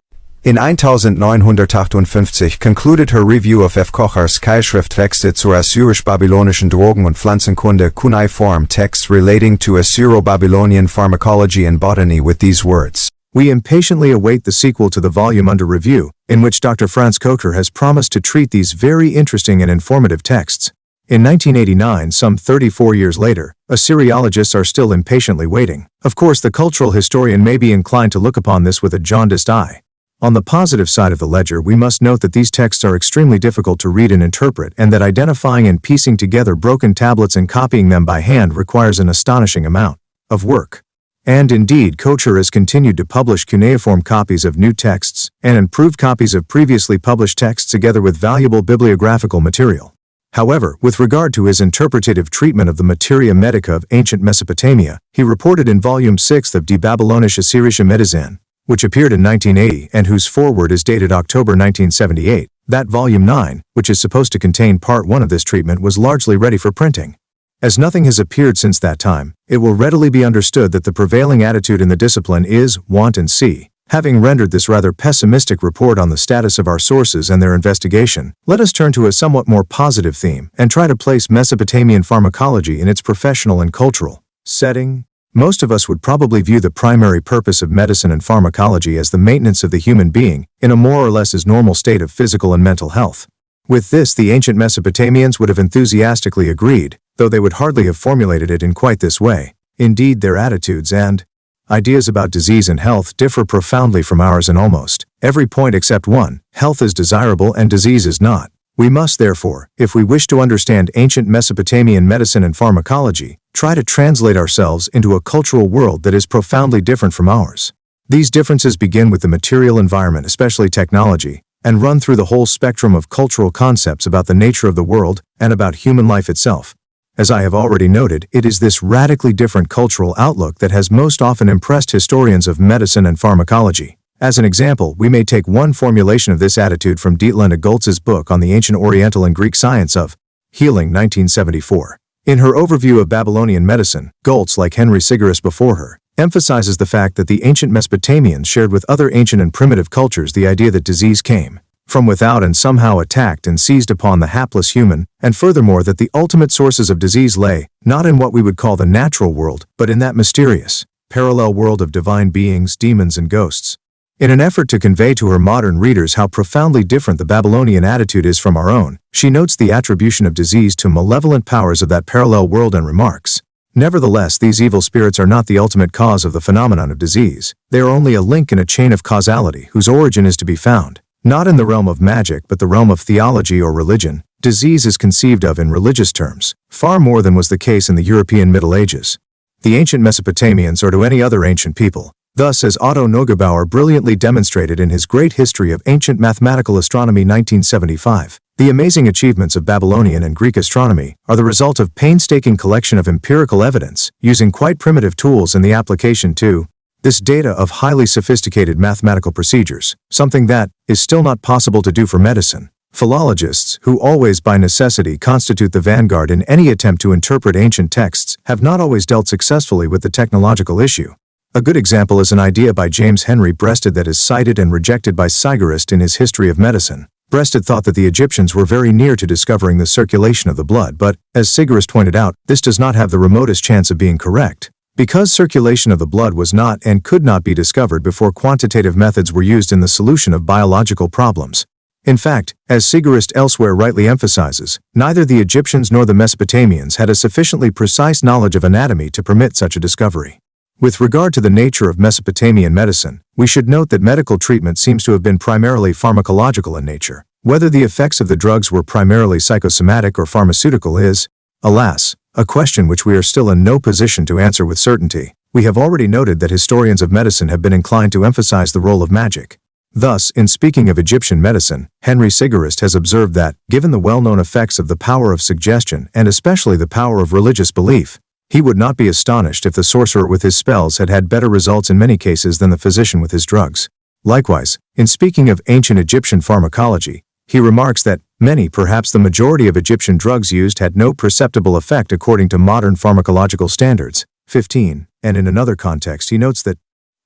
in 1958 concluded her review of F. Kochers Keilschrifttexte zur assyrisch-babylonischen Drogen- und Pflanzenkunde cuneiform texts relating to Assyro-Babylonian pharmacology and botany with these words. We impatiently await the sequel to the volume under review, in which Dr. Franz Kocher has promised to treat these very interesting and informative texts. In 1989, some 34 years later, Assyriologists are still impatiently waiting. Of course, the cultural historian may be inclined to look upon this with a jaundiced eye. On the positive side of the ledger, we must note that these texts are extremely difficult to read and interpret, and that identifying and piecing together broken tablets and copying them by hand requires an astonishing amount of work. And indeed, Kocher has continued to publish cuneiform copies of new texts and improved copies of previously published texts together with valuable bibliographical material. However, with regard to his interpretative treatment of the materia medica of ancient Mesopotamia, he reported in Volume 6 of Die Babylonische Syrische Medizin, which appeared in 1980 and whose foreword is dated October 1978, that Volume 9, which is supposed to contain Part 1 of this treatment, was largely ready for printing. As nothing has appeared since that time, it will readily be understood that the prevailing attitude in the discipline is want and see. Having rendered this rather pessimistic report on the status of our sources and their investigation, let us turn to a somewhat more positive theme and try to place Mesopotamian pharmacology in its professional and cultural setting. Most of us would probably view the primary purpose of medicine and pharmacology as the maintenance of the human being in a more or less as normal state of physical and mental health. With this, the ancient Mesopotamians would have enthusiastically agreed, though they would hardly have formulated it in quite this way. Indeed, their attitudes and ideas about disease and health differ profoundly from ours in almost every point except one: health is desirable and disease is not. We must therefore, if we wish to understand ancient Mesopotamian medicine and pharmacology, try to translate ourselves into a cultural world that is profoundly different from ours. These differences begin with the material environment, especially technology, and run through the whole spectrum of cultural concepts about the nature of the world and about human life itself. As I have already noted, it is this radically different cultural outlook that has most often impressed historians of medicine and pharmacology. As an example, we may take one formulation of this attitude from Dietlinde Goltz's book on the ancient Oriental and Greek science of healing, 1974. In her overview of Babylonian medicine, Goltz, like Henry Sigerist before her, emphasizes the fact that the ancient Mesopotamians shared with other ancient and primitive cultures the idea that disease came from without and somehow attacked and seized upon the hapless human, and furthermore that the ultimate sources of disease lay not in what we would call the natural world, but in that mysterious, parallel world of divine beings, demons, and ghosts. In an effort to convey to her modern readers how profoundly different the Babylonian attitude is from our own, she notes the attribution of disease to malevolent powers of that parallel world and remarks, "Nevertheless, these evil spirits are not the ultimate cause of the phenomenon of disease. They are only a link in a chain of causality whose origin is to be found not in the realm of magic but the realm of theology or religion. Disease is conceived of in religious terms, far more than was the case in the European Middle Ages. The ancient Mesopotamians, or to any other ancient people, thus as Otto Neugebauer brilliantly demonstrated in his Great History of Ancient Mathematical Astronomy 1975, the amazing achievements of Babylonian and Greek astronomy are the result of painstaking collection of empirical evidence, using quite primitive tools in the application to this data of highly sophisticated mathematical procedures, something that is still not possible to do for medicine. Philologists, who always by necessity constitute the vanguard in any attempt to interpret ancient texts, have not always dealt successfully with the technological issue. A good example is an idea by James Henry Breasted that is cited and rejected by Sigerist in his History of Medicine. Breasted thought that the Egyptians were very near to discovering the circulation of the blood, but, as Sigerist pointed out, this does not have the remotest chance of being correct, because circulation of the blood was not and could not be discovered before quantitative methods were used in the solution of biological problems. In fact, as Sigerist elsewhere rightly emphasizes, neither the Egyptians nor the Mesopotamians had a sufficiently precise knowledge of anatomy to permit such a discovery. With regard to the nature of Mesopotamian medicine, we should note that medical treatment seems to have been primarily pharmacological in nature. Whether the effects of the drugs were primarily psychosomatic or pharmaceutical is, alas, a question which we are still in no position to answer with certainty. We have already noted that historians of medicine have been inclined to emphasize the role of magic. Thus, in speaking of Egyptian medicine, Henry Sigerist has observed that, given the well-known effects of the power of suggestion and especially the power of religious belief, he would not be astonished if the sorcerer with his spells had had better results in many cases than the physician with his drugs. Likewise, in speaking of ancient Egyptian pharmacology, he remarks that Many, perhaps the majority of Egyptian drugs used had no perceptible effect according to modern pharmacological standards. 15. And in another context he notes that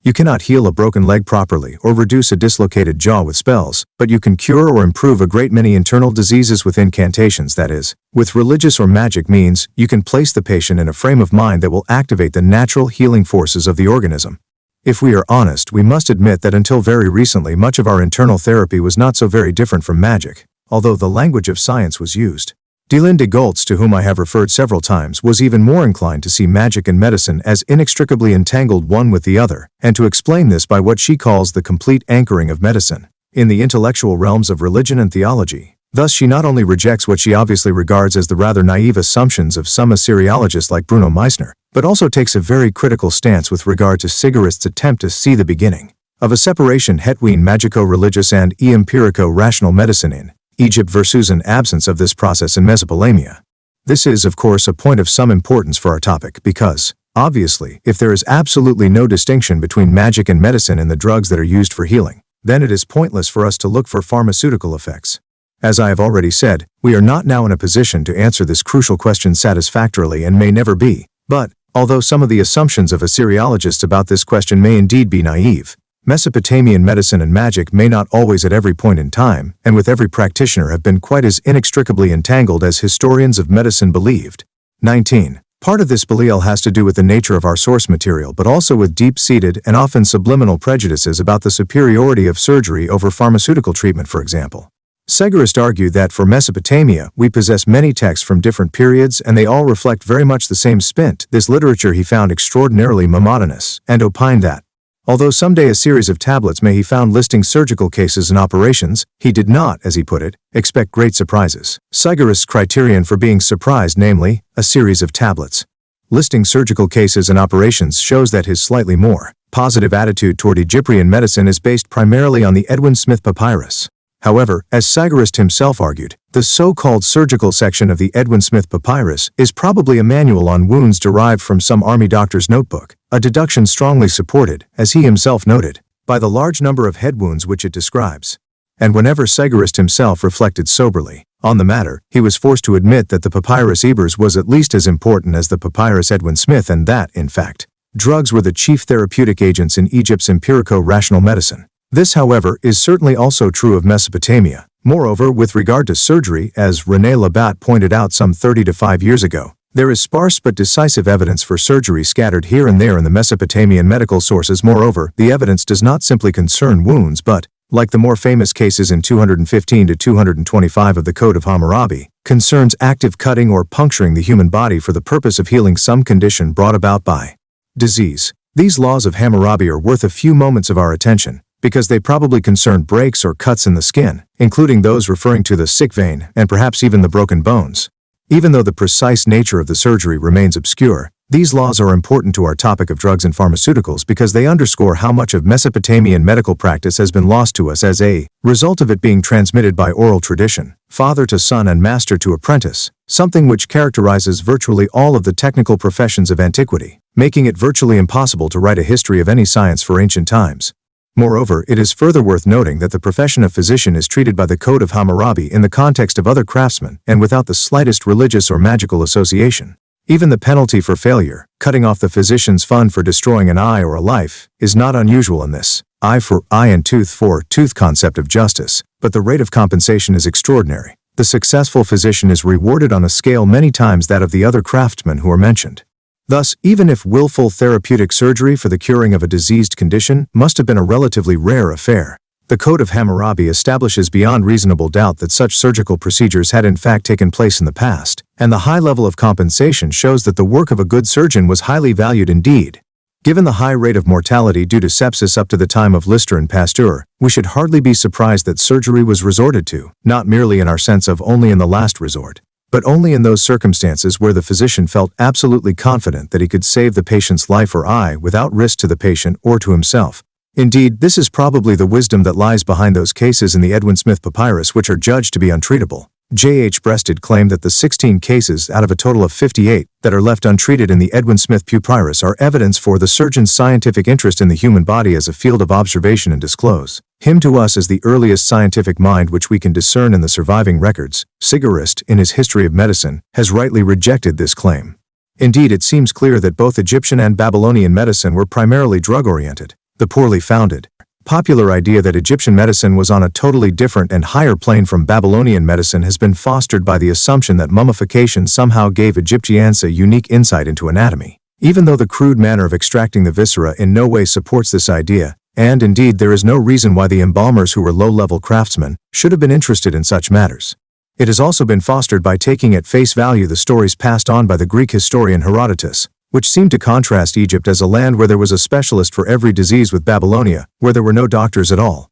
you cannot heal a broken leg properly or reduce a dislocated jaw with spells, but you can cure or improve a great many internal diseases with incantations, that is, with religious or magic means, you can place the patient in a frame of mind that will activate the natural healing forces of the organism. If we are honest, we must admit that until very recently much of our internal therapy was not so very different from magic, although the language of science was used. Delin de Gaultz, to whom I have referred several times, was even more inclined to see magic and medicine as inextricably entangled one with the other, and to explain this by what she calls the complete anchoring of medicine in the intellectual realms of religion and theology. Thus she not only rejects what she obviously regards as the rather naive assumptions of some Assyriologists like Bruno Meissner, but also takes a very critical stance with regard to Sigurist's attempt to see the beginning of a separation between magico-religious and empirico-rational medicine in Egypt versus an absence of this process in Mesopotamia. This is, of course, a point of some importance for our topic because, obviously, if there is absolutely no distinction between magic and medicine in the drugs that are used for healing, then it is pointless for us to look for pharmaceutical effects. As I have already said, we are not now in a position to answer this crucial question satisfactorily and may never be, but, although some of the assumptions of Assyriologists about this question may indeed be naive, Mesopotamian medicine and magic may not always at every point in time, and with every practitioner, have been quite as inextricably entangled as historians of medicine believed. 19. Part of this belief has to do with the nature of our source material, but also with deep-seated and often subliminal prejudices about the superiority of surgery over pharmaceutical treatment, for example. Sigurist argued that for Mesopotamia, we possess many texts from different periods and they all reflect very much the same spint. This literature he found extraordinarily monotonous, and opined that, although someday a series of tablets may he found listing surgical cases and operations, he did not, as he put it, expect great surprises. Sigurist's criterion for being surprised, namely, a series of tablets listing surgical cases and operations, shows that his slightly more positive attitude toward Egyptian medicine is based primarily on the Edwin Smith Papyrus. However, as Sigurist himself argued, the so-called surgical section of the Edwin Smith Papyrus is probably a manual on wounds derived from some army doctor's notebook, a deduction strongly supported, as he himself noted, by the large number of head wounds which it describes. And whenever Sigurist himself reflected soberly on the matter, he was forced to admit that the Papyrus Ebers was at least as important as the Papyrus Edwin Smith, and that, in fact, drugs were the chief therapeutic agents in Egypt's empirico-rational medicine. This, however, is certainly also true of Mesopotamia. Moreover, with regard to surgery, as René Labat pointed out some 35 years ago, there is sparse but decisive evidence for surgery scattered here and there in the Mesopotamian medical sources. Moreover, the evidence does not simply concern wounds but, like the more famous cases in 215 to 225 of the Code of Hammurabi, concerns active cutting or puncturing the human body for the purpose of healing some condition brought about by disease. These laws of Hammurabi are worth a few moments of our attention, because they probably concern breaks or cuts in the skin, including those referring to the sick vein and perhaps even the broken bones. Even though the precise nature of the surgery remains obscure, these laws are important to our topic of drugs and pharmaceuticals because they underscore how much of Mesopotamian medical practice has been lost to us as a result of it being transmitted by oral tradition, father to son and master to apprentice, something which characterizes virtually all of the technical professions of antiquity, making it virtually impossible to write a history of any science for ancient times. Moreover, it is further worth noting that the profession of physician is treated by the Code of Hammurabi in the context of other craftsmen and without the slightest religious or magical association. Even the penalty for failure, cutting off the physician's fund for destroying an eye or a life, is not unusual in this eye for eye and tooth for tooth concept of justice, but the rate of compensation is extraordinary. The successful physician is rewarded on a scale many times that of the other craftsmen who are mentioned. Thus, even if willful therapeutic surgery for the curing of a diseased condition must have been a relatively rare affair, the Code of Hammurabi establishes beyond reasonable doubt that such surgical procedures had in fact taken place in the past, and the high level of compensation shows that the work of a good surgeon was highly valued indeed. Given the high rate of mortality due to sepsis up to the time of Lister and Pasteur, we should hardly be surprised that surgery was resorted to, not merely in our sense of only in the last resort, but only in those circumstances where the physician felt absolutely confident that he could save the patient's life or eye without risk to the patient or to himself. Indeed, this is probably the wisdom that lies behind those cases in the Edwin Smith Papyrus which are judged to be untreatable. J.H. Breasted claimed that the 16 cases out of a total of 58 that are left untreated in the Edwin Smith Papyrus are evidence for the surgeon's scientific interest in the human body as a field of observation and disclose. Him to us is the earliest scientific mind which we can discern in the surviving records. Sigurist, in his History of Medicine, has rightly rejected this claim. Indeed, it seems clear that both Egyptian and Babylonian medicine were primarily drug-oriented. The poorly founded, popular idea that Egyptian medicine was on a totally different and higher plane from Babylonian medicine has been fostered by the assumption that mummification somehow gave Egyptians a unique insight into anatomy. Even though the crude manner of extracting the viscera in no way supports this idea, and indeed there is no reason why the embalmers who were low-level craftsmen should have been interested in such matters. It has also been fostered by taking at face value the stories passed on by the Greek historian Herodotus, which seemed to contrast Egypt as a land where there was a specialist for every disease with Babylonia, where there were no doctors at all.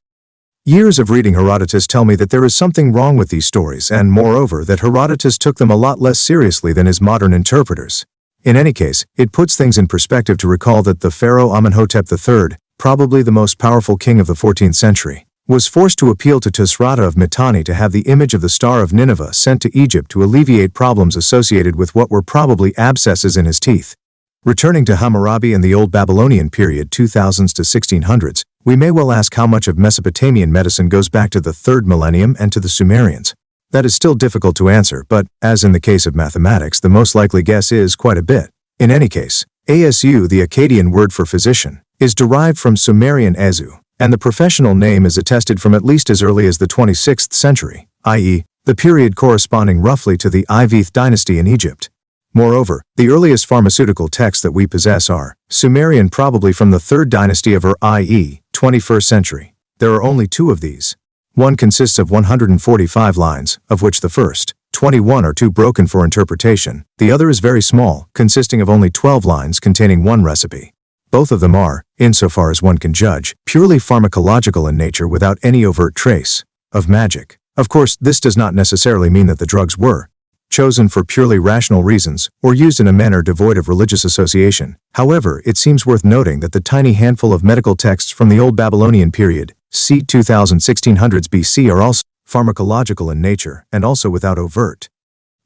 Years of reading Herodotus tell me that there is something wrong with these stories and, moreover, that Herodotus took them a lot less seriously than his modern interpreters. In any case, it puts things in perspective to recall that the pharaoh Amenhotep III, probably the most powerful king of the 14th century, was forced to appeal to Tushratta of Mitanni to have the image of the Star of Nineveh sent to Egypt to alleviate problems associated with what were probably abscesses in his teeth. Returning to Hammurabi and the Old Babylonian period 2000s to 1600s, we may well ask how much of Mesopotamian medicine goes back to the 3rd millennium and to the Sumerians. That is still difficult to answer, but, as in the case of mathematics, the most likely guess is quite a bit. In any case, Asu, the Akkadian word for physician, is derived from Sumerian Azu, and the professional name is attested from at least as early as the 26th century, i.e., the period corresponding roughly to the Ivith dynasty in Egypt. Moreover, the earliest pharmaceutical texts that we possess are Sumerian, probably from the 3rd dynasty of Ur, i.e., 21st century. There are only 2 of these. One consists of 145 lines, of which the first 21 are too broken for interpretation. The other is very small, consisting of only 12 lines containing one recipe. Both of them are, insofar as one can judge, purely pharmacological in nature without any overt trace of magic. Of course, this does not necessarily mean that the drugs were chosen for purely rational reasons or used in a manner devoid of religious association. However, it seems worth noting that the tiny handful of medical texts from the Old Babylonian period, c. 2000-1600s BC, are also pharmacological in nature and also without overt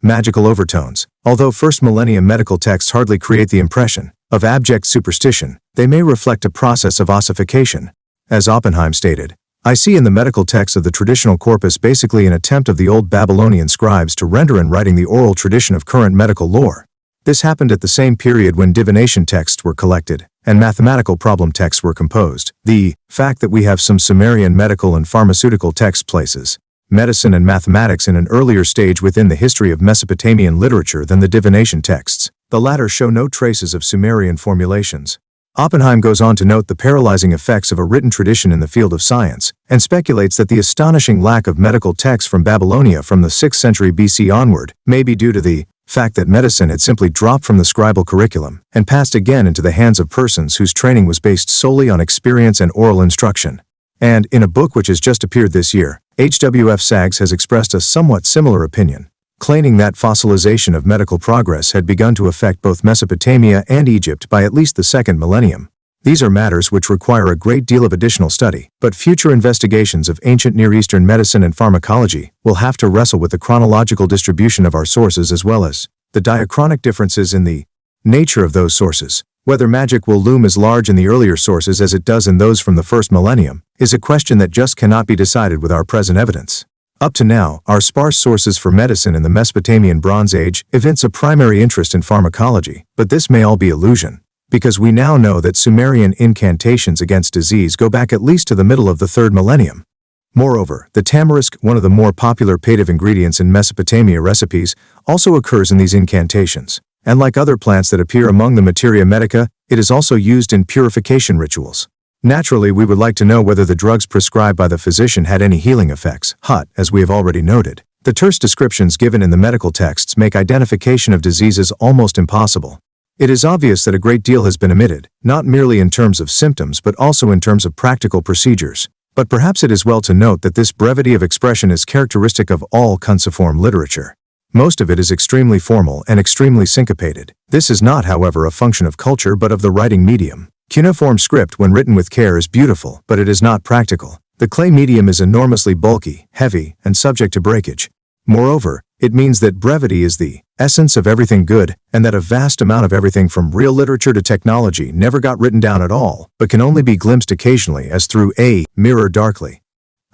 magical overtones. Although first millennium medical texts hardly create the impression of abject superstition, they may reflect a process of ossification. As Oppenheim stated, I see in the medical texts of the traditional corpus basically an attempt of the old Babylonian scribes to render in writing the oral tradition of current medical lore. This happened at the same period when divination texts were collected and mathematical problem texts were composed. The fact that we have some Sumerian medical and pharmaceutical text places medicine and mathematics in an earlier stage within the history of Mesopotamian literature than the divination texts. The latter show no traces of Sumerian formulations. Oppenheim goes on to note the paralyzing effects of a written tradition in the field of science, and speculates that the astonishing lack of medical texts from Babylonia from the 6th century BC onward may be due to the fact that medicine had simply dropped from the scribal curriculum and passed again into the hands of persons whose training was based solely on experience and oral instruction. And, in a book which has just appeared this year, H.W.F. Saggs has expressed a somewhat similar opinion, claiming that fossilization of medical progress had begun to affect both Mesopotamia and Egypt by at least the 2nd millennium. These are matters which require a great deal of additional study, but future investigations of ancient Near Eastern medicine and pharmacology will have to wrestle with the chronological distribution of our sources as well as the diachronic differences in the nature of those sources. Whether magic will loom as large in the earlier sources as it does in those from the 1st millennium is a question that just cannot be decided with our present evidence. Up to now, our sparse sources for medicine in the Mesopotamian Bronze Age evince a primary interest in pharmacology, but this may all be illusion, because we now know that Sumerian incantations against disease go back at least to the middle of the 3rd millennium. Moreover, the tamarisk, one of the more popular pative ingredients in Mesopotamia recipes, also occurs in these incantations, and like other plants that appear among the materia medica, it is also used in purification rituals. Naturally, we would like to know whether the drugs prescribed by the physician had any healing effects. As we have already noted, the terse descriptions given in the medical texts make identification of diseases almost impossible. It is obvious that a great deal has been omitted, not merely in terms of symptoms but also in terms of practical procedures. But perhaps it is well to note that this brevity of expression is characteristic of all cuneiform literature. Most of it is extremely formal and extremely syncopated. This is not, however, a function of culture but of the writing medium. Cuneiform script, when written with care, is beautiful, but it is not practical. The clay medium is enormously bulky, heavy, and subject to breakage. Moreover, It means that brevity is the essence of everything good, and that a vast amount of everything from real literature to technology never got written down at all, but can only be glimpsed occasionally as through a mirror darkly.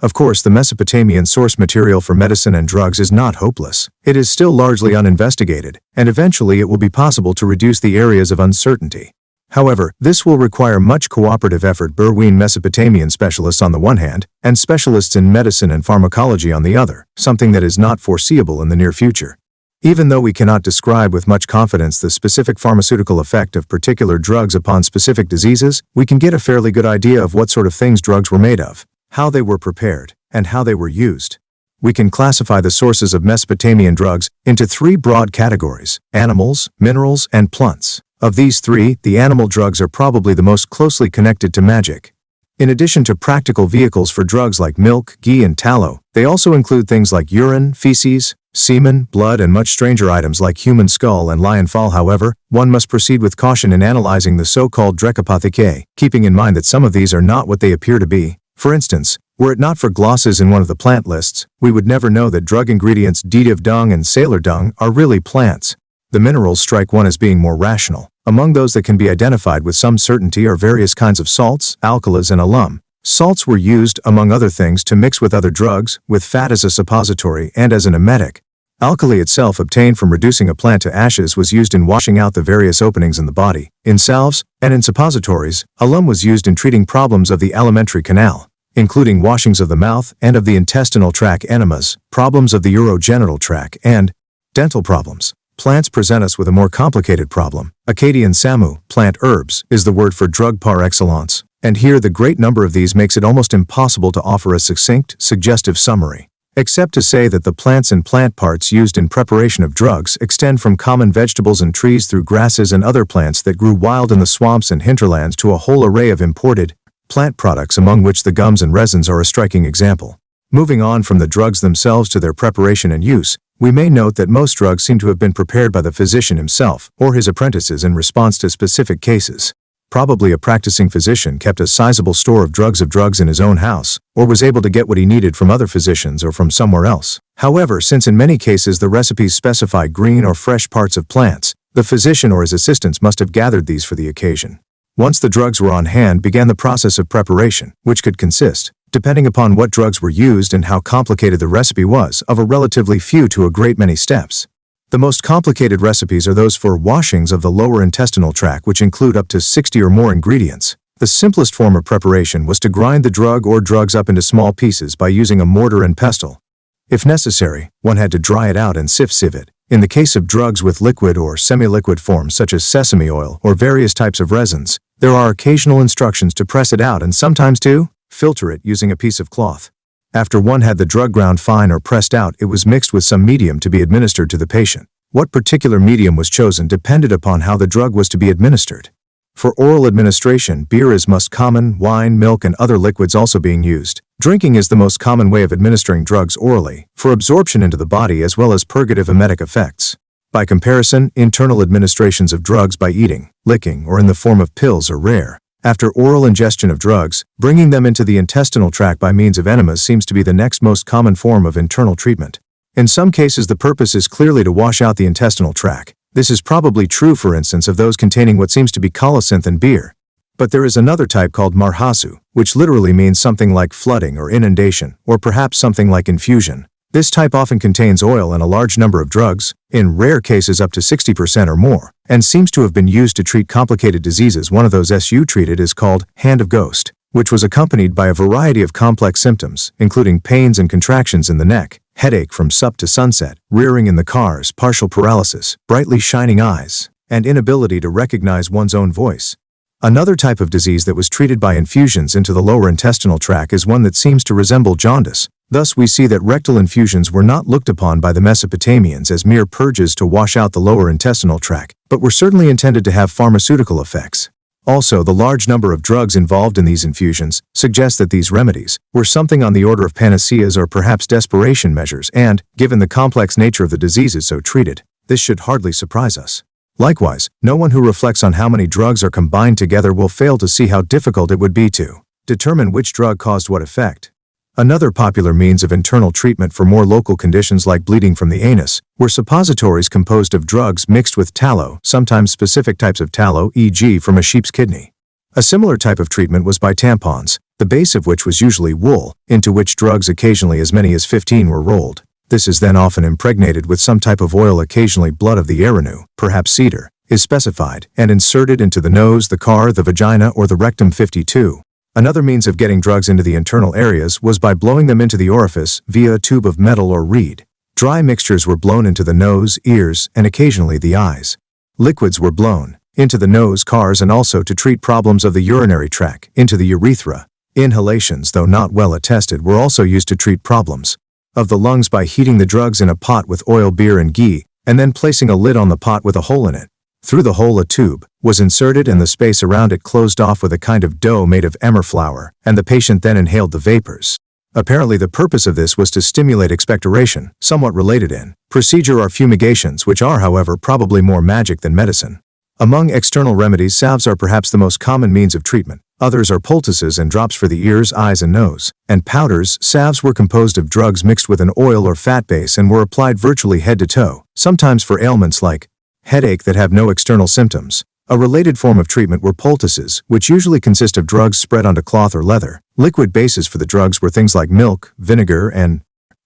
Of course, the Mesopotamian source material for medicine and drugs is not hopeless. It is still largely uninvestigated, and eventually it will be possible to reduce the areas of uncertainty. However, this will require much cooperative effort between Mesopotamian specialists on the one hand, and specialists in medicine and pharmacology on the other, something that is not foreseeable in the near future. Even though we cannot describe with much confidence the specific pharmaceutical effect of particular drugs upon specific diseases, we can get a fairly good idea of what sort of things drugs were made of, how they were prepared, and how they were used. We can classify the sources of Mesopotamian drugs into three broad categories: animals, minerals, and plants. Of these three, the animal drugs are probably the most closely connected to magic. In addition to practical vehicles for drugs like milk, ghee, and tallow, they also include things like urine, feces, semen, blood, and much stranger items like human skull and lion fall. However, one must proceed with caution in analyzing the so-called Greco-Roman, keeping in mind that some of these are not what they appear to be. For instance, were it not for glosses in one of the plant lists, we would never know that drug ingredients dative dung and sailor dung are really plants. The minerals strike one as being more rational. Among those that can be identified with some certainty are various kinds of salts, alkalis, and alum. Salts were used, among other things, to mix with other drugs, with fat as a suppository and as an emetic. Alkali itself, obtained from reducing a plant to ashes, was used in washing out the various openings in the body, in salves, and in suppositories. Alum was used in treating problems of the alimentary canal, including washings of the mouth and of the intestinal tract, enemas, problems of the urogenital tract, and dental problems. Plants present us with a more complicated problem. Akkadian samu, plant herbs, is the word for drug par excellence, and here the great number of these makes it almost impossible to offer a succinct, suggestive summary, except to say that the plants and plant parts used in preparation of drugs extend from common vegetables and trees through grasses and other plants that grew wild in the swamps and hinterlands to a whole array of imported plant products, among which the gums and resins are a striking example. Moving on from the drugs themselves to their preparation and use, we may note that most drugs seem to have been prepared by the physician himself or his apprentices in response to specific cases. Probably a practicing physician kept a sizable store of drugs in his own house, or was able to get what he needed from other physicians or from somewhere else. However, since in many cases the recipes specify green or fresh parts of plants, the physician or his assistants must have gathered these for the occasion. Once the drugs were on hand, began the process of preparation, which could consist, depending upon what drugs were used and how complicated the recipe was, of a relatively few to a great many steps. The most complicated recipes are those for washings of the lower intestinal tract, which include up to 60 or more ingredients. The simplest form of preparation was to grind the drug or drugs up into small pieces by using a mortar and pestle. If necessary, one had to dry it out and sieve it. In the case of drugs with liquid or semi-liquid forms such as sesame oil or various types of resins, there are occasional instructions to press it out and sometimes to filter it using a piece of cloth. After one had the drug ground fine or pressed out, it was mixed with some medium to be administered to the patient. What particular medium was chosen depended upon how the drug was to be administered. For oral administration, beer is most common, wine, milk, and other liquids also being used. Drinking is the most common way of administering drugs orally, for absorption into the body as well as purgative emetic effects. By comparison, internal administrations of drugs by eating, licking, or in the form of pills are rare. After oral ingestion of drugs, bringing them into the intestinal tract by means of enemas seems to be the next most common form of internal treatment. In some cases, the purpose is clearly to wash out the intestinal tract. This is probably true, for instance, of those containing what seems to be colocynth in beer. But there is another type called marhasu, which literally means something like flooding or inundation, or perhaps something like infusion. This type often contains oil and a large number of drugs, in rare cases up to 60% or more, and seems to have been used to treat complicated diseases. One of those SU treated is called hand of ghost, which was accompanied by a variety of complex symptoms, including pains and contractions in the neck, headache from sup to sunset, rearing in the cars, partial paralysis, brightly shining eyes, and inability to recognize one's own voice. Another type of disease that was treated by infusions into the lower intestinal tract is one that seems to resemble jaundice. Thus we see that rectal infusions were not looked upon by the Mesopotamians as mere purges to wash out the lower intestinal tract, but were certainly intended to have pharmaceutical effects. Also, the large number of drugs involved in these infusions suggests that these remedies were something on the order of panaceas or perhaps desperation measures, and, given the complex nature of the diseases so treated, this should hardly surprise us. Likewise, no one who reflects on how many drugs are combined together will fail to see how difficult it would be to determine which drug caused what effect. Another popular means of internal treatment for more local conditions like bleeding from the anus were suppositories composed of drugs mixed with tallow, sometimes specific types of tallow, e.g. from a sheep's kidney. A similar type of treatment was by tampons, the base of which was usually wool, into which drugs occasionally as many as 15 were rolled. This is then often impregnated with some type of oil, occasionally blood of the erinnu, perhaps cedar, is specified, and inserted into the nose, the car, the vagina, or the rectum. 52. Another means of getting drugs into the internal areas was by blowing them into the orifice via a tube of metal or reed. Dry mixtures were blown into the nose, ears, and occasionally the eyes. Liquids were blown into the nose, cars, and also to treat problems of the urinary tract, into the urethra. Inhalations, though not well attested, were also used to treat problems of the lungs by heating the drugs in a pot with oil, beer, and ghee, and then placing a lid on the pot with a hole in it. Through the hole a tube was inserted and the space around it closed off with a kind of dough made of emmer flour, and the patient then inhaled the vapors. Apparently the purpose of this was to stimulate expectoration, somewhat related in procedure are fumigations, which are, however, probably more magic than medicine. Among external remedies, salves are perhaps the most common means of treatment. Others are poultices and drops for the ears, eyes, and nose. And powders. Salves were composed of drugs mixed with an oil or fat base and were applied virtually head to toe, sometimes for ailments like headache that have no external symptoms. A related form of treatment were poultices, which usually consist of drugs spread onto cloth or leather. Liquid bases for the drugs were things like milk, vinegar, and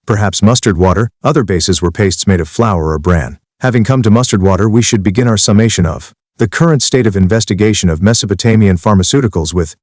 perhaps mustard water. Other bases were pastes made of flour or bran. Having come to mustard water, we should begin our summation of the current state of investigation of Mesopotamian pharmaceuticals with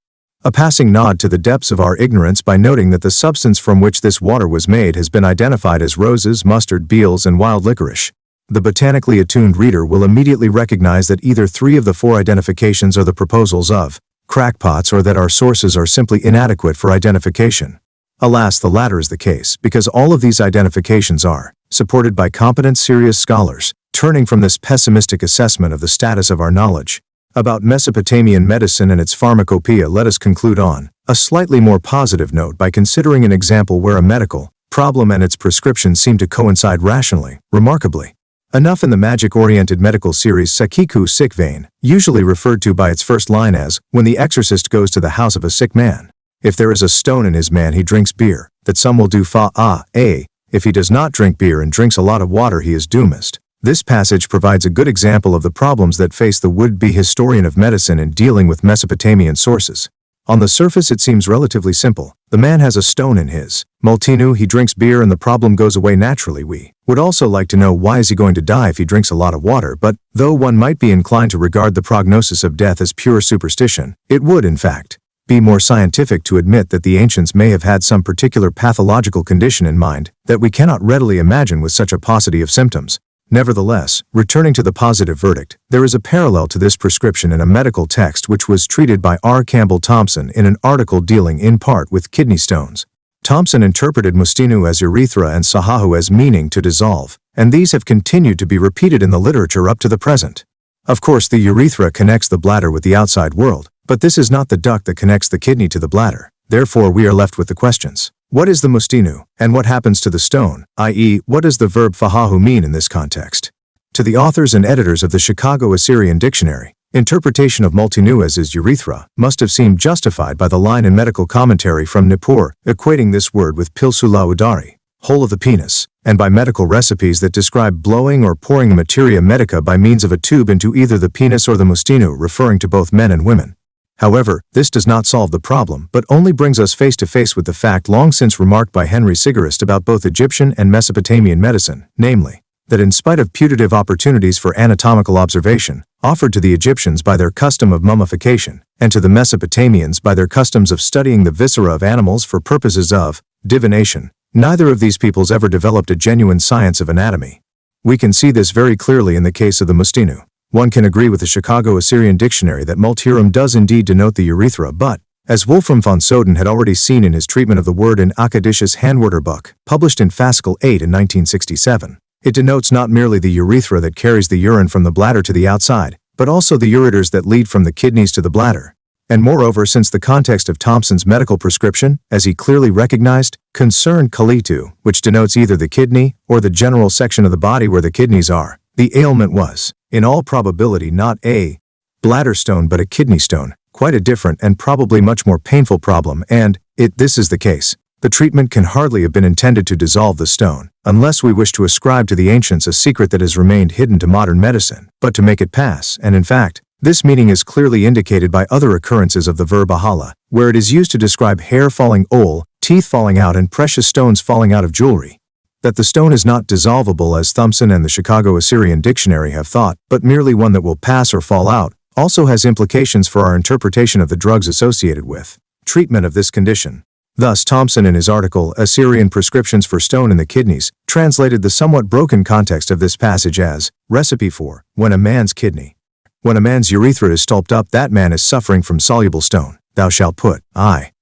a passing nod to the depths of our ignorance by noting that the substance from which this water was made has been identified as roses, mustard, beels, and wild licorice. The botanically attuned reader will immediately recognize that either 3 of the 4 identifications are the proposals of crackpots or that our sources are simply inadequate for identification. Alas, the latter is the case, because all of these identifications are supported by competent, serious scholars. Turning from this pessimistic assessment of the status of our knowledge about Mesopotamian medicine and its pharmacopoeia, let us conclude on a slightly more positive note by considering an example where a medical problem and its prescription seem to coincide rationally, remarkably. Enough in the magic-oriented medical series Sekiku, sick vein, usually referred to by its first line as, when the exorcist goes to the house of a sick man. If there is a stone in his man, he drinks beer, that some will do if he does not drink beer and drinks a lot of water, he is doomist. This passage provides a good example of the problems that face the would-be historian of medicine in dealing with Mesopotamian sources. On the surface it seems relatively simple. The man has a stone in his multinu, he drinks beer and the problem goes away naturally. We would also like to know why is he going to die if he drinks a lot of water, but though one might be inclined to regard the prognosis of death as pure superstition, it would, in fact, be more scientific to admit that the ancients may have had some particular pathological condition in mind that we cannot readily imagine with such a paucity of symptoms. Nevertheless, returning to the positive verdict, there is a parallel to this prescription in a medical text which was treated by R. Campbell Thompson in an article dealing in part with kidney stones. Thompson interpreted mustinu as urethra and sahahu as meaning to dissolve, and these have continued to be repeated in the literature up to the present. Of course, the urethra connects the bladder with the outside world, but this is not the duct that connects the kidney to the bladder. Therefore, we are left with the questions. What is the mustinu, and what happens to the stone, i.e., what does the verb fahahu mean in this context? To the authors and editors of the Chicago Assyrian Dictionary, interpretation of multinu as is urethra must have seemed justified by the line in medical commentary from Nippur, equating this word with pilsula udari, hole of the penis, and by medical recipes that describe blowing or pouring materia medica by means of a tube into either the penis or the mustinu, referring to both men and women. However, this does not solve the problem, but only brings us face to face with the fact long since remarked by Henry Sigarist about both Egyptian and Mesopotamian medicine, namely, that in spite of putative opportunities for anatomical observation, offered to the Egyptians by their custom of mummification, and to the Mesopotamians by their customs of studying the viscera of animals for purposes of divination, neither of these peoples ever developed a genuine science of anatomy. We can see this very clearly in the case of the mustinu. One can agree with the Chicago Assyrian Dictionary that multirum does indeed denote the urethra, but, as Wolfram von Soden had already seen in his treatment of the word in Akadish's Handwörterbuch, published in Fascicle 8 in 1967, it denotes not merely the urethra that carries the urine from the bladder to the outside, but also the ureters that lead from the kidneys to the bladder. And moreover, since the context of Thompson's medical prescription, as he clearly recognized, concerned kalitu, which denotes either the kidney or the general section of the body where the kidneys are, the ailment was, in all probability, not a bladder stone but a kidney stone, quite a different and probably much more painful problem, and, this is the case, The treatment can hardly have been intended to dissolve the stone, unless we wish to ascribe to the ancients a secret that has remained hidden to modern medicine, but to make it pass, and in fact, this meaning is clearly indicated by other occurrences of the verb ahala, where it is used to describe hair falling ol, teeth falling out and precious stones falling out of jewelry. That the stone is not dissolvable as Thompson and the Chicago Assyrian Dictionary have thought, but merely one that will pass or fall out, also has implications for our interpretation of the drugs associated with treatment of this condition. Thus, Thompson in his article, Assyrian Prescriptions for Stone in the Kidneys, translated the somewhat broken context of this passage as, recipe for, when a man's kidney. When a man's urethra is stopped up, that man is suffering from soluble stone. Thou shalt put,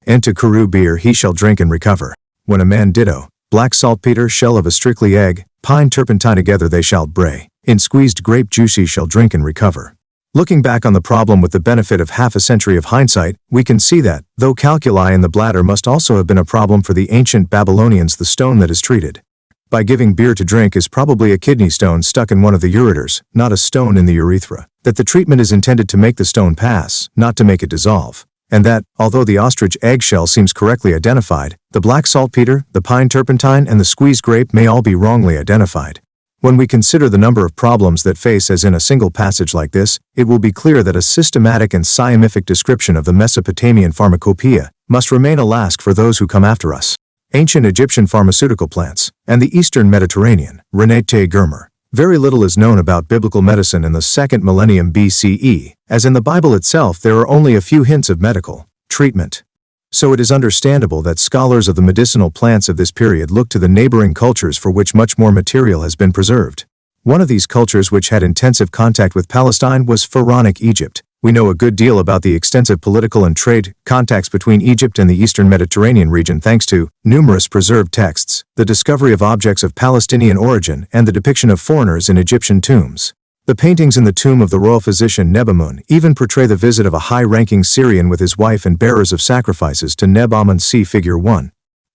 into Kuru beer he shall drink and recover. When a man ditto, black saltpeter, shell of a strictly egg, pine turpentine together they shall bray. In squeezed grape juice he shall drink and recover. Looking back on the problem with the benefit of half a century of hindsight, we can see that, though calculi in the bladder must also have been a problem for the ancient Babylonians, the stone that is treated by giving beer to drink is probably a kidney stone stuck in one of the ureters, not a stone in the urethra. That the treatment is intended to make the stone pass, not to make it dissolve. And that, although the ostrich eggshell seems correctly identified, the black saltpeter, the pine turpentine, and the squeezed grape may all be wrongly identified. When we consider the number of problems that face as in a single passage like this, it will be clear that a systematic and scientific description of the Mesopotamian pharmacopoeia must remain a last for those who come after us. Ancient Egyptian pharmaceutical plants, and the Eastern Mediterranean, Renate Germer. Very little is known about biblical medicine in the 2nd millennium BCE, as in the Bible itself there are only a few hints of medical treatment. So it is understandable that scholars of the medicinal plants of this period look to the neighboring cultures for which much more material has been preserved. One of these cultures which had intensive contact with Palestine was Pharaonic Egypt. We know a good deal about the extensive political and trade contacts between Egypt and the Eastern Mediterranean region thanks to numerous preserved texts, the discovery of objects of Palestinian origin, and the depiction of foreigners in Egyptian tombs. The paintings in the tomb of the royal physician Nebamun even portray the visit of a high-ranking Syrian with his wife and bearers of sacrifices to Neb-Amun, see Figure 1.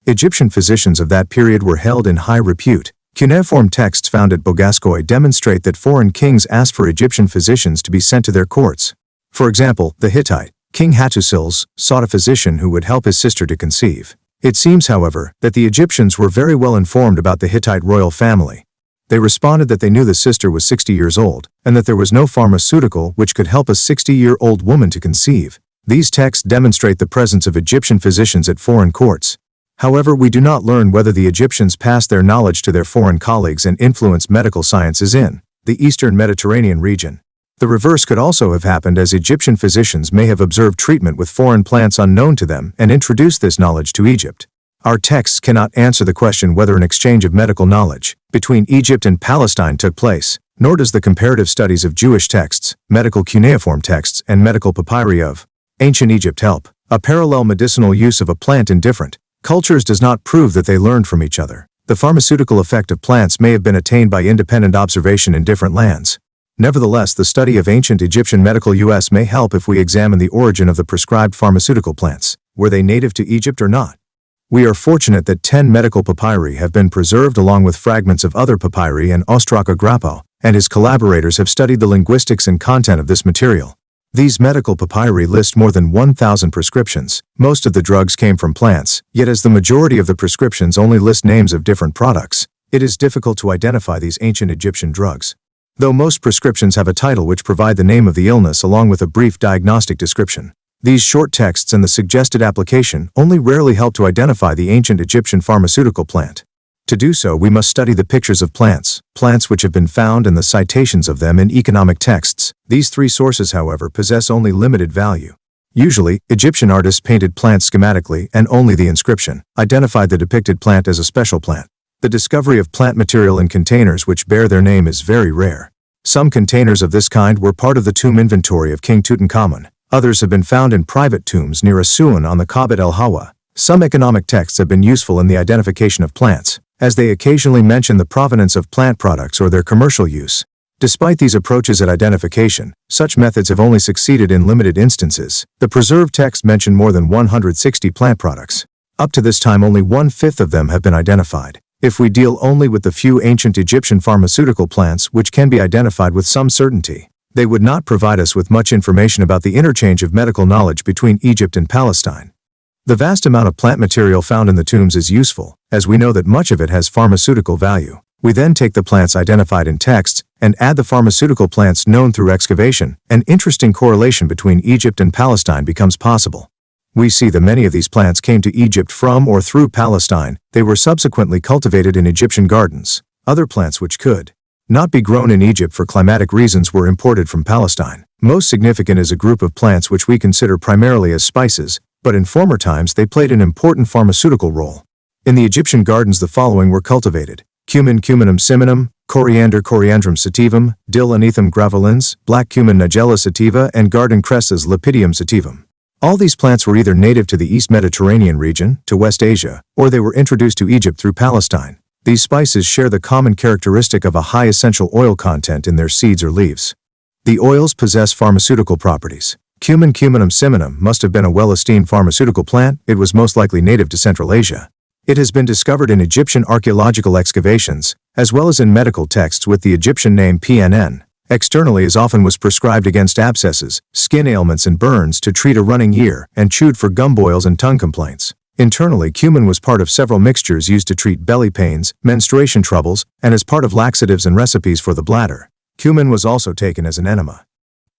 Egyptian physicians of that period were held in high repute. Cuneiform texts found at Bogascoy demonstrate that foreign kings asked for Egyptian physicians to be sent to their courts. For example, the Hittite, King Hattusils, sought a physician who would help his sister to conceive. It seems, however, that the Egyptians were very well informed about the Hittite royal family. They responded that they knew the sister was 60 years old, and that there was no pharmaceutical which could help a 60-year-old woman to conceive. These texts demonstrate the presence of Egyptian physicians at foreign courts. However, we do not learn whether the Egyptians passed their knowledge to their foreign colleagues and influenced medical sciences in the Eastern Mediterranean region. The reverse could also have happened, as Egyptian physicians may have observed treatment with foreign plants unknown to them and introduced this knowledge to Egypt. Our texts cannot answer the question whether an exchange of medical knowledge between Egypt and Palestine took place, nor does the comparative studies of Jewish texts, medical cuneiform texts, and medical papyri of ancient Egypt help. A parallel medicinal use of a plant in different cultures does not prove that they learned from each other. The pharmaceutical effect of plants may have been attained by independent observation in different lands. Nevertheless, the study of ancient Egyptian medical use may help if we examine the origin of the prescribed pharmaceutical plants. Were they native to Egypt or not? We are fortunate that 10 medical papyri have been preserved along with fragments of other papyri, and Ostraka Grappo and his collaborators have studied the linguistics and content of this material. These medical papyri list more than 1,000 prescriptions. Most of the drugs came from plants, yet as the majority of the prescriptions only list names of different products, it is difficult to identify these ancient Egyptian drugs. Though most prescriptions have a title which provide the name of the illness along with a brief diagnostic description. These short texts and the suggested application only rarely help to identify the ancient Egyptian pharmaceutical plant. To do so, we must study the pictures of plants which have been found, and the citations of them in economic texts. These three sources, however, possess only limited value. Usually, Egyptian artists painted plants schematically, and only the inscription identified the depicted plant as a special plant. The discovery of plant material in containers which bear their name is very rare. Some containers of this kind were part of the tomb inventory of King Tutankhamun. Others have been found in private tombs near Assuan on the Kabet el-Hawa. Some economic texts have been useful in the identification of plants, as they occasionally mention the provenance of plant products or their commercial use. Despite these approaches at identification, such methods have only succeeded in limited instances. The preserved texts mention more than 160 plant products. Up to this time, only 1/5 of them have been identified. If we deal only with the few ancient Egyptian pharmaceutical plants which can be identified with some certainty, they would not provide us with much information about the interchange of medical knowledge between Egypt and Palestine. The vast amount of plant material found in the tombs is useful, as we know that much of it has pharmaceutical value. We then take the plants identified in texts and add the pharmaceutical plants known through excavation. An interesting correlation between Egypt and Palestine becomes possible. We see that many of these plants came to Egypt from or through Palestine. They were subsequently cultivated in Egyptian gardens. Other plants which could not be grown in Egypt for climatic reasons were imported from Palestine. Most significant is a group of plants which we consider primarily as spices, but in former times they played an important pharmaceutical role. In the Egyptian gardens the following were cultivated: cumin, Cuminum ciminum; coriander, Coriandrum sativum; dill, Anethum graveolens; black cumin, Nigella sativa; and garden cresses, Lepidium sativum. All these plants were either native to the East Mediterranean region, to West Asia, or they were introduced to Egypt through Palestine. These spices share the common characteristic of a high essential oil content in their seeds or leaves. The oils possess pharmaceutical properties. Cumin, Cuminum ciminum, must have been a well-esteemed pharmaceutical plant. It was most likely native to Central Asia. It has been discovered in Egyptian archaeological excavations, as well as in medical texts with the Egyptian name PNN. Externally as often was prescribed against abscesses, skin ailments and burns, to treat a running ear, and chewed for gum boils and tongue complaints. Internally, cumin was part of several mixtures used to treat belly pains, menstruation troubles, and as part of laxatives and recipes for the bladder. Cumin was also taken as an enema.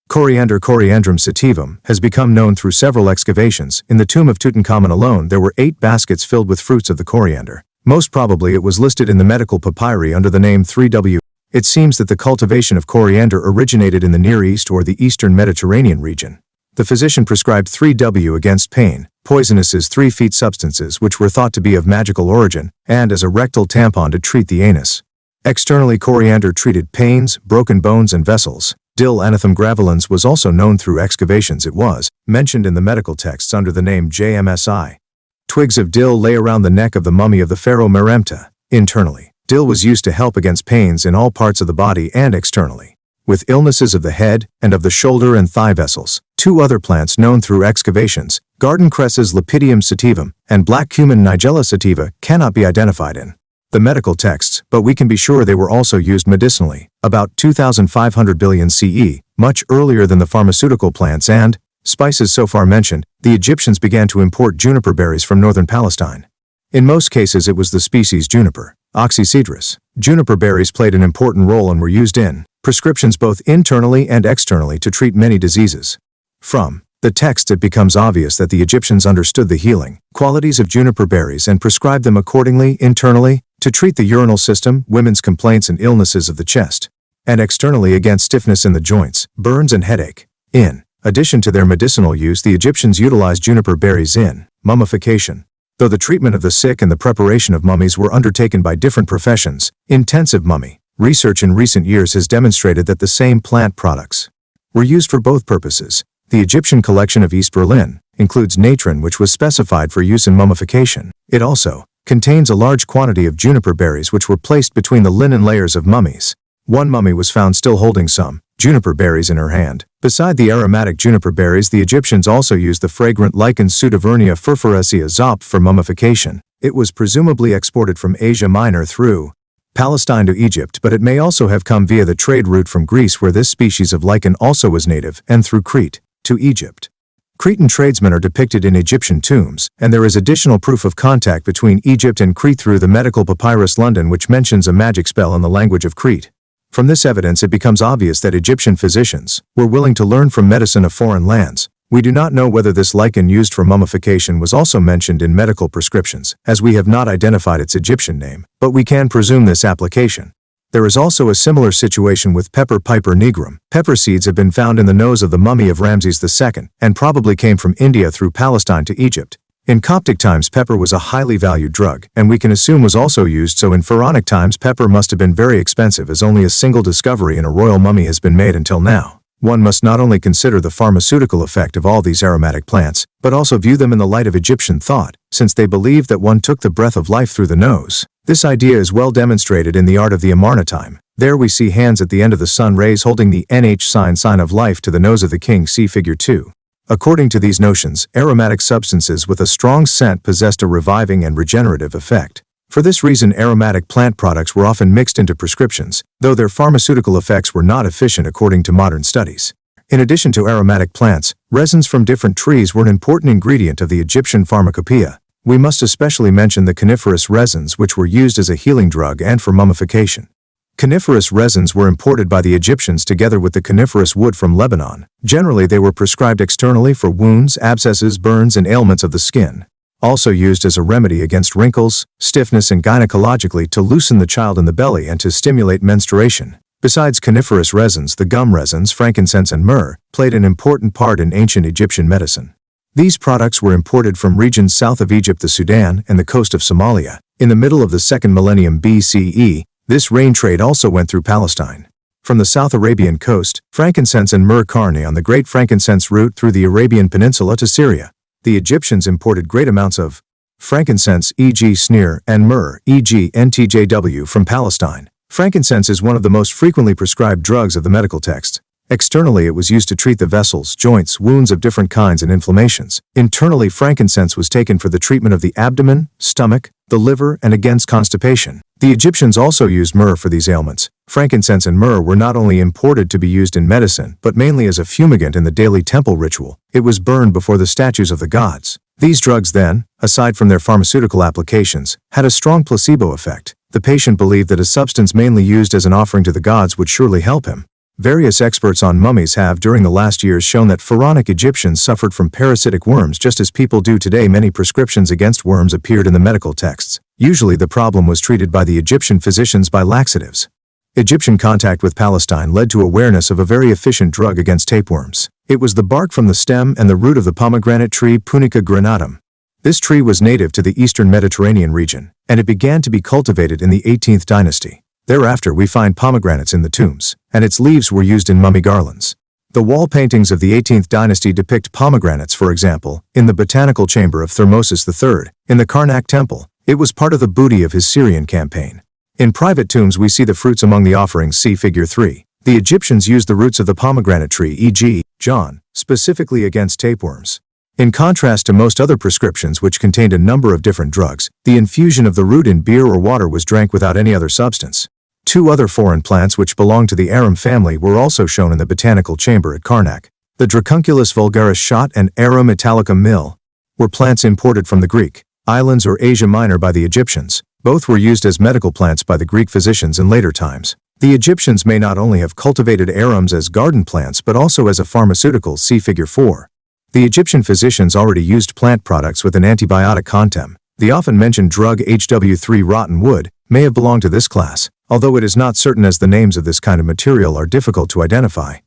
Coriander, Coriandrum sativum, has become known through several excavations. In the tomb of Tutankhamun alone there were 8 baskets filled with fruits of the coriander. Most probably it was listed in the medical papyri under the name 3W. It seems that the cultivation of coriander originated in the Near East or the Eastern Mediterranean region. The physician prescribed 3W against pain, poisonuses, 3-feet substances which were thought to be of magical origin, and as a rectal tampon to treat the anus. Externally, coriander treated pains, broken bones and vessels. Dill, Anethum graveolens, was also known through excavations. It was mentioned in the medical texts under the name JMSI. Twigs of dill lay around the neck of the mummy of the pharaoh Meremta. Internally, dill was used to help against pains in all parts of the body, and externally, with illnesses of the head and of the shoulder and thigh vessels. 2 other plants known through excavations, garden cresses Lepidium sativum and black cumin Nigella sativa, cannot be identified in the medical texts, but we can be sure they were also used medicinally, about 2500 billion CE, much earlier than the pharmaceutical plants and spices so far mentioned. The Egyptians began to import juniper berries from northern Palestine. In most cases it was the species Juniper oxycedrus. Juniper berries played an important role and were used in prescriptions both internally and externally to treat many diseases. From the text it becomes obvious that the Egyptians understood the healing qualities of juniper berries and prescribed them accordingly internally to treat the urinal system, women's complaints and illnesses of the chest, and externally against stiffness in the joints, burns and headache. In addition to their medicinal use, the Egyptians utilized juniper berries in mummification. Though the treatment of the sick and the preparation of mummies were undertaken by different professions, intensive mummy research in recent years has demonstrated that the same plant products were used for both purposes. The Egyptian collection of East Berlin includes natron, which was specified for use in mummification. It also contains a large quantity of juniper berries which were placed between the linen layers of mummies. One mummy was found still holding some juniper berries in her hand. Beside the aromatic juniper berries, the Egyptians also used the fragrant lichen Pseudovernia furfuracea zopf for mummification. It was presumably exported from Asia Minor through Palestine to Egypt, but it may also have come via the trade route from Greece, where this species of lichen also was native, and through Crete to Egypt. Cretan tradesmen are depicted in Egyptian tombs, and there is additional proof of contact between Egypt and Crete through the medical papyrus London, which mentions a magic spell in the language of Crete. From this evidence it becomes obvious that Egyptian physicians were willing to learn from medicine of foreign lands. We do not know whether this lichen used for mummification was also mentioned in medical prescriptions, as we have not identified its Egyptian name, but we can presume this application. There is also a similar situation with pepper Piper nigrum. Pepper seeds have been found in the nose of the mummy of Ramses II, and probably came from India through Palestine to Egypt. In Coptic times pepper was a highly valued drug, and we can assume was also used, so in Pharaonic times pepper must have been very expensive, as only a single discovery in a royal mummy has been made until now. One must not only consider the pharmaceutical effect of all these aromatic plants, but also view them in the light of Egyptian thought, since they believed that one took the breath of life through the nose. This idea is well demonstrated in the art of the Amarna time. There we see hands at the end of the sun rays holding the NH sign of life to the nose of the king, see figure 2. According to these notions, aromatic substances with a strong scent possessed a reviving and regenerative effect. For this reason, aromatic plant products were often mixed into prescriptions, though their pharmaceutical effects were not efficient according to modern studies. In addition to aromatic plants, resins from different trees were an important ingredient of the Egyptian pharmacopoeia. We must especially mention the coniferous resins, which were used as a healing drug and for mummification. Coniferous resins were imported by the Egyptians together with the coniferous wood from Lebanon. Generally, they were prescribed externally for wounds, abscesses, burns, and ailments of the skin. Also used as a remedy against wrinkles, stiffness, and gynecologically to loosen the child in the belly and to stimulate menstruation. Besides coniferous resins, the gum resins, frankincense, and myrrh played an important part in ancient Egyptian medicine. These products were imported from regions south of Egypt, the Sudan, and the coast of Somalia. In the middle of the 2nd millennium BCE, this grain trade also went through Palestine. From the South Arabian coast, frankincense and myrrh carne on the Great Frankincense route through the Arabian Peninsula to Syria. The Egyptians imported great amounts of frankincense, e.g. snir, and myrrh, e.g. ntjw, from Palestine. Frankincense is one of the most frequently prescribed drugs of the medical texts. Externally, it was used to treat the vessels, joints, wounds of different kinds, and inflammations. Internally, frankincense was taken for the treatment of the abdomen, stomach, the liver, and against constipation. The Egyptians also used myrrh for these ailments. Frankincense and myrrh were not only imported to be used in medicine, but mainly as a fumigant in the daily temple ritual. It was burned before the statues of the gods. These drugs then, aside from their pharmaceutical applications, had a strong placebo effect. The patient believed that a substance mainly used as an offering to the gods would surely help him. Various experts on mummies have during the last years shown that pharaonic Egyptians suffered from parasitic worms just as people do today. Many prescriptions against worms appeared in the medical texts. Usually the problem was treated by the Egyptian physicians by laxatives. Egyptian contact with Palestine led to awareness of a very efficient drug against tapeworms. It was the bark from the stem and the root of the pomegranate tree Punica granatum. This tree was native to the eastern Mediterranean region, and it began to be cultivated in the 18th dynasty. Thereafter we find pomegranates in the tombs, and its leaves were used in mummy garlands. The wall paintings of the 18th dynasty depict pomegranates, for example, in the botanical chamber of Thutmose III, in the Karnak temple. It was part of the booty of his Syrian campaign. In private tombs we see the fruits among the offerings, see figure 3. The Egyptians used the roots of the pomegranate tree, e.g., John, specifically against tapeworms. In contrast to most other prescriptions which contained a number of different drugs, the infusion of the root in beer or water was drank without any other substance. Two other foreign plants which belonged to the arum family were also shown in the botanical chamber at Karnak. The Dracunculus vulgaris shot and Arum italicum mill were plants imported from the Greek islands or Asia Minor by the Egyptians. Both were used as medical plants by the Greek physicians in later times. The Egyptians may not only have cultivated arums as garden plants but also as a pharmaceutical, see figure 4. The Egyptian physicians already used plant products with an antibiotic content. The often mentioned drug HW3 rotten wood may have belonged to this class, although it is not certain as the names of this kind of material are difficult to identify.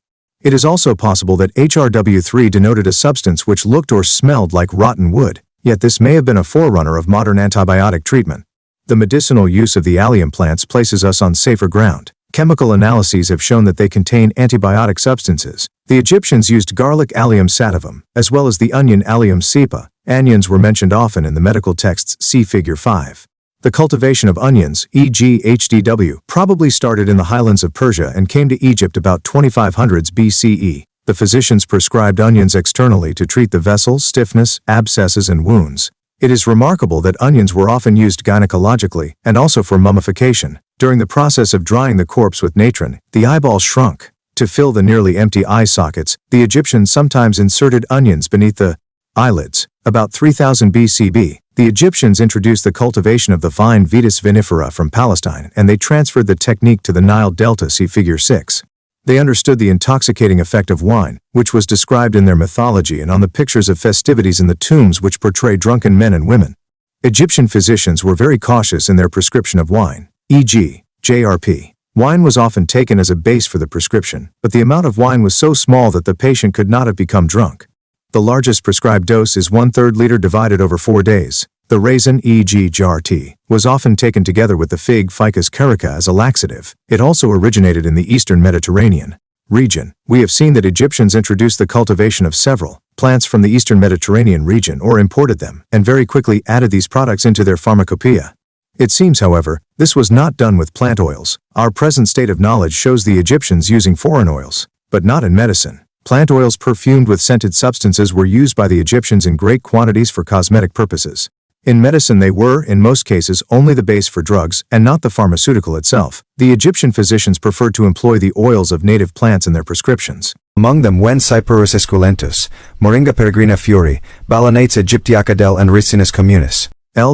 It is also possible that HRW3 denoted a substance which looked or smelled like rotten wood, yet this may have been a forerunner of modern antibiotic treatment. The medicinal use of the allium plants places us on safer ground. Chemical analyses have shown that they contain antibiotic substances. The Egyptians used garlic Allium sativum, as well as the onion Allium cepa. Onions were mentioned often in the medical texts, see figure 5. The cultivation of onions, e.g. HDW, probably started in the highlands of Persia and came to Egypt about 2500s BCE. The physicians prescribed onions externally to treat the vessels, stiffness, abscesses, and wounds. It is remarkable that onions were often used gynecologically and also for mummification. During the process of drying the corpse with natron, the eyeball shrunk. To fill the nearly empty eye sockets, the Egyptians sometimes inserted onions beneath the eyelids. About 3000 BCB, the Egyptians introduced the cultivation of the vine Vitis vinifera from Palestine, and they transferred the technique to the Nile Delta, see figure 6. They understood the intoxicating effect of wine, which was described in their mythology and on the pictures of festivities in the tombs which portray drunken men and women. Egyptian physicians were very cautious in their prescription of wine, e.g., JRP. Wine was often taken as a base for the prescription, but the amount of wine was so small that the patient could not have become drunk. The largest prescribed dose is 1/3 liter divided over 4 days. The raisin, e.g. JRT, was often taken together with the fig Ficus carica as a laxative. It also originated in the eastern Mediterranean region. We have seen that Egyptians introduced the cultivation of several plants from the eastern Mediterranean region or imported them, and very quickly added these products into their pharmacopoeia. It seems, however, this was not done with plant oils. Our present state of knowledge shows the Egyptians using foreign oils, but not in medicine. Plant oils perfumed with scented substances were used by the Egyptians in great quantities for cosmetic purposes. In medicine they were, in most cases, only the base for drugs and not the pharmaceutical itself. The Egyptian physicians preferred to employ the oils of native plants in their prescriptions. Among them went Cyperus esculentus, Moringa peregrina furi, Balanates Egyptiaca del and Ricinus Communis.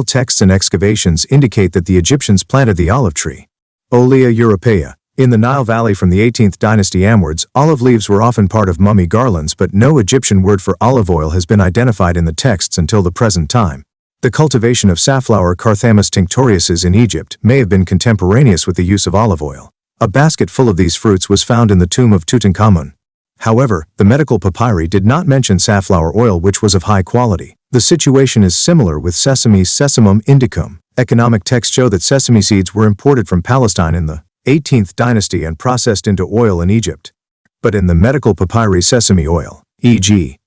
Texts and excavations indicate that the Egyptians planted the olive tree, Olea europaea. In the Nile Valley from the 18th dynasty onwards, olive leaves were often part of mummy garlands, but no Egyptian word for olive oil has been identified in the texts until the present time. The cultivation of safflower Carthamus tinctorius in Egypt may have been contemporaneous with the use of olive oil. A basket full of these fruits was found in the tomb of Tutankhamun. However, the medical papyri did not mention safflower oil, which was of high quality. The situation is similar with sesame Sesamum indicum. Economic texts show that sesame seeds were imported from Palestine in the 18th dynasty and processed into oil in Egypt. But in the medical papyri sesame oil, e.g.,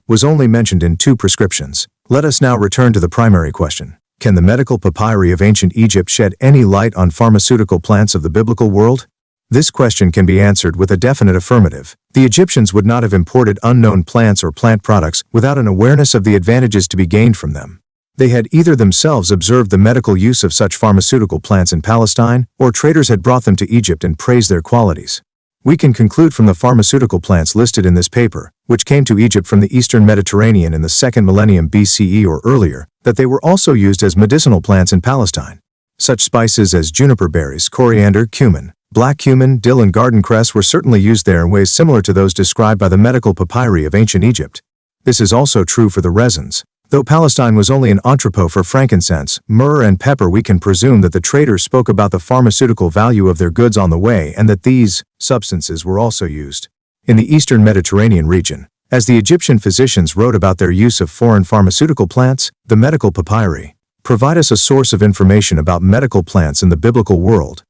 was only mentioned in 2 prescriptions. Let us now return to the primary question. Can the medical papyri of ancient Egypt shed any light on pharmaceutical plants of the biblical world? This question can be answered with a definite affirmative. The Egyptians would not have imported unknown plants or plant products without an awareness of the advantages to be gained from them. They had either themselves observed the medical use of such pharmaceutical plants in Palestine, or traders had brought them to Egypt and praised their qualities. We can conclude from the pharmaceutical plants listed in this paper, which came to Egypt from the eastern Mediterranean in the 2nd millennium BCE or earlier, that they were also used as medicinal plants in Palestine. Such spices as juniper berries, coriander, cumin, black cumin, dill and garden cress were certainly used there in ways similar to those described by the medical papyri of ancient Egypt. This is also true for the resins. Though Palestine was only an entrepot for frankincense, myrrh and pepper, we can presume that the traders spoke about the pharmaceutical value of their goods on the way and that these substances were also used. In the eastern Mediterranean region, as the Egyptian physicians wrote about their use of foreign pharmaceutical plants, the medical papyri provide us a source of information about medical plants in the biblical world.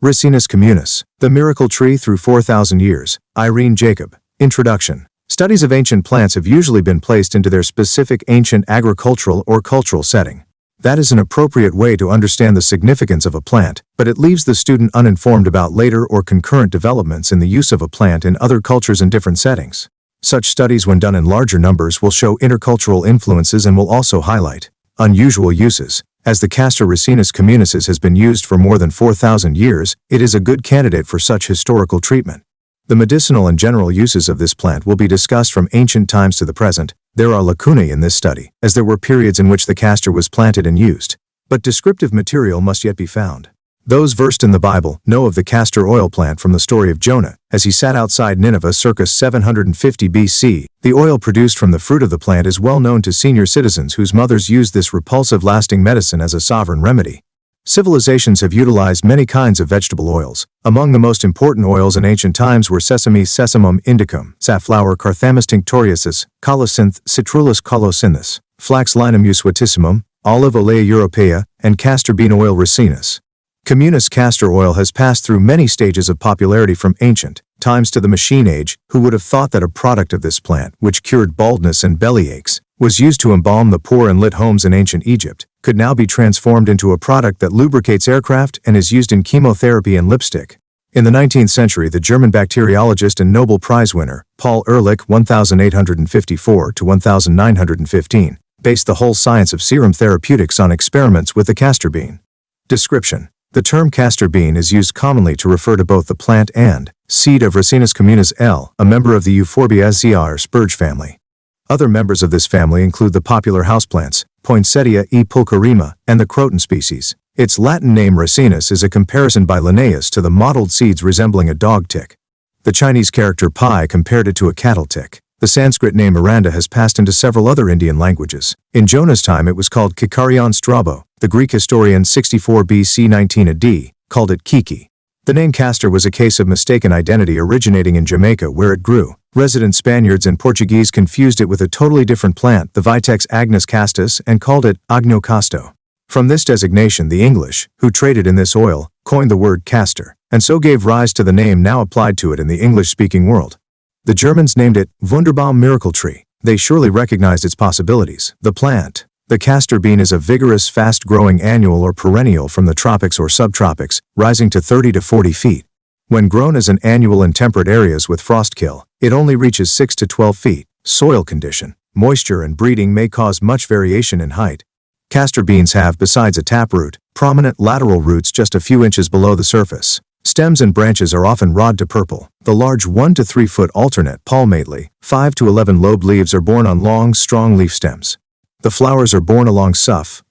Ricinus communis, the miracle tree through 4,000 years, Irene Jacob. Introduction. Studies of ancient plants have usually been placed into their specific ancient agricultural or cultural setting. That is an appropriate way to understand the significance of a plant, but it leaves the student uninformed about later or concurrent developments in the use of a plant in other cultures in different settings. Such studies, when done in larger numbers, will show intercultural influences and will also highlight unusual uses. As the castor Ricinus communis has been used for more than 4,000 years, it is a good candidate for such historical treatment. The medicinal and general uses of this plant will be discussed from ancient times to the present. There are lacunae in this study, as there were periods in which the castor was planted and used. But descriptive material must yet be found. Those versed in the Bible know of the castor oil plant from the story of Jonah, as he sat outside Nineveh circa 750 BC. The oil produced from the fruit of the plant is well known to senior citizens whose mothers used this repulsive lasting medicine as a sovereign remedy. Civilizations have utilized many kinds of vegetable oils. Among the most important oils in ancient times were sesame Sesamum indicum, safflower Carthamus tinctorius, colocynth Citrullus colocynthus, flax Linum uswatissimum, olive Olea europaea, and castor bean oil Ricinus. Communis castor oil has passed through many stages of popularity from ancient times to the machine age. Who would have thought that a product of this plant, which cured baldness and bellyaches, was used to embalm the poor and lit homes in ancient Egypt, could now be transformed into a product that lubricates aircraft and is used in chemotherapy and lipstick. In the 19th century, the German bacteriologist and Nobel Prize winner, Paul Ehrlich 1854 to 1915, based the whole science of serum therapeutics on experiments with the castor bean. Description. The term castor bean is used commonly to refer to both the plant and seed of Ricinus communis L., a member of the Euphorbiaceae or spurge family. Other members of this family include the popular houseplants, Poinsettia e pulcherrima, and the croton species. Its Latin name Ricinus is a comparison by Linnaeus to the mottled seeds resembling a dog tick. The Chinese character pi compared it to a cattle tick. The Sanskrit name Miranda has passed into several other Indian languages. In Jonah's time it was called Kikarion Strabo. The Greek historian 64 BC 19 AD called it Kiki. The name castor was a case of mistaken identity originating in Jamaica where it grew. Resident Spaniards and Portuguese confused it with a totally different plant, the Vitex agnus castus, and called it agno casto. From this designation the English, who traded in this oil, coined the word castor, and so gave rise to the name now applied to it in the English-speaking world. The Germans named it Wunderbaum miracle tree. They surely recognized its possibilities. The plant. The castor bean is a vigorous, fast-growing annual or perennial from the tropics or subtropics, rising to 30 to 40 feet. When grown as an annual in temperate areas with frost kill, it only reaches 6 to 12 feet. Soil condition, moisture and breeding may cause much variation in height. Castor beans have, besides a taproot, prominent lateral roots just a few inches below the surface. Stems and branches are often rod to purple. The large 1 to 3 foot alternate palmately, 5 to 11 lobed leaves are borne on long, strong leaf stems. The flowers are borne along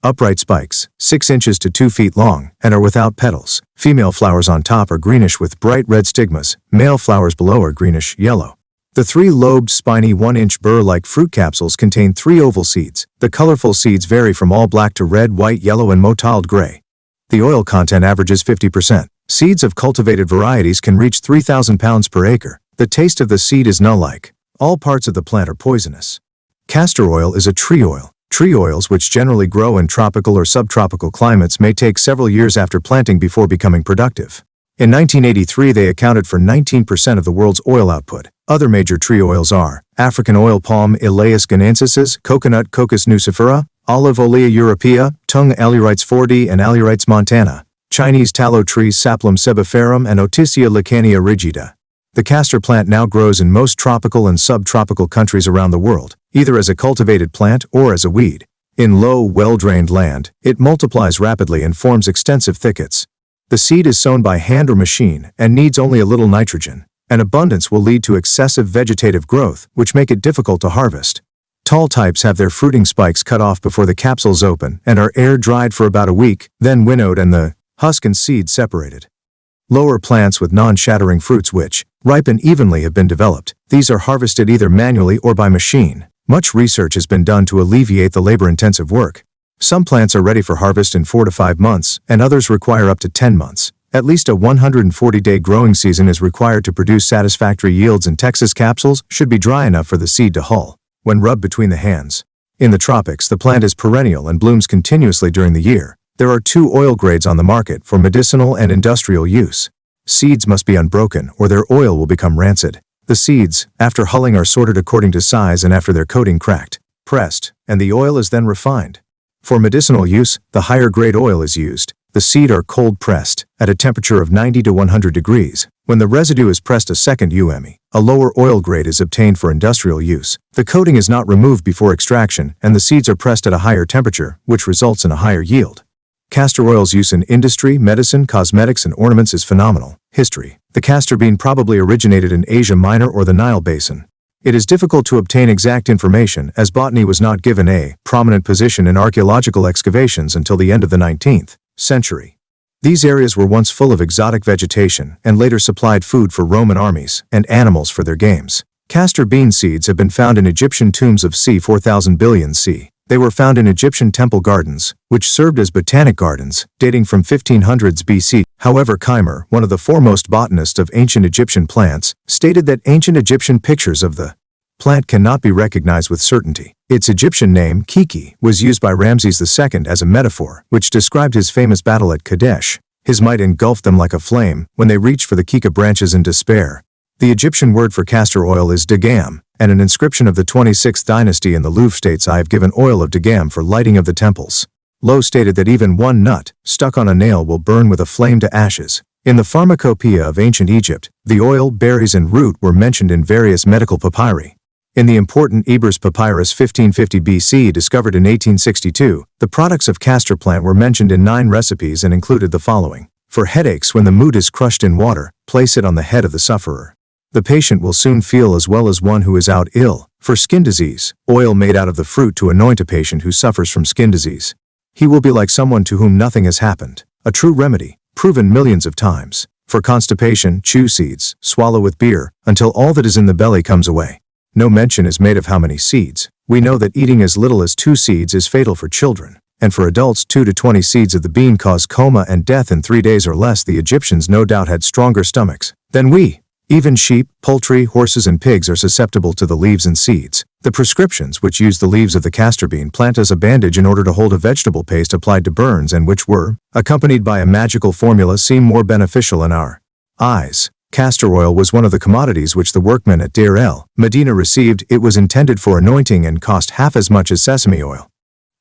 upright spikes, 6 inches to 2 feet long, and are without petals. Female flowers on top are greenish with bright red stigmas, male flowers below are greenish-yellow. The 3-lobed, spiny 1-inch burr-like fruit capsules contain 3 oval seeds. The colorful seeds vary from all black to red, white, yellow, and mottled gray. The oil content averages 50%. Seeds of cultivated varieties can reach 3,000 pounds per acre. The taste of the seed is null-like. All parts of the plant are poisonous. Castor oil is a tree oil. Tree oils, which generally grow in tropical or subtropical climates, may take several years after planting before becoming productive. In 1983, they accounted for 19% of the world's oil output. Other major tree oils are African oil palm Elaeus ghanensis, coconut Cocos nucifera, olive olea europea, tung Alurites fordi and Alurites montana, Chinese tallow trees Saplum sebiferum and Otissia licania rigida. The castor plant now grows in most tropical and subtropical countries around the world, either as a cultivated plant or as a weed. In low, well-drained land, it multiplies rapidly and forms extensive thickets. The seed is sown by hand or machine and needs only a little nitrogen. An abundance will lead to excessive vegetative growth, which make it difficult to harvest. Tall types have their fruiting spikes cut off before the capsules open and are air-dried for about a week, then winnowed and the husk and seed separated. Lower plants with non-shattering fruits which ripen evenly have been developed. These are harvested either manually or by machine. Much research has been done to alleviate the labor-intensive work. Some plants are ready for harvest in 4 to 5 months, and others require up to 10 months. At least a 140-day growing season is required to produce satisfactory yields, and Texas capsules should be dry enough for the seed to hull when rubbed between the hands. In the tropics, the plant is perennial and blooms continuously during the year. There are 2 oil grades on the market for medicinal and industrial use. Seeds must be unbroken or their oil will become rancid. The seeds, after hulling, are sorted according to size and after their coating cracked, pressed, and the oil is then refined. For medicinal use, the higher grade oil is used. The seed are cold pressed at a temperature of 90 to 100 degrees. When the residue is pressed a second UME, a lower oil grade is obtained for industrial use. The coating is not removed before extraction, and the seeds are pressed at a higher temperature, which results in a higher yield. Castor oil's use in industry, medicine, cosmetics, and ornaments is phenomenal. History. The castor bean probably originated in Asia Minor or the Nile Basin. It is difficult to obtain exact information, as botany was not given a prominent position in archaeological excavations until the end of the 19th century. These areas were once full of exotic vegetation and later supplied food for Roman armies and animals for their games. Castor bean seeds have been found in Egyptian tombs of c. 4000 billion c. They were found in Egyptian temple gardens, which served as botanic gardens, dating from 1500s BC. However, Keimer, one of the foremost botanists of ancient Egyptian plants, stated that ancient Egyptian pictures of the plant cannot be recognized with certainty. Its Egyptian name, Kiki, was used by Ramses II as a metaphor, which described his famous battle at Kadesh. His might engulfed them like a flame when they reached for the Kika branches in despair. The Egyptian word for castor oil is dagam, and an inscription of the 26th dynasty in the Louvre states, "I have given oil of dagam for lighting of the temples." Lowe stated that even one nut stuck on a nail will burn with a flame to ashes. In the Pharmacopoeia of ancient Egypt, the oil, berries, and root were mentioned in various medical papyri. In the important Ebers Papyrus 1550 BC, discovered in 1862, the products of castor plant were mentioned in 9 recipes and included the following. For headaches, when the moot is crushed in water, place it on the head of the sufferer. The patient will soon feel as well as one who is out ill. For skin disease, oil made out of the fruit to anoint a patient who suffers from skin disease. He will be like someone to whom nothing has happened. A true remedy, proven millions of times. For constipation, chew seeds, swallow with beer, until all that is in the belly comes away. No mention is made of how many seeds. We know that eating as little as 2 seeds is fatal for children, and for adults 2 to 20 seeds of the bean cause coma and death in 3 days or less. The Egyptians no doubt had stronger stomachs than we. Even sheep, poultry, horses, and pigs are susceptible to the leaves and seeds. The prescriptions, which use the leaves of the castor bean plant as a bandage in order to hold a vegetable paste applied to burns and which were accompanied by a magical formula, seem more beneficial in our eyes. Castor oil was one of the commodities which the workmen at Deir el Medina received. It was intended for anointing and cost half as much as sesame oil.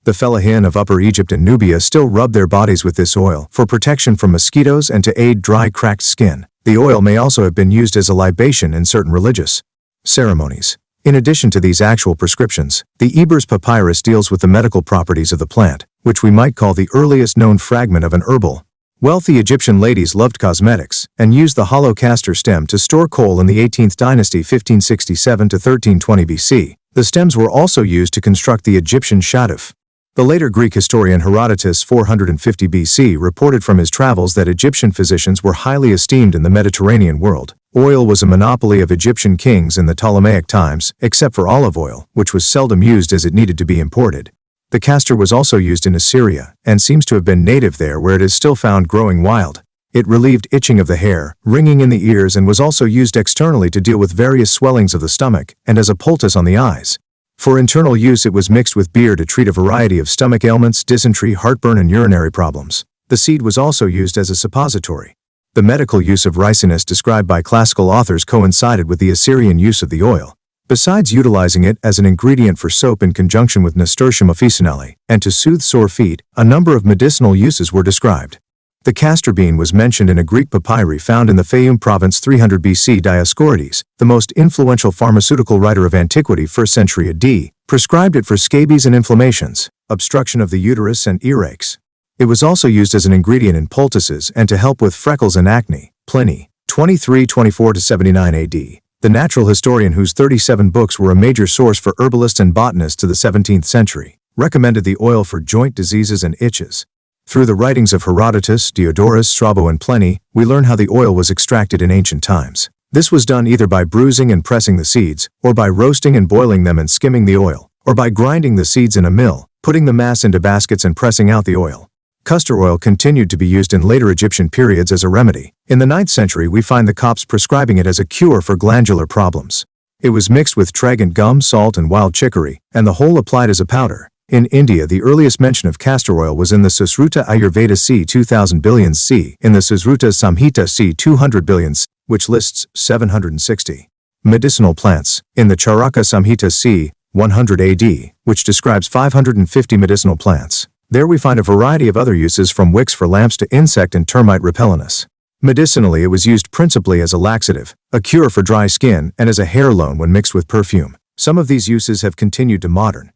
The fellahin of Upper Egypt and Nubia still rub their bodies with this oil for protection from mosquitoes and to aid dry, cracked skin. The oil may also have been used as a libation in certain religious ceremonies. In addition to these actual prescriptions, the Ebers Papyrus deals with the medical properties of the plant. which we might call the earliest known fragment of an herbal. Wealthy Egyptian ladies loved cosmetics and used the hollow castor stem to store coal in the 18th dynasty 1567 to 1320 BC. The stems were also used to construct the Egyptian shaduf. The later Greek historian Herodotus 450 BC reported from his travels that Egyptian physicians were highly esteemed in the Mediterranean world. Oil was a monopoly of Egyptian kings in the Ptolemaic times, except for olive oil, which was seldom used as it needed to be imported. The castor was also used in Assyria, and seems to have been native there where it is still found growing wild. It relieved itching of the hair, ringing in the ears, and was also used externally to deal with various swellings of the stomach, and as a poultice on the eyes. For internal use it was mixed with beer to treat a variety of stomach ailments, dysentery, heartburn, and urinary problems. The seed was also used as a suppository. The medical use of ricinus described by classical authors coincided with the Assyrian use of the oil. Besides utilizing it as an ingredient for soap in conjunction with nasturtium officinale, and to soothe sore feet, a number of medicinal uses were described. The castor bean was mentioned in a Greek papyri found in the Fayum province 300 BC. Dioscorides, the most influential pharmaceutical writer of antiquity 1st century AD, prescribed it for scabies and inflammations, obstruction of the uterus and earaches. It was also used as an ingredient in poultices and to help with freckles and acne. Pliny, 2324-79 AD. The natural historian whose 37 books were a major source for herbalists and botanists to the 17th century, recommended the oil for joint diseases and itches. Through the writings of Herodotus, Diodorus, Strabo, and Pliny, we learn how the oil was extracted in ancient times. This was done either by bruising and pressing the seeds, or by roasting and boiling them and skimming the oil, or by grinding the seeds in a mill, putting the mass into baskets and pressing out the oil. Castor oil continued to be used in later Egyptian periods as a remedy. In the 9th century we find the Copts prescribing it as a cure for glandular problems. It was mixed with tragant gum, salt, and wild chicory, and the whole applied as a powder. In India the earliest mention of castor oil was in the Susruta Ayurveda c. 2000 billions c. in the Susruta Samhita c. 200 billions, which lists 760 medicinal plants, in the Charaka Samhita c. 100 AD, which describes 550 medicinal plants. There we find a variety of other uses from wicks for lamps to insect and termite repellents. Medicinally it was used principally as a laxative, a cure for dry skin, and as a hair loan when mixed with perfume. Some of these uses have continued to modern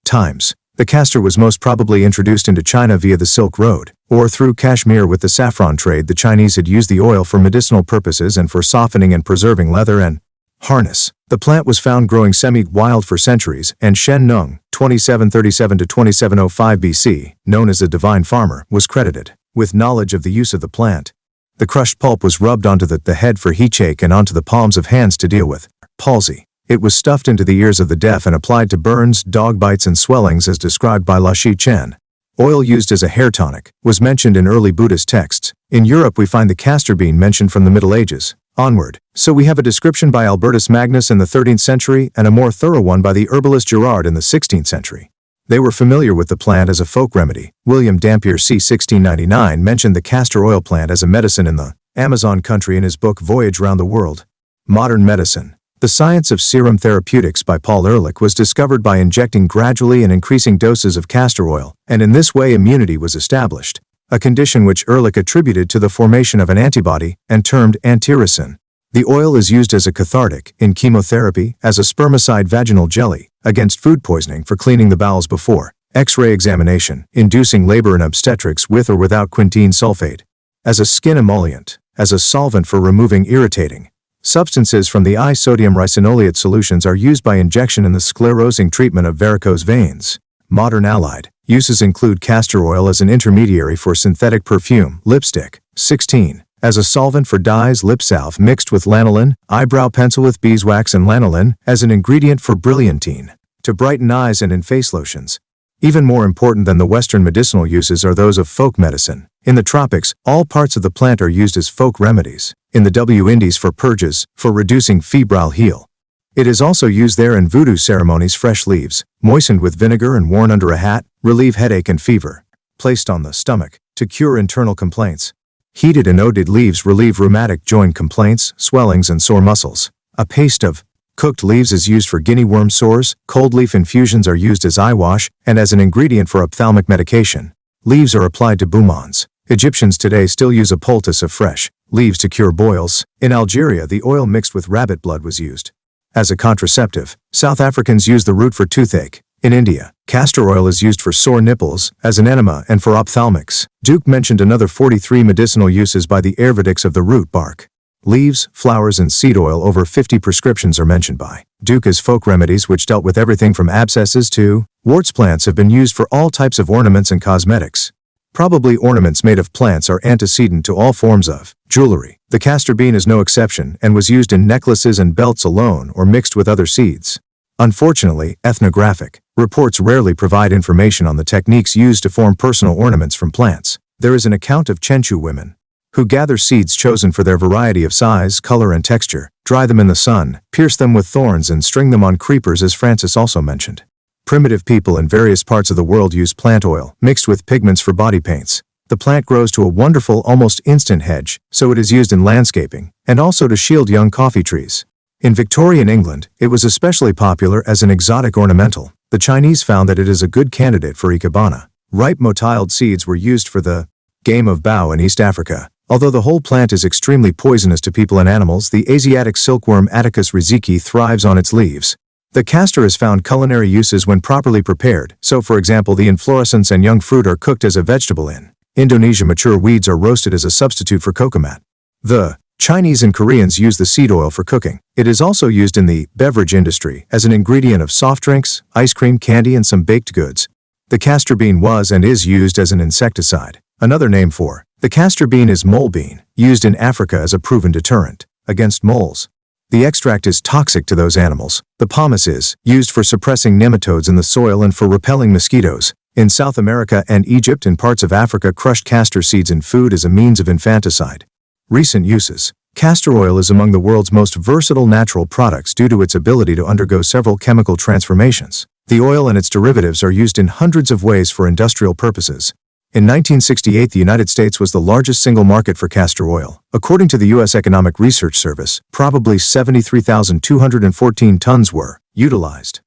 times. The castor was most probably introduced into China via the Silk Road, or through Kashmir. With the saffron trade, the Chinese had used the oil for medicinal purposes and for softening and preserving leather and harness. The plant was found growing semi-wild for centuries, and Shen Nung, 2737 to 2705 BC, known as a divine farmer, was credited with knowledge of the use of the plant. The crushed pulp was rubbed onto the head for headache and onto the palms of hands to deal with palsy. It was stuffed into the ears of the deaf and applied to burns, dog bites, and swellings as described by La Shi Chen. Oil used as a hair tonic was mentioned in early Buddhist texts. In Europe we find the castor bean mentioned from the Middle Ages onward. So we have a description by Albertus Magnus in the 13th century and a more thorough one by the herbalist Gerard in the 16th century. They were familiar with the plant as a folk remedy. William Dampier c. 1699 mentioned the castor oil plant as a medicine in the Amazon country in his book Voyage Round the World. Modern medicine. The Science of Serum Therapeutics by Paul Ehrlich was discovered by injecting gradually and increasing doses of castor oil, and in this way immunity was established, a condition which Ehrlich attributed to the formation of an antibody and termed antiricin. The oil is used as a cathartic, in chemotherapy, as a spermicide vaginal jelly, against food poisoning for cleaning the bowels before X-ray examination, inducing labor in obstetrics with or without quinine sulfate, as a skin emollient, as a solvent for removing irritating substances from the eye. Sodium ricinoleate solutions are used by injection in the sclerosing treatment of varicose veins. Modern allied uses include castor oil as an intermediary for synthetic perfume, lipstick. 16. As a solvent for dyes, lip salve mixed with lanolin, eyebrow pencil with beeswax and lanolin, as an ingredient for brilliantine, to brighten eyes, and in face lotions. Even more important than the Western medicinal uses are those of folk medicine. In the tropics, all parts of the plant are used as folk remedies. In the Indies for purges, for reducing febrile heal. It is also used there in voodoo ceremonies. Fresh leaves, moistened with vinegar and worn under a hat, relieve headache and fever. Placed on the stomach, to cure internal complaints. Heated and oated leaves relieve rheumatic joint complaints, swellings, and sore muscles. A paste of cooked leaves is used for guinea worm sores. Cold leaf infusions are used as eye wash and as an ingredient for ophthalmic medication. Leaves are applied to boumons. Egyptians today still use a poultice of fresh leaves to cure boils. In Algeria, the oil mixed with rabbit blood was used as a contraceptive. South Africans use the root for toothache. In India, castor oil is used for sore nipples, as an enema, and for ophthalmics. Duke mentioned another 43 medicinal uses by the Ayurvedics of the root, bark, leaves, flowers, and seed oil. Over 50 prescriptions are mentioned by Duke as folk remedies which dealt with everything from abscesses to warts. Plants have been used for all types of ornaments and cosmetics. Probably ornaments made of plants are antecedent to all forms of jewelry. The castor bean is no exception and was used in necklaces and belts alone or mixed with other seeds. Unfortunately, ethnographic reports rarely provide information on the techniques used to form personal ornaments from plants. There is an account of Chenchu women who gather seeds chosen for their variety of size, color, and texture, dry them in the sun, pierce them with thorns, and string them on creepers, as Francis also mentioned. Primitive people in various parts of the world use plant oil mixed with pigments for body paints. The plant grows to a wonderful, almost instant hedge, so it is used in landscaping, and also to shield young coffee trees. In Victorian England, it was especially popular as an exotic ornamental. The Chinese found that it is a good candidate for ikebana. Ripe motile seeds were used for the game of bao in East Africa. Although the whole plant is extremely poisonous to people and animals, the Asiatic silkworm Atticus riziki thrives on its leaves. The castor has found culinary uses when properly prepared, so for example the inflorescence and young fruit are cooked as a vegetable. In Indonesia, mature weeds are roasted as a substitute for coconut. The Chinese and Koreans use the seed oil for cooking. It is also used in the beverage industry as an ingredient of soft drinks, ice cream, candy, and some baked goods. The castor bean was and is used as an insecticide. Another name for the castor bean is mole bean, used in Africa as a proven deterrent against moles. The extract is toxic to those animals. The pomace is used for suppressing nematodes in the soil and for repelling mosquitoes. In South America and Egypt and parts of Africa, crushed castor seeds in food is a means of infanticide. Recent uses. Castor oil is among the world's most versatile natural products due to its ability to undergo several chemical transformations. The oil and its derivatives are used in hundreds of ways for industrial purposes. In 1968, the United States was the largest single market for castor oil. According to the U.S. Economic Research Service, probably 73,214 tons were utilized.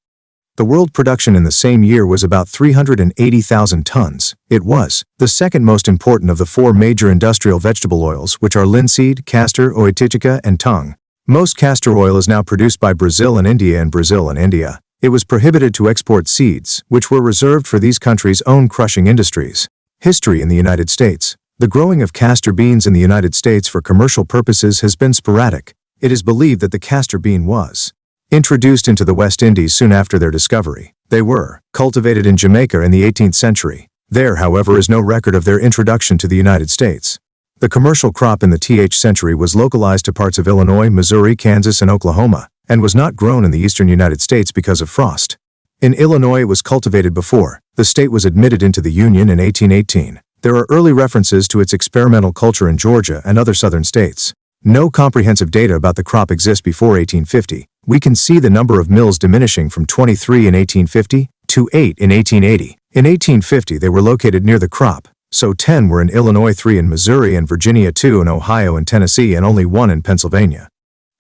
The world production in the same year was about 380,000 tons. It was the second most important of the four major industrial vegetable oils, which are linseed, castor, oiticica, and tung. Most castor oil is now produced by Brazil and India. In Brazil and India, it was prohibited to export seeds, which were reserved for these countries' own crushing industries. History in the United States. The growing of castor beans in the United States for commercial purposes has been sporadic. It is believed that the castor bean was introduced into the West Indies soon after their discovery. They were cultivated in Jamaica in the 18th century. There, however, is no record of their introduction to the United States. The commercial crop in the th century was localized to parts of Illinois, Missouri, Kansas, and Oklahoma, and was not grown in the eastern United States because of frost. In Illinois, it was cultivated before the state was admitted into the Union in 1818. There are early references to its experimental culture in Georgia and other southern states. No comprehensive data about the crop exists before 1850. We can see the number of mills diminishing from 23 in 1850 to 8 in 1880. In 1850, they were located near the crop, so 10 were in Illinois, 3 in Missouri and Virginia, 2 in Ohio and Tennessee, and only 1 in Pennsylvania,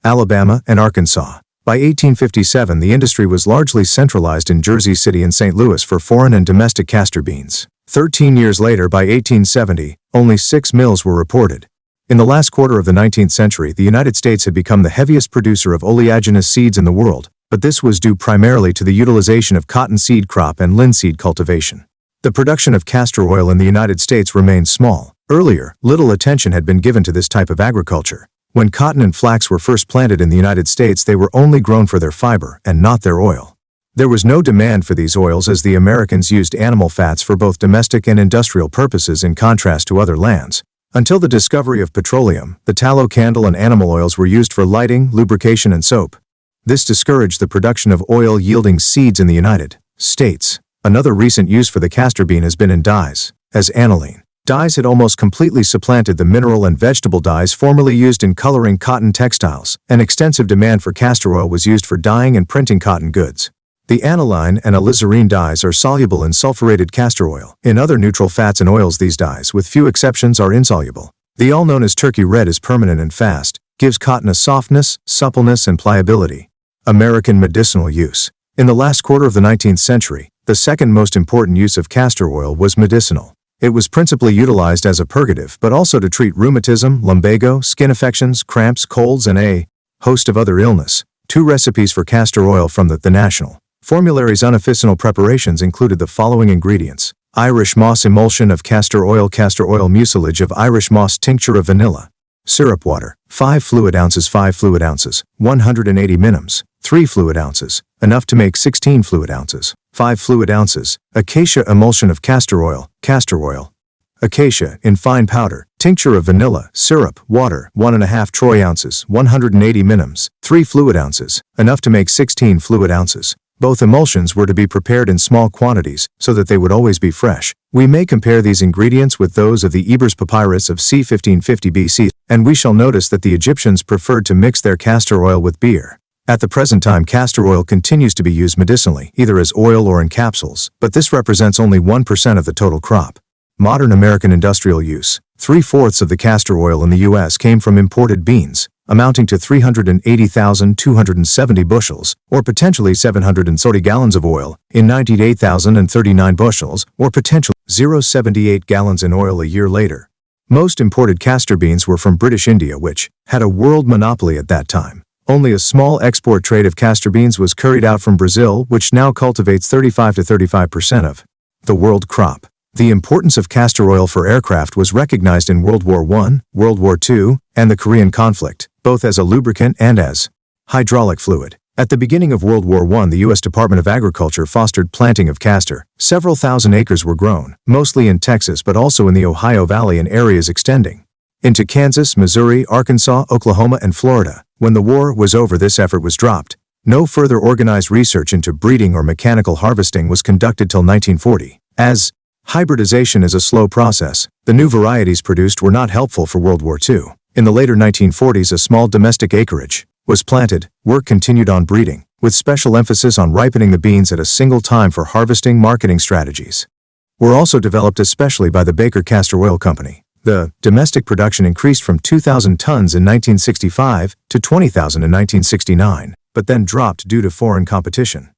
Alabama, and Arkansas. By 1857, the industry was largely centralized in Jersey City and St. Louis for foreign and domestic castor beans. 13 years later, by 1870, only 6 mills were reported. In the last quarter of the 19th century, the United States had become the heaviest producer of oleaginous seeds in the world, but this was due primarily to the utilization of cotton seed crop and linseed cultivation. The production of castor oil in the United States remained small. Earlier, little attention had been given to this type of agriculture. When cotton and flax were first planted in the United States, they were only grown for their fiber and not their oil. There was no demand for these oils as the Americans used animal fats for both domestic and industrial purposes in contrast to other lands. Until the discovery of petroleum, the tallow candle and animal oils were used for lighting, lubrication, and soap. This discouraged the production of oil-yielding seeds in the United States. Another recent use for the castor bean has been in dyes, as aniline. Dyes had almost completely supplanted the mineral and vegetable dyes formerly used in coloring cotton textiles. An extensive demand for castor oil was used for dyeing and printing cotton goods. The aniline and alizarin dyes are soluble in sulfurated castor oil. In other neutral fats and oils, these dyes, with few exceptions, are insoluble. The all known as turkey red is permanent and fast, gives cotton a softness, suppleness, and pliability. American medicinal use. In the last quarter of the 19th century, the second most important use of castor oil was medicinal. It was principally utilized as a purgative, but also to treat rheumatism, lumbago, skin affections, cramps, colds, and a host of other illness. 2 recipes for castor oil from the National Formulary's unofficial preparations included the following ingredients: Irish moss emulsion of castor oil mucilage of Irish moss, tincture of vanilla, syrup water, 5 fluid ounces, 180 minims, 3 fluid ounces, enough to make 16 fluid ounces, 5 fluid ounces, acacia emulsion of castor oil, acacia in fine powder, tincture of vanilla, syrup, water, 1.5 troy ounces, 180 minims, 3 fluid ounces, enough to make 16 fluid ounces. Both emulsions were to be prepared in small quantities, so that they would always be fresh. We may compare these ingredients with those of the Ebers Papyrus of c. 1550 BC, and we shall notice that the Egyptians preferred to mix their castor oil with beer. At the present time, castor oil continues to be used medicinally, either as oil or in capsules, but this represents only 1% of the total crop. Modern American industrial use. 3/4 of the castor oil in the U.S. came from imported beans, amounting to 380,270 bushels, or potentially 730 gallons of oil, in 98,039 bushels, or potentially 0.78 gallons in oil a year later. Most imported castor beans were from British India, which had a world monopoly at that time. Only a small export trade of castor beans was carried out from Brazil, which now cultivates 35% of the world crop. The importance of castor oil for aircraft was recognized in World War I, World War II, and the Korean conflict, both as a lubricant and as hydraulic fluid. At the beginning of World War I, the U.S. Department of Agriculture fostered planting of castor. Several thousand acres were grown, mostly in Texas but also in the Ohio Valley and areas extending into Kansas, Missouri, Arkansas, Oklahoma, and Florida. When the war was over, this effort was dropped. No further organized research into breeding or mechanical harvesting was conducted till 1940. As hybridization is a slow process, the new varieties produced were not helpful for World War II. In the later 1940s, a small domestic acreage was planted. Work continued on breeding, with special emphasis on ripening the beans at a single time for harvesting. Marketing strategies were also developed especially by the Baker Castor Oil Company. The domestic production increased from 2,000 tons in 1965 to 20,000 in 1969, but then dropped due to foreign competition.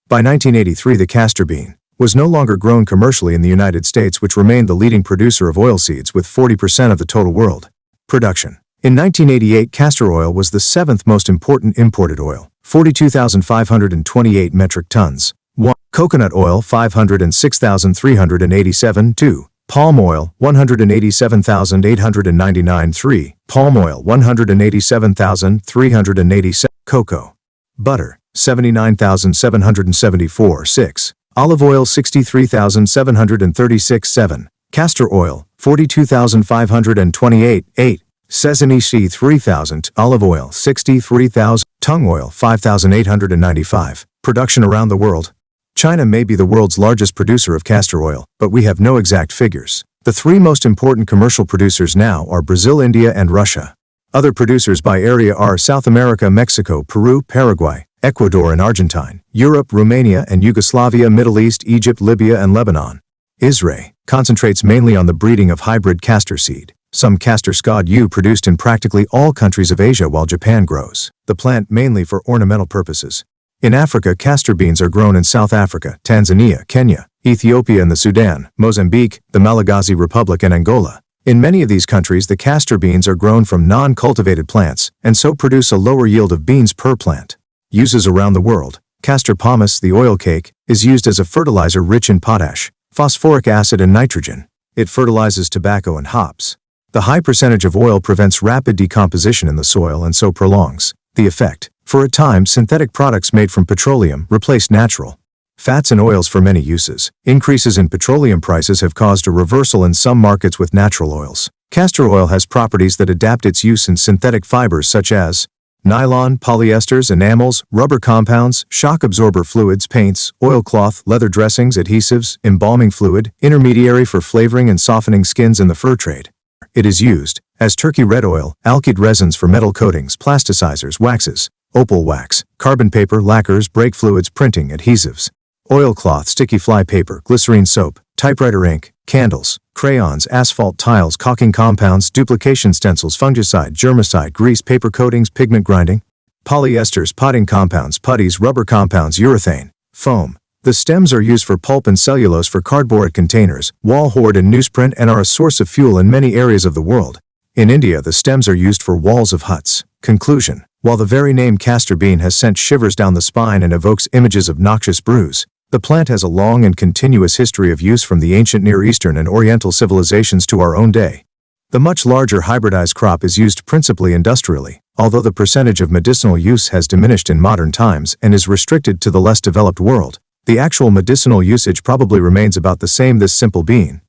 By 1983, the castor bean was no longer grown commercially in the United States, which remained the leading producer of oilseeds with 40% of the total world production. In 1988, castor oil was the 7th most important imported oil, 42,528 metric tons. 1. Coconut oil, 506,387. 2. Palm oil, 187,899. 3. Palm oil, 187,387. Cocoa butter, 79,774. 6. Olive oil, 63,736. 7. Castor oil, 42,528. 8. Sesame seed, 3,000. Olive oil, 63,000. Tung oil, 5,895. Production around the world. China may be the world's largest producer of castor oil, but we have no exact figures. The 3 most important commercial producers now are Brazil, India, and Russia. Other producers by area are South America, Mexico, Peru, Paraguay, Ecuador and Argentine, Europe, Romania and Yugoslavia, Middle East, Egypt, Libya and Lebanon. Israel concentrates mainly on the breeding of hybrid castor seed. Some castor scod produced in practically all countries of Asia, while Japan grows the plant mainly for ornamental purposes. In Africa, castor beans are grown in South Africa, Tanzania, Kenya, Ethiopia and the Sudan, Mozambique, the Malagasy Republic and Angola. In many of these countries, the castor beans are grown from non-cultivated plants, and so produce a lower yield of beans per plant. Uses around the world. Castor pomace, the oil cake, is used as a fertilizer rich in potash, phosphoric acid and nitrogen. It fertilizes tobacco and hops. The high percentage of oil prevents rapid decomposition in the soil and so prolongs the effect. For a time, synthetic products made from petroleum replaced natural fats and oils for many uses. Increases in petroleum prices have caused a reversal in some markets with natural oils. Castor oil has properties that adapt its use in synthetic fibers such as nylon, polyesters, enamels, rubber compounds, shock absorber fluids, paints, oilcloth, leather dressings, adhesives, embalming fluid, intermediary for flavoring and softening skins in the fur trade. It is used as turkey red oil, alkyd resins for metal coatings, plasticizers, waxes, opal wax, carbon paper, lacquers, brake fluids, printing, adhesives, oilcloth, sticky fly paper, glycerine soap, typewriter ink, candles, crayons, asphalt tiles, caulking compounds, duplication stencils, fungicide, germicide, grease, paper coatings, pigment grinding, polyesters, potting compounds, putties, rubber compounds, urethane, foam. The stems are used for pulp and cellulose for cardboard containers, wall hoard and newsprint, and are a source of fuel in many areas of the world. In India, the stems are used for walls of huts. Conclusion. While the very name castor bean has sent shivers down the spine and evokes images of noxious brews, the plant has a long and continuous history of use from the ancient Near Eastern and Oriental civilizations to our own day. The much larger hybridized crop is used principally industrially, although the percentage of medicinal use has diminished in modern times and is restricted to the less developed world. The actual medicinal usage probably remains about the same. This simple bean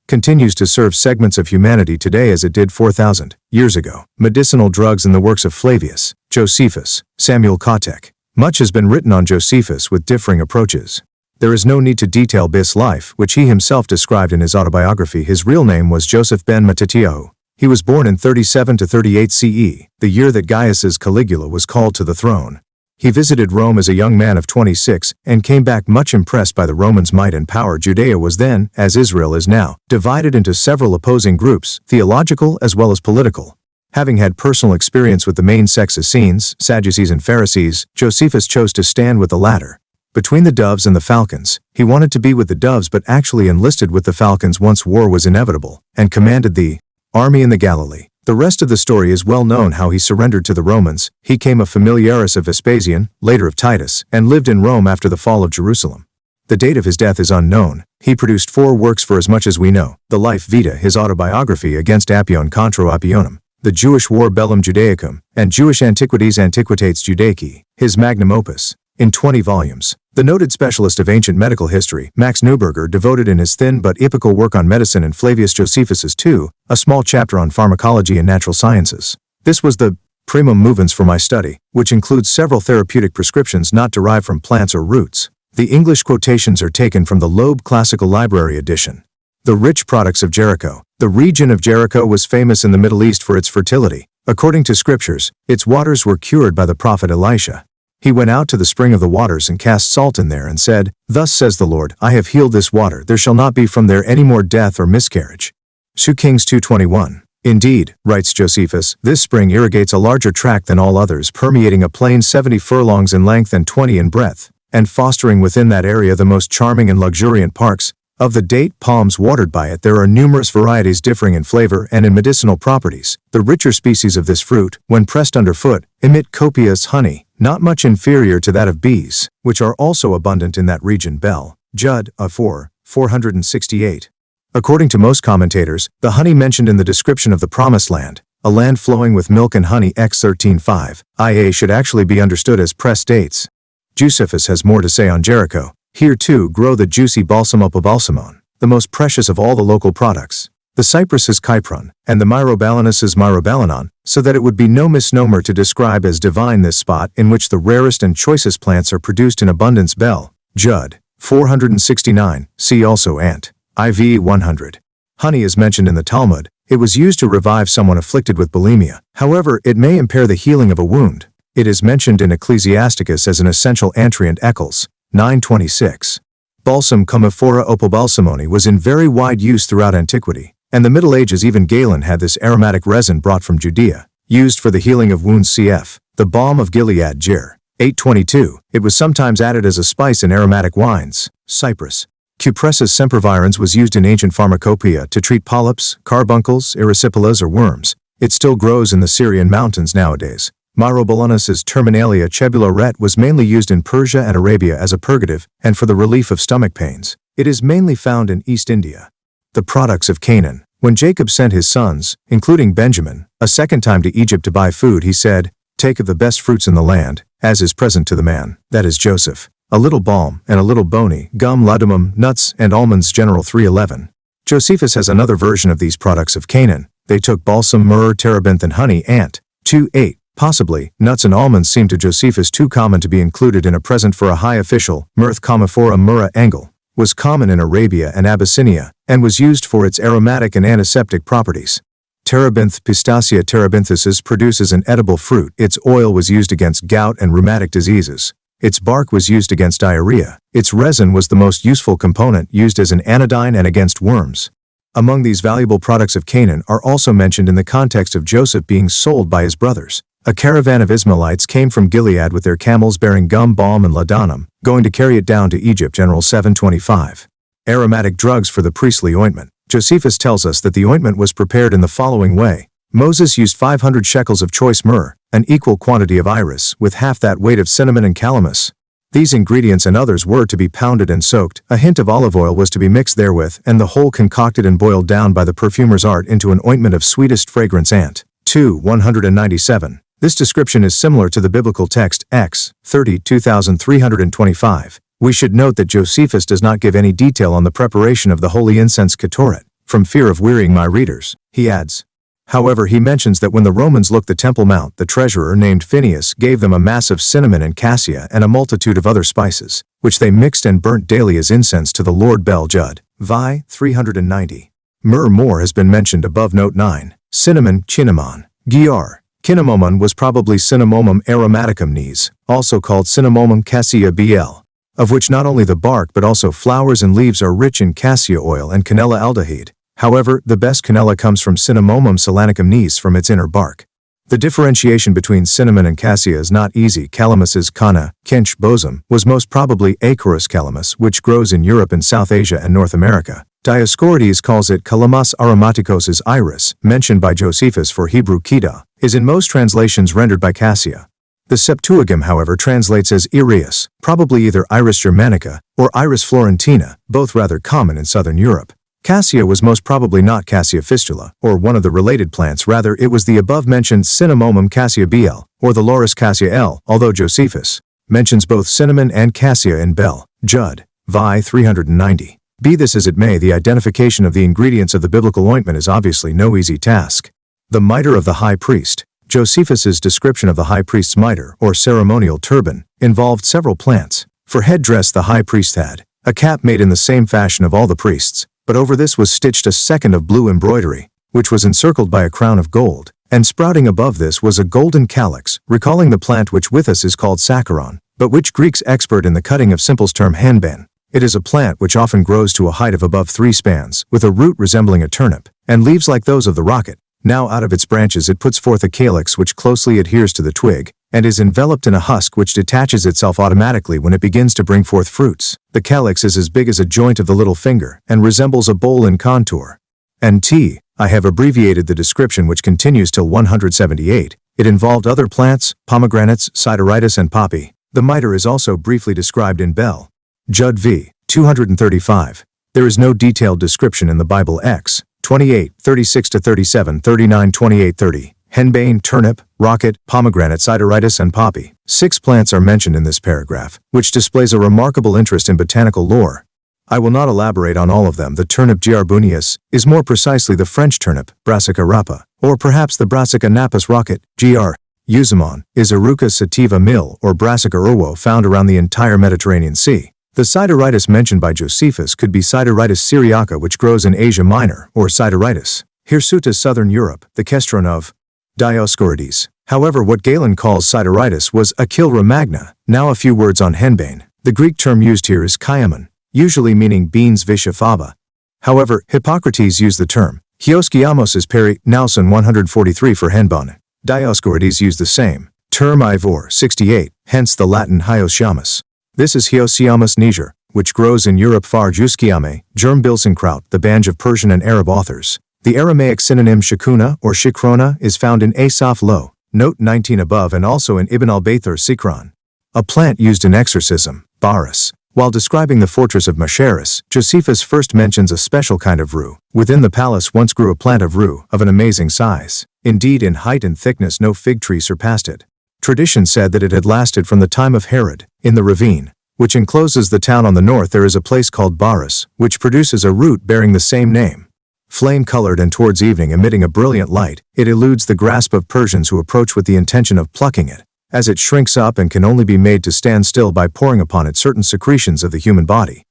continues to serve segments of humanity today as it did 4,000 years ago. Medicinal drugs in the works of Flavius, Josephus, Samuel Kotek. Much has been written on Josephus with differing approaches. There is no need to detail Bis' life, which he himself described in his autobiography. His real name was Joseph ben Mattatyahu. He was born in 37 to 38 CE, the year that Gaius Caligula was called to the throne. He visited Rome as a young man of 26 and came back much impressed by the Romans' might and power. Judea was then, as Israel is now, divided into several opposing groups, theological as well as political. Having had personal experience with the main sects Essenes, Sadducees and Pharisees, Josephus chose to stand with the latter. Between the doves and the falcons, he wanted to be with the doves but actually enlisted with the falcons once war was inevitable, and commanded the army in the Galilee. The rest of the story is well known how he surrendered to the Romans. He came a familiaris of Vespasian, later of Titus, and lived in Rome after the fall of Jerusalem. The date of his death is unknown. He produced 4 works for as much as we know: the Life Vita, his autobiography Against Appion Contra Appionem, the Jewish War Bellum Judaicum, and Jewish Antiquities Antiquitates Judaici, his magnum opus, in 20 volumes. The noted specialist of ancient medical history, Max Neuberger, devoted in his thin but epical work on medicine, and Flavius Josephus's too, a small chapter on pharmacology and natural sciences. This was the primum movens for my study, which includes several therapeutic prescriptions not derived from plants or roots. The English quotations are taken from the Loeb Classical Library edition. The rich products of Jericho. The region of Jericho was famous in the Middle East for its fertility. According to scriptures, its waters were cured by the prophet Elisha. He went out to the spring of the waters and cast salt in there and said, "Thus says the Lord, I have healed this water. There shall not be from there any more death or miscarriage." 2 Kings 2:21. Indeed, writes Josephus, this spring irrigates a larger tract than all others, permeating a plain 70 furlongs in length and 20 in breadth, and fostering within that area the most charming and luxuriant parks. Of the date palms watered by it, there are numerous varieties differing in flavor and in medicinal properties. The richer species of this fruit, when pressed underfoot, emit copious honey, not much inferior to that of bees, which are also abundant in that region. Bell, Judd, A. 468. According to most commentators, the honey mentioned in the description of the Promised Land, a land flowing with milk and honey, X 13:5, IA, should actually be understood as pressed dates. Josephus has more to say on Jericho. Here too grow the juicy balsam balsamon, the most precious of all the local products. The cypress is Kypron, and the myrobalanus is myrobalanon, so that it would be no misnomer to describe as divine this spot in which the rarest and choicest plants are produced in abundance. Bell, Judd, 469, see also Ant, IV 100. Honey is mentioned in the Talmud. It was used to revive someone afflicted with bulimia. However, it may impair the healing of a wound. It is mentioned in Ecclesiasticus as an essential antrient, Eccles 9:26. Balsam commiphora opobalsamoni was in very wide use throughout antiquity, and the Middle Ages. Even Galen had this aromatic resin brought from Judea, used for the healing of wounds. Cf. the balm of Gilead, Jir. 822. It was sometimes added as a spice in aromatic wines. Cypress. Cupressus sempervirens was used in ancient pharmacopoeia to treat polyps, carbuncles, erysipelas, or worms. It still grows in the Syrian mountains nowadays. Myrobalanus terminalia chebuloret was mainly used in Persia and Arabia as a purgative and for the relief of stomach pains. It is mainly found in East India. The products of Canaan. When Jacob sent his sons, including Benjamin, a second time to Egypt to buy food, he said, "Take of the best fruits in the land, as is present to the man," that is Joseph, "a little balm and a little bony, gum, ladumum, nuts, and almonds." General 3:11. Josephus has another version of these products of Canaan. They took balsam, myrrh, terebinth, and honey. Ant. 2:8. Possibly, nuts and almonds seem to Josephus too common to be included in a present for a high official. Mirth commiphora myrrha Engel was common in Arabia and Abyssinia, and was used for its aromatic and antiseptic properties. Terebinth Pistacia terebinthensis produces an edible fruit. Its oil was used against gout and rheumatic diseases. Its bark was used against diarrhea. Its resin was the most useful component, used as an anodyne and against worms. Among these valuable products of Canaan are also mentioned in the context of Joseph being sold by his brothers. A caravan of Ishmaelites came from Gilead with their camels bearing gum, balm, and laudanum, going to carry it down to Egypt. General 7:25. Aromatic drugs for the priestly ointment. Josephus tells us that the ointment was prepared in the following way. Moses used 500 shekels of choice myrrh, an equal quantity of iris, with half that weight of cinnamon and calamus. These ingredients and others were to be pounded and soaked, a hint of olive oil was to be mixed therewith, and the whole concocted and boiled down by the perfumer's art into an ointment of sweetest fragrance. 197. This description is similar to the biblical text, X 30:2325. We should note that Josephus does not give any detail on the preparation of the holy incense ketoret, from fear of wearying my readers, he adds. However, he mentions that when the Romans looked the Temple Mount, the treasurer named Phineas gave them a mass of cinnamon and cassia and a multitude of other spices, which they mixed and burnt daily as incense to the Lord. Bel Jud. Vi. 390. Myrrh more has been mentioned above. Note 9. Cinnamon, cinnamon. Giar. Cinnamomum was probably Cinnamomum aromaticum Nes, also called Cinnamomum cassia bl, of which not only the bark but also flowers and leaves are rich in cassia oil and cannella aldehyde. However, the best cannella comes from Cinnamomum solanicum Nes from its inner bark. The differentiation between cinnamon and cassia is not easy. Calamus's canna, kinch bosom, was most probably Acorus calamus, which grows in Europe and South Asia and North America. Dioscorides calls it Calamus aromaticos's iris, mentioned by Josephus for Hebrew kida, is in most translations rendered by cassia. The Septuagint, however, translates as Iris, probably either Iris germanica or Iris florentina, both rather common in southern Europe. Cassia was most probably not Cassia fistula, or one of the related plants, rather it was the above-mentioned Cinnamomum cassia bl, or the Laurus cassia L, although Josephus mentions both cinnamon and cassia in Bel Jud. Vi. 390. Be this as it may, the identification of the ingredients of the biblical ointment is obviously no easy task. The mitre of the high priest. Josephus's description of the high priest's mitre, or ceremonial turban, involved several plants. For headdress the high priest had a cap made in the same fashion of all the priests, but over this was stitched a second of blue embroidery, which was encircled by a crown of gold, and sprouting above this was a golden calyx, recalling the plant which with us is called saccharon, but which Greeks expert in the cutting of simples term henbane. It is a plant which often grows to a height of above 3 spans, with a root resembling a turnip, and leaves like those of the rocket. Now out of its branches it puts forth a calyx which closely adheres to the twig, and is enveloped in a husk which detaches itself automatically when it begins to bring forth fruits. The calyx is as big as a joint of the little finger, and resembles a bowl in contour. I have abbreviated the description which continues till 178. It involved other plants, pomegranates, sideritis and poppy. The mitre is also briefly described in Bel Jud v. 235. There is no detailed description in the Bible. X 28, 36-37, 39, 28, 30. Henbane, turnip, rocket, pomegranate, sideritis, and poppy. 6 plants are mentioned in this paragraph, which displays a remarkable interest in botanical lore. I will not elaborate on all of them. The turnip Giarbunius is more precisely the French turnip, Brassica rapa, or perhaps the Brassica napus rocket, Gr. Usamon, is Aruca sativa mill or Brassica urwo, found around the entire Mediterranean Sea. The sideritis mentioned by Josephus could be Sideritis syriaca, which grows in Asia Minor, or Sideritis hirsuta, southern Europe, the kestrone of Dioscorides. However, what Galen calls sideritis was Achillea magna. Now a few words on henbane. The Greek term used here is chiamon, usually meaning beans vicia faba. However, Hippocrates used the term Hioskiamos peri, Nauson 143 for henbane. Dioscorides used the same term Ivor 68, hence the Latin Hiosiamus. This is Hiosiamus niger, which grows in Europe. Far Juskiame, Germ Bilsenkraut, the banj of Persian and Arab authors. The Aramaic synonym shikuna or shikrona is found in Asaph Lo, note 19 above, and also in Ibn al-Baythur Sikron. A plant used in exorcism, baris. While describing the fortress of Machaerus, Josephus first mentions a special kind of rue. Within the palace once grew a plant of rue, of an amazing size. Indeed, in height and thickness no fig tree surpassed it. Tradition said that it had lasted from the time of Herod. In the ravine, which encloses the town on the north, there is a place called Baris, which produces a root bearing the same name. Flame-colored and towards evening emitting a brilliant light, it eludes the grasp of Persians who approach with the intention of plucking it, as it shrinks up and can only be made to stand still by pouring upon it certain secretions of the human body.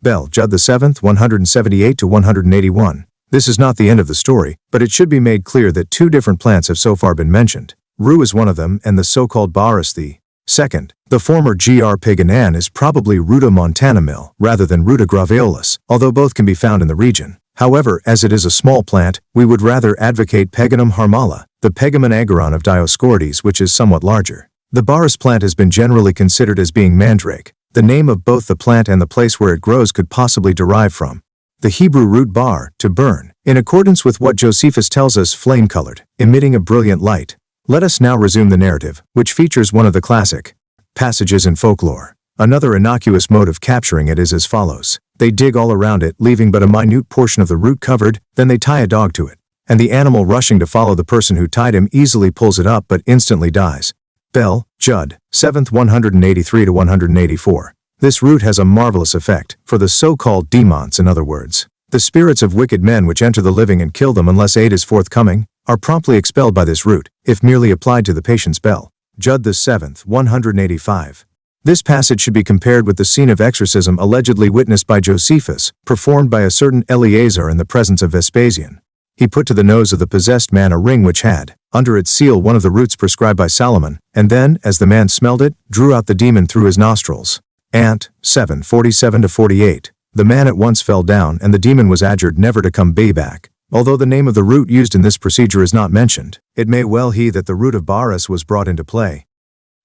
Bel Jud the 7th, 178-181. This is not the end of the story, but it should be made clear that 2 different plants have so far been mentioned. Rue is one of them, and the so-called Baris the second. The former Gr. Paganan is probably Ruta montanamil rather than Ruta graveolus, although both can be found in the region. However, as it is a small plant, we would rather advocate Peganum harmala, the Pegamon agaron of Dioscorides, which is somewhat larger. The Baris plant has been generally considered as being mandrake. The name of both the plant and the place where it grows could possibly derive from the Hebrew root bar, to burn. In accordance with what Josephus tells us, flame-colored, emitting a brilliant light. Let us now resume the narrative, which features one of the classic passages in folklore. Another innocuous mode of capturing it is as follows. They dig all around it, leaving but a minute portion of the root covered, then they tie a dog to it. And the animal, rushing to follow the person who tied him, easily pulls it up but instantly dies. Bell, Judd, 7th 183-184. This root has a marvelous effect, for the so-called demons, in other words, the spirits of wicked men which enter the living and kill them unless aid is forthcoming, are promptly expelled by this root, if merely applied to the patient's bell. Judd the 7th 185. This passage should be compared with the scene of exorcism allegedly witnessed by Josephus, performed by a certain Eleazar in the presence of Vespasian. He put to the nose of the possessed man a ring which had, under its seal, one of the roots prescribed by Solomon, and then, as the man smelled it, drew out the demon through his nostrils. Ant. 7:47-48. The man at once fell down, and the demon was adjured never to come back. Although the name of the root used in this procedure is not mentioned, it may well be that the root of Baris was brought into play.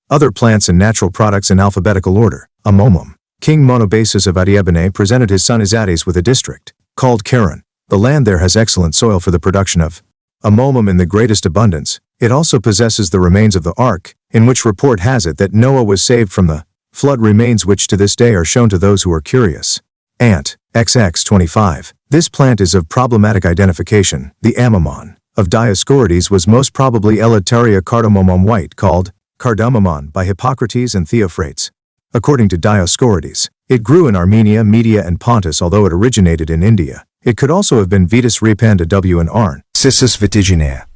Other plants and natural products in alphabetical order. Amomum. King Monobasis of Adiabene presented his son Isates with a district called Charon. The land there has excellent soil for the production of amomum in the greatest abundance. It also possesses the remains of the ark, in which report has it that Noah was saved from the flood, remains which to this day are shown to those who are curious. Ant. XX 25. This plant is of problematic identification. The amomon of Dioscorides was most probably Elateria cardamomum white, called cardamomon by Hippocrates and Theophrastus. According to Dioscorides, it grew in Armenia, Media and Pontus, although it originated in India. It could also have been Vitis repanda W and Arn. Cissus vitiginea.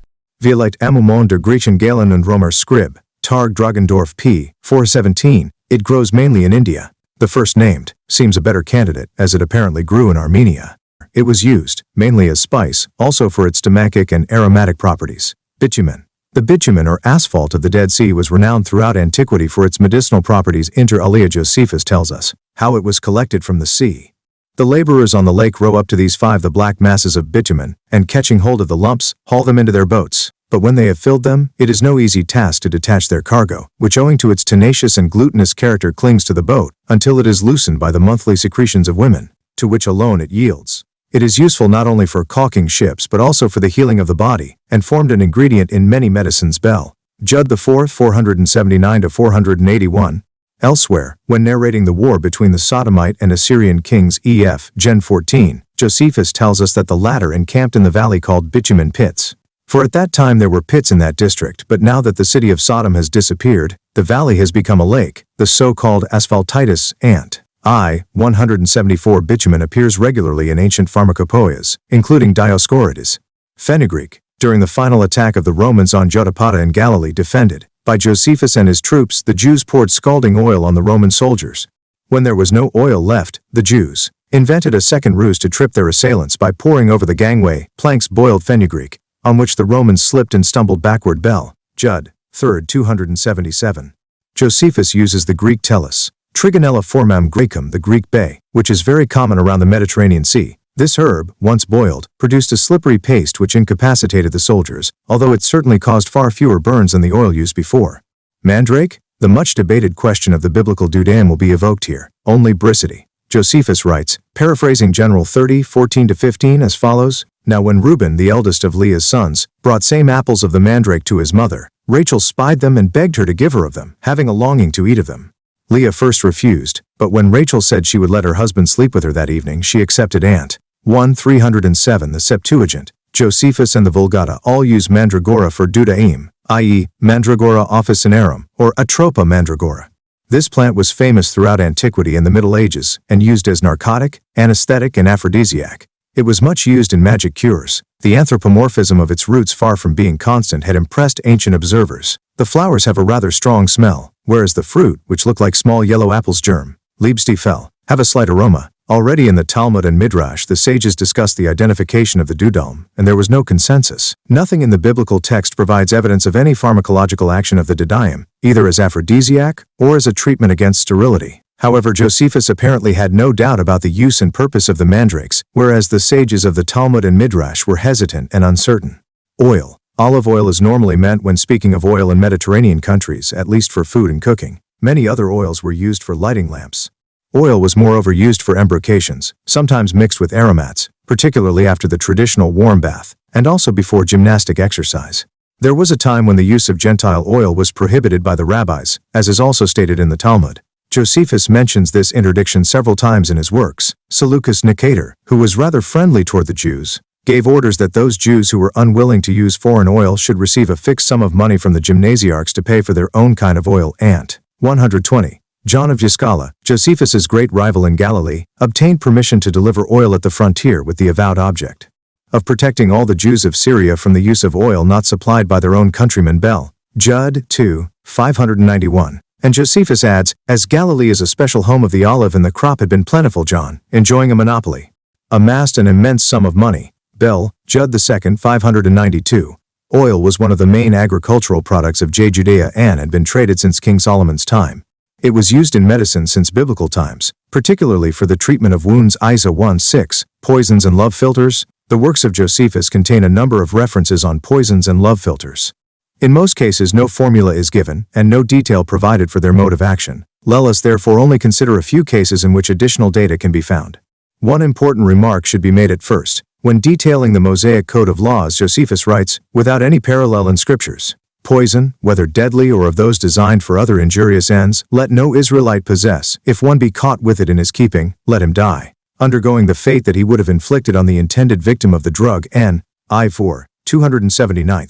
Violate amomon der Griechen Galen und Romer Scrib, Targ Dragendorf p. 417. It grows mainly in India. The first named seems a better candidate, as it apparently grew in Armenia. It was used, mainly as spice, also for its stomachic and aromatic properties. Bitumen. The bitumen or asphalt of the Dead Sea was renowned throughout antiquity for its medicinal properties. Inter alia, Josephus tells us how it was collected from the sea. The laborers on the lake row up to these the black masses of bitumen, and catching hold of the lumps, haul them into their boats. But when they have filled them, it is no easy task to detach their cargo, which owing to its tenacious and glutinous character clings to the boat, until it is loosened by the monthly secretions of women, to which alone it yields. It is useful not only for caulking ships but also for the healing of the body, and formed an ingredient in many medicines. Bell, Judd IV 479-481. Elsewhere, when narrating the war between the Sodomite and Assyrian kings E.F. Gen 14, Josephus tells us that the latter encamped in the valley called Bitumen Pits. For at that time there were pits in that district, but now that the city of Sodom has disappeared, the valley has become a lake, the so-called asphaltitis. Ant. I. 174. Bitumen appears regularly in ancient pharmacopoeias, including Dioscorides. Fenugreek, during the final attack of the Romans on Jotapata in Galilee, defended by Josephus and his troops, the Jews poured scalding oil on the Roman soldiers. When there was no oil left, the Jews invented a second ruse to trip their assailants by pouring over the gangway planks boiled fenugreek, on which the Romans slipped and stumbled backward. Bell, Judd, 3rd 277. Josephus uses the Greek tellus, Trigonella formam Graecum, the Greek bay, which is very common around the Mediterranean Sea. This herb, once boiled, produced a slippery paste which incapacitated the soldiers, although it certainly caused far fewer burns than the oil used before. Mandrake? The much debated question of the biblical dudaim will be evoked here. Only bricity. Josephus writes, paraphrasing General 30:14-15 as follows: Now when Reuben, the eldest of Leah's sons, brought same apples of the mandrake to his mother, Rachel spied them and begged her to give her of them, having a longing to eat of them. Leah first refused, but when Rachel said she would let her husband sleep with her that evening, she accepted. Ant. 1:307. The Septuagint, Josephus and the Vulgata all use mandragora for dudaim, i.e., Mandragora officinarum, or Atropa mandragora. This plant was famous throughout antiquity and the Middle Ages, and used as narcotic, anesthetic, and aphrodisiac. It was much used in magic cures. The anthropomorphism of its roots, far from being constant, had impressed ancient observers. The flowers have a rather strong smell, whereas the fruit, which look like small yellow apples germ, Liebstiefel, have a slight aroma. Already in the Talmud and Midrash the sages discussed the identification of the dudalm, and there was no consensus. Nothing in the biblical text provides evidence of any pharmacological action of the dudaim, either as aphrodisiac or as a treatment against sterility. However, Josephus apparently had no doubt about the use and purpose of the mandrakes, whereas the sages of the Talmud and Midrash were hesitant and uncertain. Oil. Olive oil is normally meant when speaking of oil in Mediterranean countries, at least for food and cooking. Many other oils were used for lighting lamps. Oil was moreover used for embrocations, sometimes mixed with aromats, particularly after the traditional warm bath, and also before gymnastic exercise. There was a time when the use of Gentile oil was prohibited by the rabbis, as is also stated in the Talmud. Josephus mentions this interdiction several times in his works. Seleucus Nicator, who was rather friendly toward the Jews, gave orders that those Jews who were unwilling to use foreign oil should receive a fixed sum of money from the gymnasiarchs to pay for their own kind of oil. And 120. John of Giscala, Josephus's great rival in Galilee, obtained permission to deliver oil at the frontier with the avowed object of protecting all the Jews of Syria from the use of oil not supplied by their own countrymen. Bell, Judd 2, 591. And Josephus adds, as Galilee is a special home of the olive and the crop had been plentiful, John, enjoying a monopoly, amassed an immense sum of money. Bell, Judd 2, 592. Oil was one of the main agricultural products of Judea and had been traded since King Solomon's time. It was used in medicine since biblical times, particularly for the treatment of wounds. Isa 1:6, poisons and love philters. The works of Josephus contain a number of references on poisons and love philters. In most cases no formula is given, and no detail provided for their mode of action. Let us therefore only consider a few cases in which additional data can be found. One important remark should be made at first. When detailing the Mosaic Code of Laws, Josephus writes, without any parallel in scriptures, poison, whether deadly or of those designed for other injurious ends, let no Israelite possess. If one be caught with it in his keeping, let him die, undergoing the fate that he would have inflicted on the intended victim of the drug. N. I. 4, 279.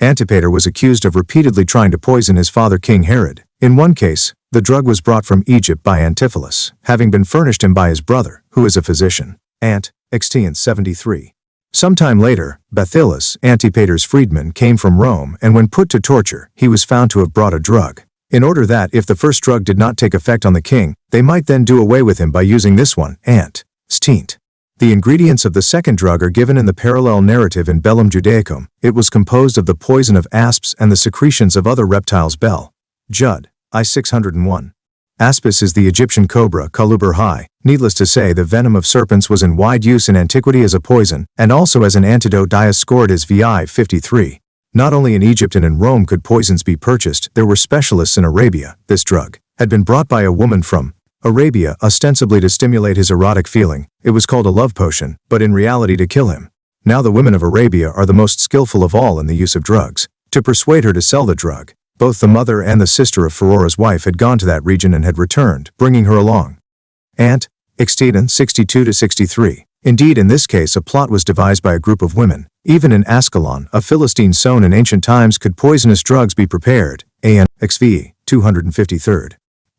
Antipater was accused of repeatedly trying to poison his father King Herod. In one case, the drug was brought from Egypt by Antipholus, having been furnished him by his brother, who is a physician. Ant. Extian 73. Sometime later, Bathyllus, Antipater's freedman, came from Rome, and when put to torture, he was found to have brought a drug, in order that, if the first drug did not take effect on the king, they might then do away with him by using this one. Ant. Stint. The ingredients of the second drug are given in the parallel narrative in Bellum Judaicum. It was composed of the poison of asps and the secretions of other reptiles. Bell, Judd, I. 601. Aspis is the Egyptian cobra, Coluber High. Needless to say, the venom of serpents was in wide use in antiquity as a poison, and also as an antidote. Dioscorides VI 53. Not only in Egypt and in Rome could poisons be purchased, there were specialists in Arabia. This drug had been brought by a woman from Arabia, ostensibly to stimulate his erotic feeling. It was called a love potion, but in reality to kill him. Now the women of Arabia are the most skillful of all in the use of drugs. To persuade her to sell the drug, both the mother and the sister of Pharoah's wife had gone to that region and had returned, bringing her along. Ant. Extidan 62-63. Indeed, in this case a plot was devised by a group of women. Even in Ascalon, a Philistine zone in ancient times, could poisonous drugs be prepared. An. XV 253.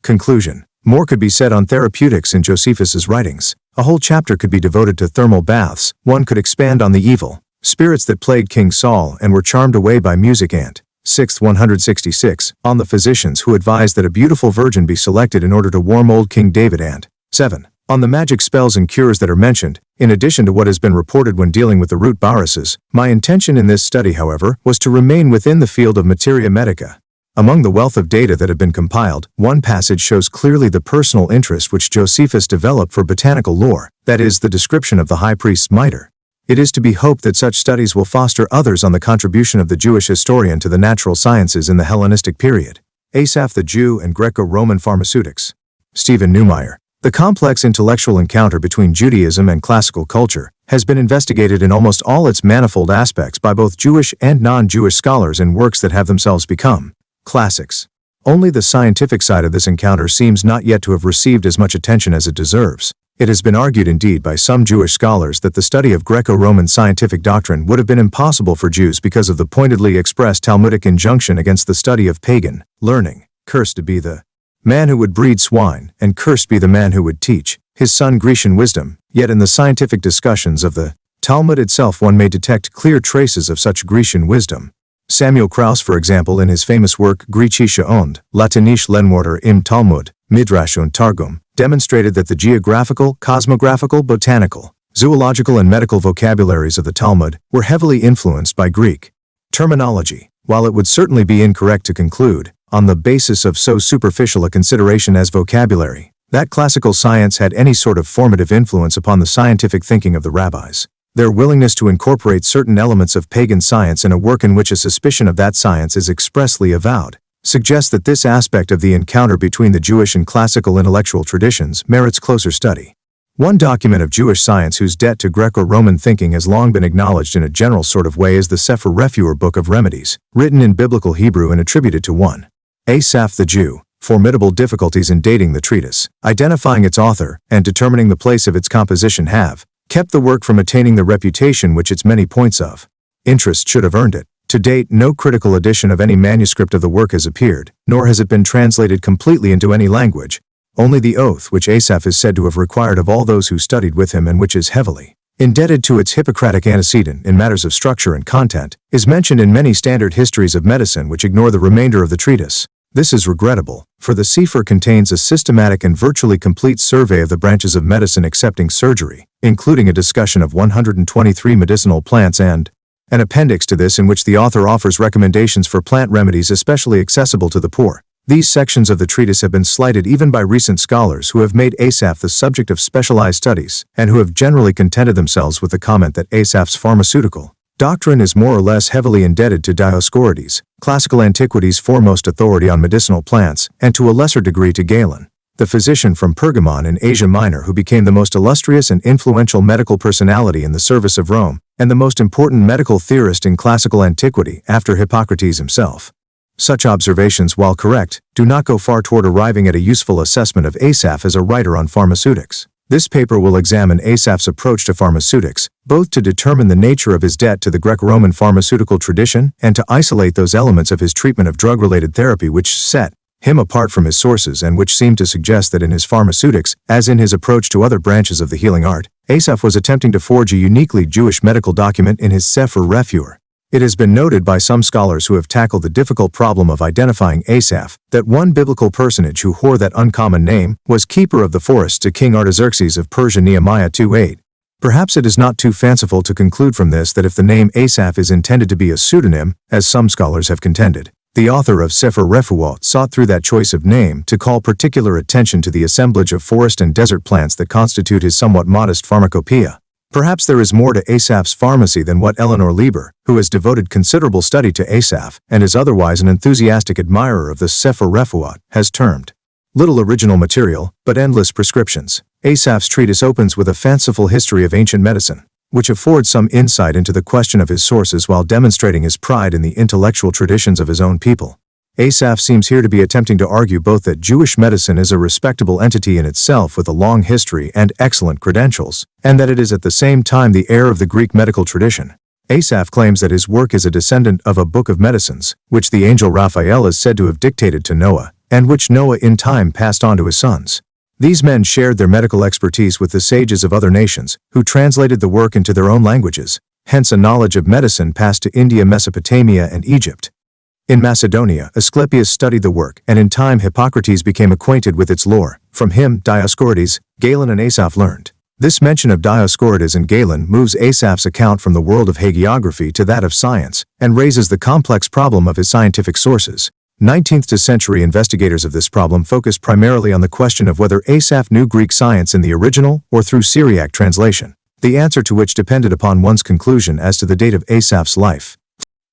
Conclusion. More could be said on therapeutics in Josephus's writings. A whole chapter could be devoted to thermal baths. One could expand on the evil spirits that plagued King Saul and were charmed away by music. Ant. 6th 166, on the physicians who advised that a beautiful virgin be selected in order to warm old King David. And 7. On the magic spells and cures that are mentioned, in addition to what has been reported when dealing with the root viruses. My intention in this study, however, was to remain within the field of materia medica. Among the wealth of data that have been compiled, one passage shows clearly the personal interest which Josephus developed for botanical lore, that is, the description of the high priest's mitre. It is to be hoped that such studies will foster others on the contribution of the Jewish historian to the natural sciences in the Hellenistic period. Asaph the Jew and Greco-Roman Pharmaceutics. Stephen Neumeier. The complex intellectual encounter between Judaism and classical culture has been investigated in almost all its manifold aspects by both Jewish and non-Jewish scholars in works that have themselves become classics. Only the scientific side of this encounter seems not yet to have received as much attention as it deserves. It has been argued indeed by some Jewish scholars that the study of Greco-Roman scientific doctrine would have been impossible for Jews because of the pointedly expressed Talmudic injunction against the study of pagan learning. Cursed be the man who would breed swine, and cursed be the man who would teach his son Grecian wisdom. Yet in the scientific discussions of the Talmud itself one may detect clear traces of such Grecian wisdom. Samuel Krauss, for example, in his famous work Griechische und Latinische Lehnwörter im Talmud, Midrash und Targum, demonstrated that the geographical, cosmographical, botanical, zoological and medical vocabularies of the Talmud were heavily influenced by Greek terminology. While it would certainly be incorrect to conclude, on the basis of so superficial a consideration as vocabulary, that classical science had any sort of formative influence upon the scientific thinking of the rabbis. Their willingness to incorporate certain elements of pagan science in a work in which a suspicion of that science is expressly avowed suggests that this aspect of the encounter between the Jewish and classical intellectual traditions merits closer study. One document of Jewish science whose debt to Greco-Roman thinking has long been acknowledged in a general sort of way is the Sefer Refuah Book of Remedies, written in Biblical Hebrew and attributed to one Asaph the Jew. Formidable difficulties in dating the treatise, identifying its author, and determining the place of its composition have kept the work from attaining the reputation which its many points of interest should have earned it. To date, no critical edition of any manuscript of the work has appeared, nor has it been translated completely into any language. Only the oath which Asaph is said to have required of all those who studied with him and which is heavily indebted to its Hippocratic antecedent in matters of structure and content, is mentioned in many standard histories of medicine which ignore the remainder of the treatise. This is regrettable, for the Sefer contains a systematic and virtually complete survey of the branches of medicine excepting surgery, including a discussion of 123 medicinal plants and an appendix to this in which the author offers recommendations for plant remedies especially accessible to the poor. These sections of the treatise have been slighted even by recent scholars who have made Asaph the subject of specialized studies, and who have generally contented themselves with the comment that Asaph's pharmaceutical doctrine is more or less heavily indebted to Dioscorides, classical antiquity's foremost authority on medicinal plants, and to a lesser degree to Galen, the physician from Pergamon in Asia Minor who became the most illustrious and influential medical personality in the service of Rome, and the most important medical theorist in classical antiquity after Hippocrates himself. Such observations, while correct, do not go far toward arriving at a useful assessment of Asaph as a writer on pharmaceutics. This paper will examine Asaph's approach to pharmaceutics, both to determine the nature of his debt to the Greco-Roman pharmaceutical tradition and to isolate those elements of his treatment of drug-related therapy which set him apart from his sources and which seem to suggest that in his pharmaceutics, as in his approach to other branches of the healing art, Asaph was attempting to forge a uniquely Jewish medical document in his Sefer Refuah. It has been noted by some scholars who have tackled the difficult problem of identifying Asaph that one biblical personage who bore that uncommon name was keeper of the forests to King Artaxerxes of Persia. Nehemiah 2:8. Perhaps it is not too fanciful to conclude from this that if the name Asaph is intended to be a pseudonym, as some scholars have contended, the author of Sefer Refuah sought through that choice of name to call particular attention to the assemblage of forest and desert plants that constitute his somewhat modest pharmacopoeia. Perhaps there is more to Asaph's pharmacy than what Eleanor Lieber, who has devoted considerable study to Asaph and is otherwise an enthusiastic admirer of the Sefer Refuah, has termed little original material, but endless prescriptions. Asaph's treatise opens with a fanciful history of ancient medicine, which affords some insight into the question of his sources while demonstrating his pride in the intellectual traditions of his own people. Asaph seems here to be attempting to argue both that Jewish medicine is a respectable entity in itself with a long history and excellent credentials, and that it is at the same time the heir of the Greek medical tradition. Asaph claims that his work is a descendant of a book of medicines, which the angel Raphael is said to have dictated to Noah, and which Noah in time passed on to his sons. These men shared their medical expertise with the sages of other nations, who translated the work into their own languages, hence a knowledge of medicine passed to India, Mesopotamia, and Egypt. In Macedonia, Asclepius studied the work, and in time Hippocrates became acquainted with its lore. From him, Dioscorides, Galen and Asaph learned. This mention of Dioscorides and Galen moves Asaph's account from the world of hagiography to that of science, and raises the complex problem of his scientific sources. 19th century investigators of this problem focused primarily on the question of whether Asaph knew Greek science in the original or through Syriac translation, the answer to which depended upon one's conclusion as to the date of Asaph's life.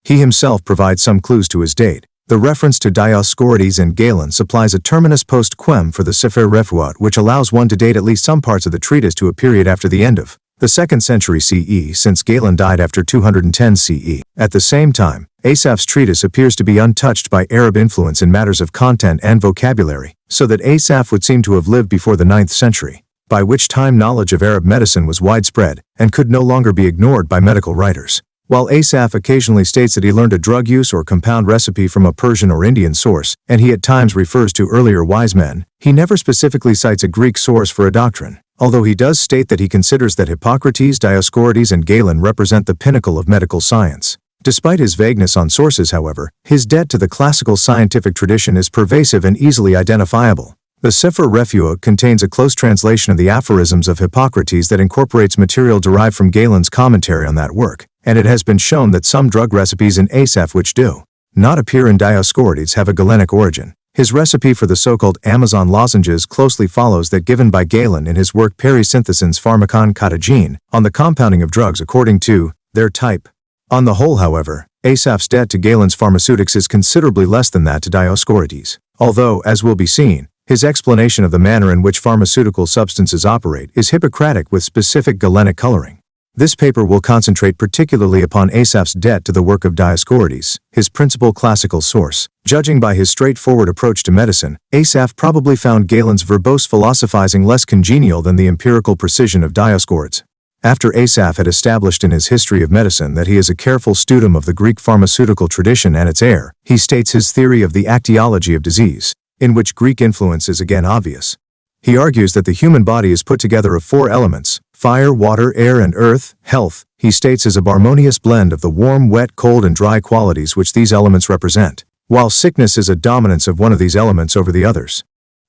He himself provides some clues to his date. The reference to Dioscorides and Galen supplies a terminus post quem for the Sefer Refuah, which allows one to date at least some parts of the treatise to a period after the end of the 2nd century CE, since Galen died after 210 CE. At the same time, Asaph's treatise appears to be untouched by Arab influence in matters of content and vocabulary, so that Asaph would seem to have lived before the 9th century, by which time knowledge of Arab medicine was widespread and could no longer be ignored by medical writers. While Asaph occasionally states that he learned a drug use or compound recipe from a Persian or Indian source, and he at times refers to earlier wise men, he never specifically cites a Greek source for a doctrine, although he does state that he considers that Hippocrates, Dioscorides, and Galen represent the pinnacle of medical science. Despite his vagueness on sources, however, his debt to the classical scientific tradition is pervasive and easily identifiable. The Sefer Refuah contains a close translation of the aphorisms of Hippocrates that incorporates material derived from Galen's commentary on that work, and it has been shown that some drug recipes in Asaph which do not appear in Dioscorides have a Galenic origin. His recipe for the so-called Amazon lozenges closely follows that given by Galen in his work Perisynthesins Pharmakon Katagene, on the compounding of drugs according to their type. On the whole, however, Asaph's debt to Galen's Pharmaceutics is considerably less than that to Dioscorides, although, as will be seen, His explanation of the manner in which pharmaceutical substances operate is Hippocratic with specific Galenic coloring. This paper will concentrate particularly upon Asaph's debt to the work of Dioscorides, his principal classical source. Judging by his straightforward approach to medicine, Asaph probably found Galen's verbose philosophizing less congenial than the empirical precision of Dioscorides. After Asaph had established in his History of Medicine that he is a careful student of the Greek pharmaceutical tradition and its heir, he states his theory of the actiology of disease, in which Greek influence is again obvious. He argues that the human body is put together of 4 elements: fire, water, air, and earth. Health, he states, is a harmonious blend of the warm, wet, cold, and dry qualities which these elements represent, while sickness is a dominance of one of these elements over the others.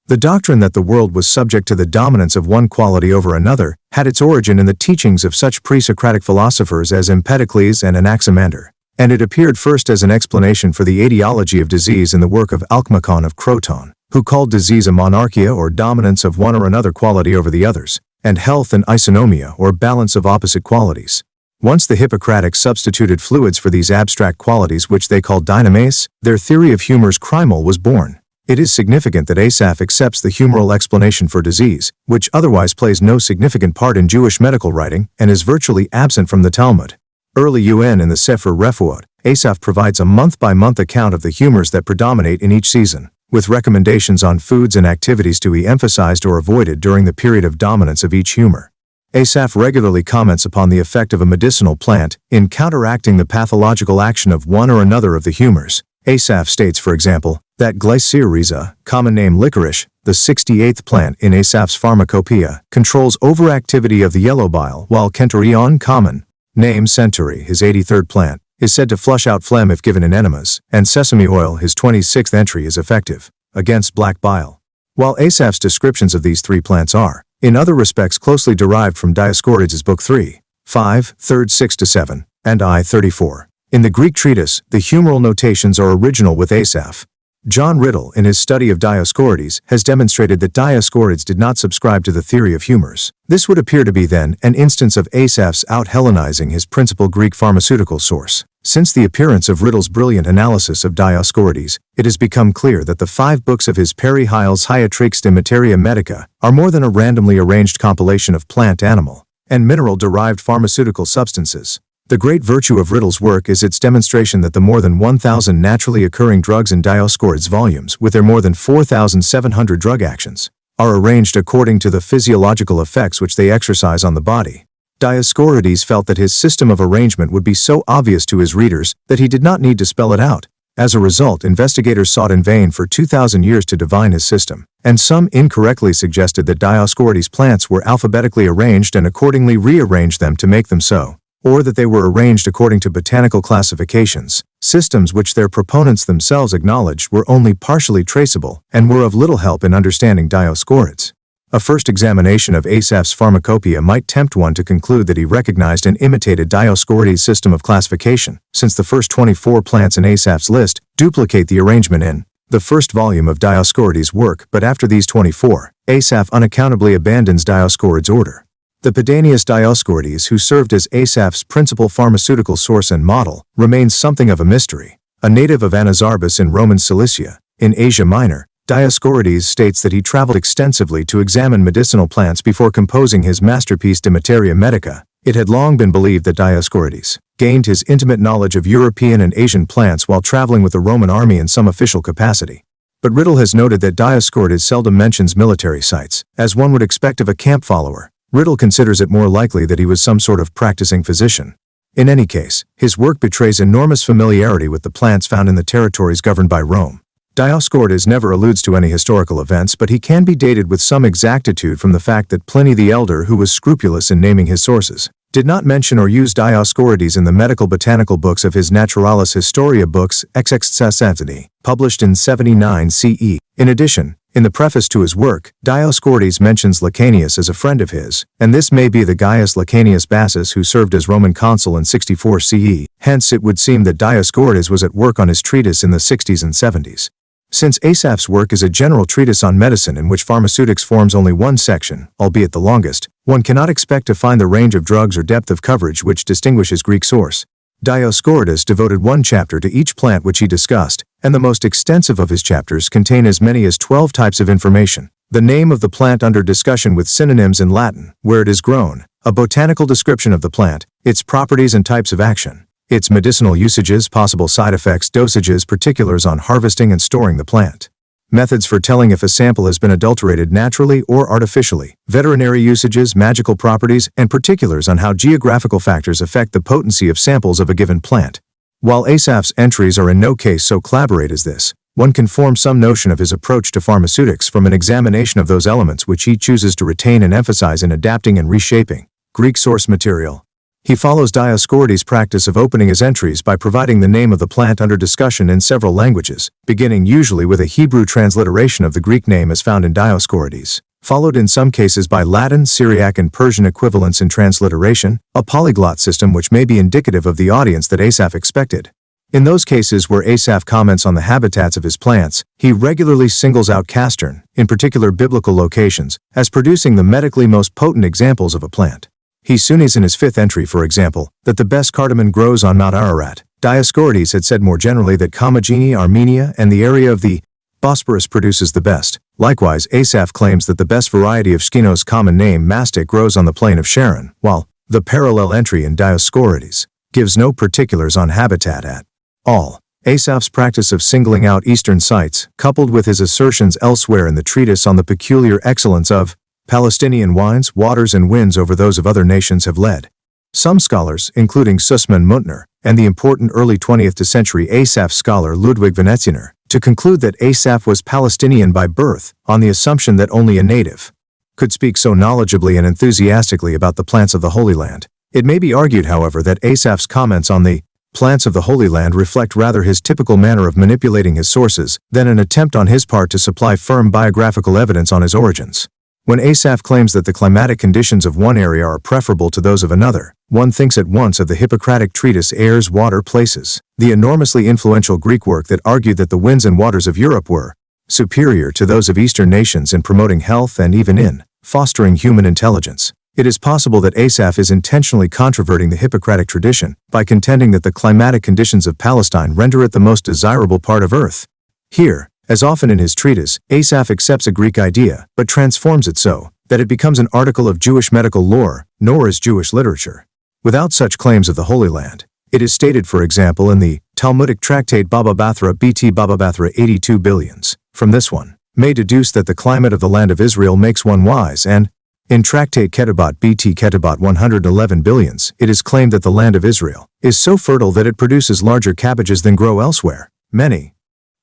The doctrine that the world was subject to the dominance of one quality over another had its origin in the teachings of such pre-Socratic philosophers as Empedocles and Anaximander, and it appeared first as an explanation for the etiology of disease in the work of Alcmacon of Croton, who called disease a monarchia or dominance of one or another quality over the others, and health an isonomia or balance of opposite qualities. Once the Hippocratics substituted fluids for these abstract qualities which they called dynames, their theory of humors chrymal was born. It is significant that Asaph accepts the humoral explanation for disease, which otherwise plays no significant part in Jewish medical writing and is virtually absent from the Talmud. Early in the Sefer Refuot, Asaph provides a month-by-month account of the humors that predominate in each season, with recommendations on foods and activities to be emphasized or avoided during the period of dominance of each humor. Asaph regularly comments upon the effect of a medicinal plant in counteracting the pathological action of one or another of the humors. Asaph states, for example, that Glycyrrhiza, common name licorice, the 68th plant in Asaph's Pharmacopoeia, controls overactivity of the yellow bile, while Kentorion, common name Centaury, his 83rd plant, is said to flush out phlegm if given in enemas, and sesame oil, his 26th entry, is effective against black bile. While Asaph's descriptions of these 3 plants are, in other respects, closely derived from Dioscorides' Book 3, 5, 3rd 6-7, and I 34. In the Greek treatise, the humoral notations are original with Asaph. John Riddle, in his study of Dioscorides, has demonstrated that Dioscorides did not subscribe to the theory of humors. This would appear to be, then, an instance of Asaph's out-Hellenizing his principal Greek pharmaceutical source. Since the appearance of Riddle's brilliant analysis of Dioscorides, it has become clear that the 5 books of his Perihyles Hiatrix de Materia Medica are more than a randomly arranged compilation of plant, animal, and mineral-derived pharmaceutical substances. The great virtue of Riddle's work is its demonstration that the more than 1,000 naturally occurring drugs in Dioscorides' volumes, with their more than 4,700 drug actions, are arranged according to the physiological effects which they exercise on the body. Dioscorides felt that his system of arrangement would be so obvious to his readers that he did not need to spell it out. As a result, investigators sought in vain for 2,000 years to divine his system, and some incorrectly suggested that Dioscorides' plants were alphabetically arranged and accordingly rearranged them to make them so, or that they were arranged according to botanical classifications, systems which their proponents themselves acknowledged were only partially traceable and were of little help in understanding Dioscorides. A first examination of Asaph's Pharmacopoeia might tempt one to conclude that he recognized and imitated Dioscorides' system of classification, since the first 24 plants in Asaph's list duplicate the arrangement in the first volume of Dioscorides' work, but after these 24, Asaph unaccountably abandons Dioscorides' order. The Pedanius Dioscorides, who served as Asaph's principal pharmaceutical source and model, remains something of a mystery. A native of Anazarbus in Roman Cilicia, in Asia Minor, Dioscorides states that he traveled extensively to examine medicinal plants before composing his masterpiece De Materia Medica. It had long been believed that Dioscorides gained his intimate knowledge of European and Asian plants while traveling with the Roman army in some official capacity. But Riddle has noted that Dioscorides seldom mentions military sites, as one would expect of a camp follower. Riddle considers it more likely that he was some sort of practicing physician. In any case, his work betrays enormous familiarity with the plants found in the territories governed by Rome. Dioscorides never alludes to any historical events, but he can be dated with some exactitude from the fact that Pliny the Elder, who was scrupulous in naming his sources, did not mention or use Dioscorides in the medical botanical books of his Naturalis Historia books XXXVII, published in 79 CE. In addition, in the preface to his work, Dioscorides mentions Licanius as a friend of his, and this may be the Gaius Licanius Bassus who served as Roman consul in 64 CE. Hence it would seem that Dioscorides was at work on his treatise in the 60s and 70s. Since Asaph's work is a general treatise on medicine in which Pharmaceutics forms only one section, albeit the longest, one cannot expect to find the range of drugs or depth of coverage which distinguish his Greek source. Dioscorides devoted one chapter to each plant which he discussed, and the most extensive of his chapters contain as many as 12 types of information. The name of the plant under discussion with synonyms in Latin, where it is grown, a botanical description of the plant, its properties and types of action, its medicinal usages, possible side effects, dosages, particulars on harvesting and storing the plant, methods for telling if a sample has been adulterated naturally or artificially, veterinary usages, magical properties, and particulars on how geographical factors affect the potency of samples of a given plant. While Asaph's entries are in no case so collaborate as this, one can form some notion of his approach to pharmaceutics from an examination of those elements which he chooses to retain and emphasize in adapting and reshaping. Greek source material. He follows Dioscorides' practice of opening his entries by providing the name of the plant under discussion in several languages, beginning usually with a Hebrew transliteration of the Greek name as found in Dioscorides, followed in some cases by Latin, Syriac, and Persian equivalents in transliteration, a polyglot system which may be indicative of the audience that Asaph expected. In those cases where Asaph comments on the habitats of his plants, he regularly singles out Castern, in particular biblical locations, as producing the medically most potent examples of a plant. He sunes in his fifth entry, for example, that the best cardamom grows on Mount Ararat. Dioscorides had said more generally that Commagene, Armenia, and the area of the Bosporus produces the best. Likewise, Asaph claims that the best variety of Skinos, common name mastic, grows on the plain of Sharon, while the parallel entry in Dioscorides gives no particulars on habitat at all. Asaph's practice of singling out eastern sites, coupled with his assertions elsewhere in the treatise on the peculiar excellence of Palestinian wines, waters, and winds over those of other nations, have led some scholars, including Sussman Muntner and the important early 20th century Asaph scholar Ludwig Venetiener, to conclude that Asaph was Palestinian by birth, on the assumption that only a native could speak so knowledgeably and enthusiastically about the plants of the Holy Land. It may be argued, however, that Asaph's comments on the plants of the Holy Land reflect rather his typical manner of manipulating his sources than an attempt on his part to supply firm biographical evidence on his origins. When Asaph claims that the climatic conditions of one area are preferable to those of another, one thinks at once of the Hippocratic treatise Airs, Water, Places, the enormously influential Greek work that argued that the winds and waters of Europe were superior to those of Eastern nations in promoting health and even in fostering human intelligence. It is possible that Asaph is intentionally controverting the Hippocratic tradition by contending that the climatic conditions of Palestine render it the most desirable part of earth. Here, as often in his treatise, Asaph accepts a Greek idea, but transforms it so that it becomes an article of Jewish medical lore, nor is Jewish literature without such claims of the Holy Land. It is stated, for example, in the Talmudic tractate Baba Bathra BT Baba Bathra 82 billions. From this one may deduce that the climate of the land of Israel makes one wise, and in tractate Ketubot BT Ketubot 111 billions, it is claimed that the land of Israel is so fertile that it produces larger cabbages than grow elsewhere. Many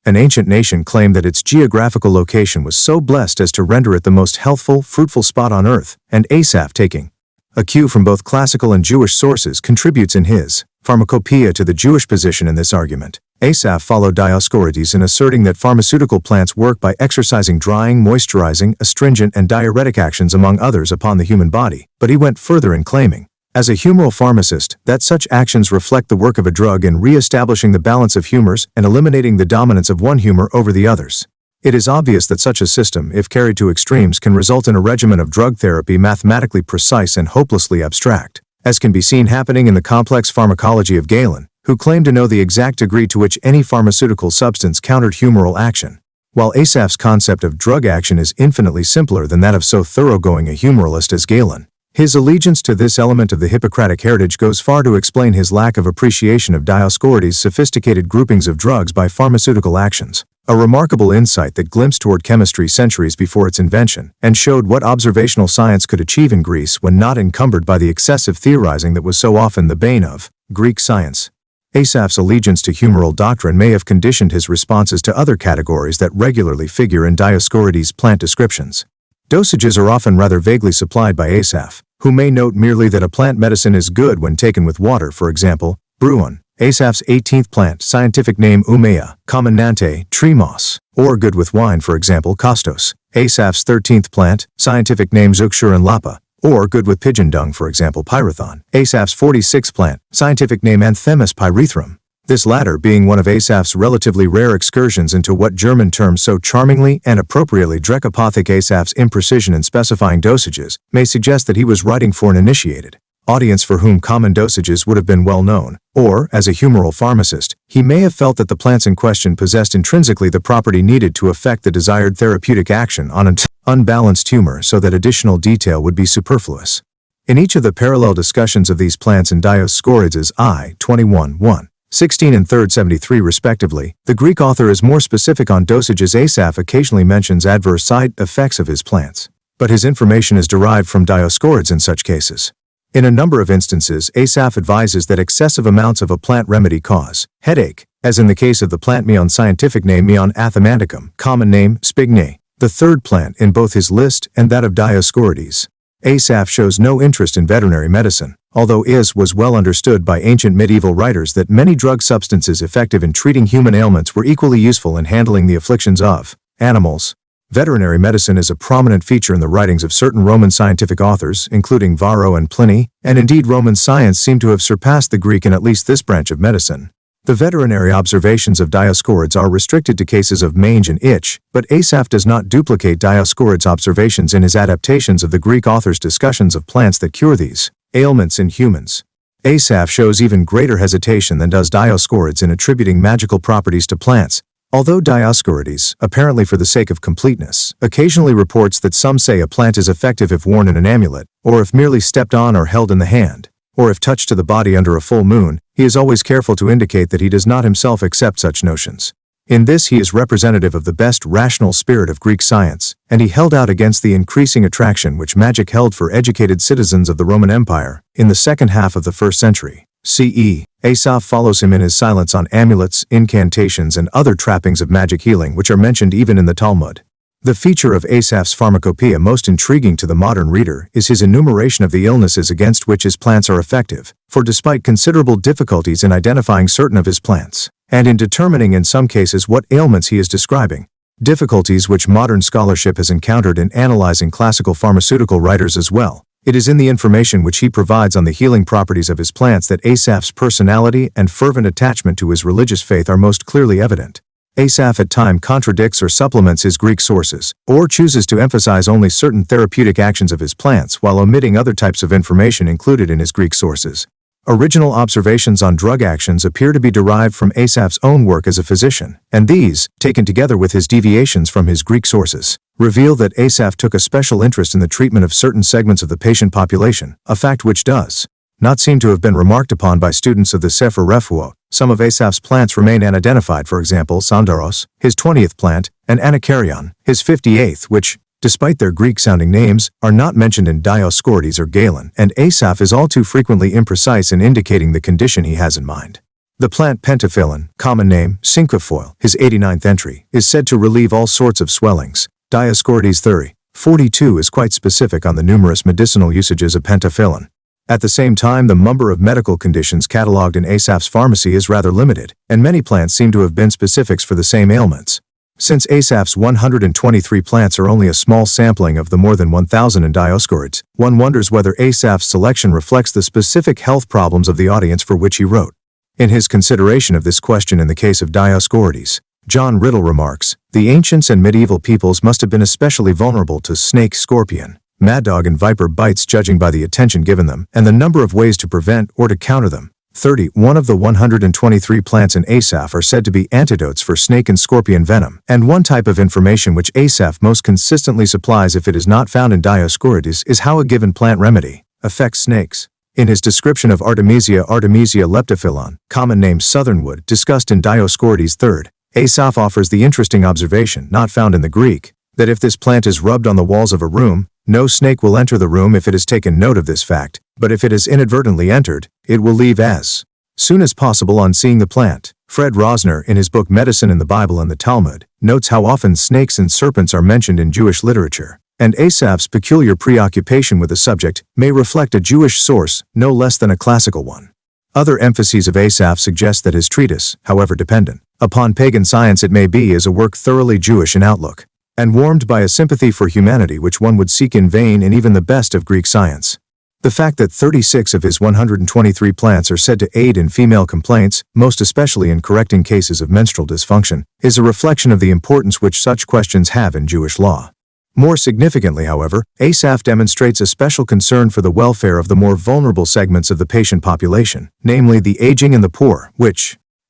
an ancient nation claimed that its geographical location was so blessed as to render it the most healthful, fruitful spot on earth, and Asaph, taking a cue from both classical and Jewish sources, contributes in his Pharmacopoeia to the Jewish position in this argument. Asaph followed Dioscorides in asserting that pharmaceutical plants work by exercising drying, moisturizing, astringent, and diuretic actions among others upon the human body, but he went further in claiming, as a humoral pharmacist, that such actions reflect the work of a drug in re-establishing the balance of humors and eliminating the dominance of one humor over the others. It is obvious that such a system, if carried to extremes, can result in a regimen of drug therapy mathematically precise and hopelessly abstract, as can be seen happening in the complex pharmacology of Galen, who claimed to know the exact degree to which any pharmaceutical substance countered humoral action. While Asaph's concept of drug action is infinitely simpler than that of so thoroughgoing a humoralist as Galen, his allegiance to this element of the Hippocratic heritage goes far to explain his lack of appreciation of Dioscorides' sophisticated groupings of drugs by pharmaceutical actions, a remarkable insight that glimpsed toward chemistry centuries before its invention, and showed what observational science could achieve in Greece when not encumbered by the excessive theorizing that was so often the bane of Greek science. Asaph's allegiance to humoral doctrine may have conditioned his responses to other categories that regularly figure in Dioscorides' plant descriptions. Dosages are often rather vaguely supplied by Asaph, who may note merely that a plant medicine is good when taken with water, for example, Bruon, Asaph's 18th plant, scientific name Umea, common Nante, tree moss, or good with wine, for example, Kostos, Asaph's 13th plant, scientific name Zuxur and Lapa, or good with pigeon dung, for example, Pyrothon, Asaph's 46th plant, scientific name Anthemis pyrethrum, this latter being one of Asaph's relatively rare excursions into what German terms so charmingly and appropriately Drecapothic. Asaph's imprecision in specifying dosages may suggest that he was writing for an initiated audience for whom common dosages would have been well known, or, as a humoral pharmacist, he may have felt that the plants in question possessed intrinsically the property needed to effect the desired therapeutic action on an unbalanced tumor so that additional detail would be superfluous. In each of the parallel discussions of these plants in Dioscorides I, 21:1, 16 and 3rd 73 respectively, the Greek author is more specific on dosages. Asaph occasionally mentions adverse side effects of his plants, but his information is derived from Dioscorides in such cases. In a number of instances, Asaph advises that excessive amounts of a plant remedy cause headache, as in the case of the plant Meon, scientific name Meon athematicum, common name Spigne, the third plant in both his list and that of Dioscorides. Asaph shows no interest in veterinary medicine, although it was well understood by ancient medieval writers that many drug substances effective in treating human ailments were equally useful in handling the afflictions of animals. Veterinary medicine is a prominent feature in the writings of certain Roman scientific authors, including Varro and Pliny, and indeed Roman science seemed to have surpassed the Greek in at least this branch of medicine. The veterinary observations of Dioscorides are restricted to cases of mange and itch, but Asaph does not duplicate Dioscorides' observations in his adaptations of the Greek author's discussions of plants that cure these ailments in humans. Asaph shows even greater hesitation than does Dioscorides in attributing magical properties to plants, although Dioscorides, apparently for the sake of completeness, occasionally reports that some say a plant is effective if worn in an amulet, or if merely stepped on or held in the hand, or if touched to the body under a full moon. He is always careful to indicate that he does not himself accept such notions. In this he is representative of the best rational spirit of Greek science, and he held out against the increasing attraction which magic held for educated citizens of the Roman Empire in the second half of the 1st century CE. Asaph follows him in his silence on amulets, incantations, and other trappings of magic healing which are mentioned even in the Talmud. The feature of Asaph's Pharmacopoeia most intriguing to the modern reader is his enumeration of the illnesses against which his plants are effective, for despite considerable difficulties in identifying certain of his plants, and in determining in some cases what ailments he is describing, difficulties which modern scholarship has encountered in analyzing classical pharmaceutical writers as well, it is in the information which he provides on the healing properties of his plants that Asaph's personality and fervent attachment to his religious faith are most clearly evident. Asaph at times contradicts or supplements his Greek sources, or chooses to emphasize only certain therapeutic actions of his plants while omitting other types of information included in his Greek sources. Original observations on drug actions appear to be derived from Asaph's own work as a physician, and these, taken together with his deviations from his Greek sources, reveal that Asaph took a special interest in the treatment of certain segments of the patient population, a fact which does not seem to have been remarked upon by students of the Sefer Refuot. Some of Asaph's plants remain unidentified, for example Sandaros, his 20th plant, and Anacarion, his 58th, which, despite their Greek-sounding names, are not mentioned in Dioscorides or Galen, and Asaph is all too frequently imprecise in indicating the condition he has in mind. The plant pentaphyllin, common name cinquefoil, his 89th entry, is said to relieve all sorts of swellings. Dioscorides 30:42 is quite specific on the numerous medicinal usages of pentaphyllin. At the same time, the number of medical conditions catalogued in Asaph's pharmacy is rather limited, and many plants seem to have been specifics for the same ailments. Since Asaph's 123 plants are only a small sampling of the more than 1,000 in Dioscorides, one wonders whether Asaph's selection reflects the specific health problems of the audience for which he wrote. In his consideration of this question in the case of Dioscorides, John Riddle remarks, "The ancients and medieval peoples must have been especially vulnerable to snake, scorpion, mad dog and viper bites judging by the attention given them and the number of ways to prevent or to counter them." 31 of the 123 plants in Asaph are said to be antidotes for snake and scorpion venom, and one type of information which Asaph most consistently supplies if it is not found in Dioscorides is how a given plant remedy affects snakes. In his description of Artemisia leptophyllon, common name southernwood, discussed in Dioscorides 3rd, Asaph offers the interesting observation, not found in the Greek, that if this plant is rubbed on the walls of a room, no snake will enter the room if it has taken note of this fact, but if it has inadvertently entered, it will leave as soon as possible on seeing the plant. Fred Rosner, in his book Medicine in the Bible and the Talmud, notes how often snakes and serpents are mentioned in Jewish literature, and Asaph's peculiar preoccupation with the subject may reflect a Jewish source no less than a classical one. Other emphases of Asaph suggest that his treatise, however dependent upon pagan science it may be, is a work thoroughly Jewish in outlook, and warmed by a sympathy for humanity which one would seek in vain in even the best of Greek science. The fact that 36 of his 123 plants are said to aid in female complaints, most especially in correcting cases of menstrual dysfunction, is a reflection of the importance which such questions have in Jewish law. More significantly, however, Asaph demonstrates a special concern for the welfare of the more vulnerable segments of the patient population, namely the aging and the poor,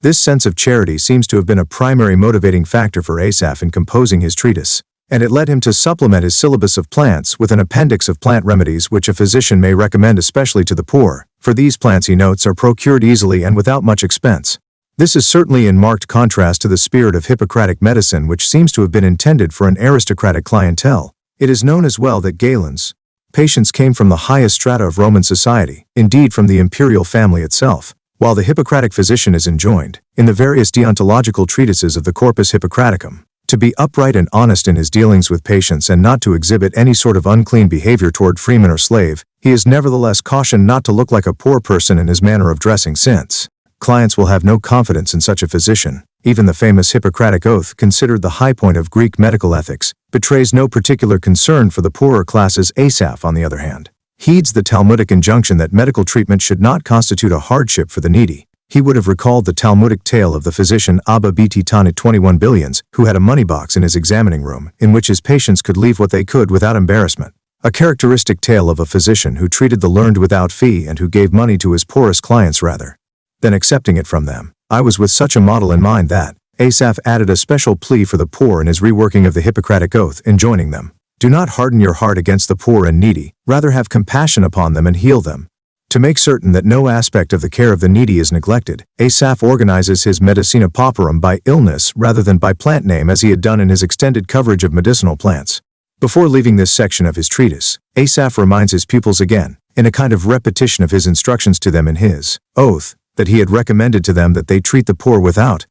this sense of charity seems to have been a primary motivating factor for Asaph in composing his treatise, and it led him to supplement his syllabus of plants with an appendix of plant remedies which a physician may recommend especially to the poor, for these plants, he notes, are procured easily and without much expense. This is certainly in marked contrast to the spirit of Hippocratic medicine, which seems to have been intended for an aristocratic clientele. It is known as well that Galen's patients came from the highest strata of Roman society, indeed from the imperial family itself, while the Hippocratic physician is enjoined, in the various deontological treatises of the Corpus Hippocraticum, to be upright and honest in his dealings with patients and not to exhibit any sort of unclean behavior toward freeman or slave. He is nevertheless cautioned not to look like a poor person in his manner of dressing, since clients will have no confidence in such a physician. Even the famous Hippocratic Oath, considered the high point of Greek medical ethics, betrays no particular concern for the poorer classes. Asaph, on the other hand, heeds the Talmudic injunction that medical treatment should not constitute a hardship for the needy. He would have recalled the Talmudic tale of the physician Abba Bt Tanit 21 billions, who had a money box in his examining room, in which his patients could leave what they could without embarrassment. A characteristic tale of a physician who treated the learned without fee and who gave money to his poorest clients rather than accepting it from them. I was with such a model in mind that Asaph added a special plea for the poor in his reworking of the Hippocratic Oath, enjoining them, "Do not harden your heart against the poor and needy, rather have compassion upon them and heal them." To make certain that no aspect of the care of the needy is neglected, Asaph organizes his Medicina Pauperum by illness rather than by plant name, as he had done in his extended coverage of medicinal plants. Before leaving this section of his treatise, Asaph reminds his pupils again, in a kind of repetition of his instructions to them in his oath, that he had recommended to them that they treat the poor without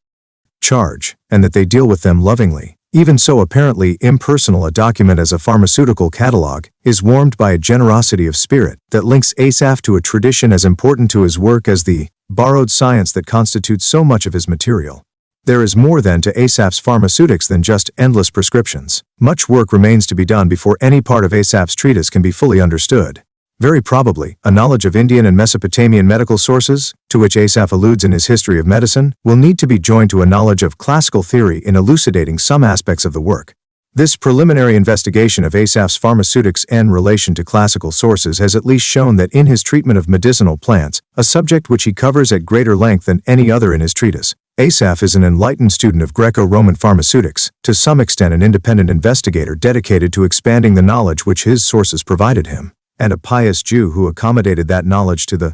charge, and that they deal with them lovingly. Even so apparently impersonal a document as a pharmaceutical catalog is warmed by a generosity of spirit that links Asaph to a tradition as important to his work as the borrowed science that constitutes so much of his material. There is more then to Asaph's Pharmaceutics than just endless prescriptions. Much work remains to be done before any part of Asaph's treatise can be fully understood. Very probably, a knowledge of Indian and Mesopotamian medical sources, to which Asaph alludes in his History of Medicine, will need to be joined to a knowledge of classical theory in elucidating some aspects of the work. This preliminary investigation of Asaph's Pharmaceutics in relation to classical sources has at least shown that in his treatment of medicinal plants, a subject which he covers at greater length than any other in his treatise, Asaph is an enlightened student of Greco-Roman pharmaceutics, to some extent an independent investigator dedicated to expanding the knowledge which his sources provided him, and a pious Jew who accommodated that knowledge to the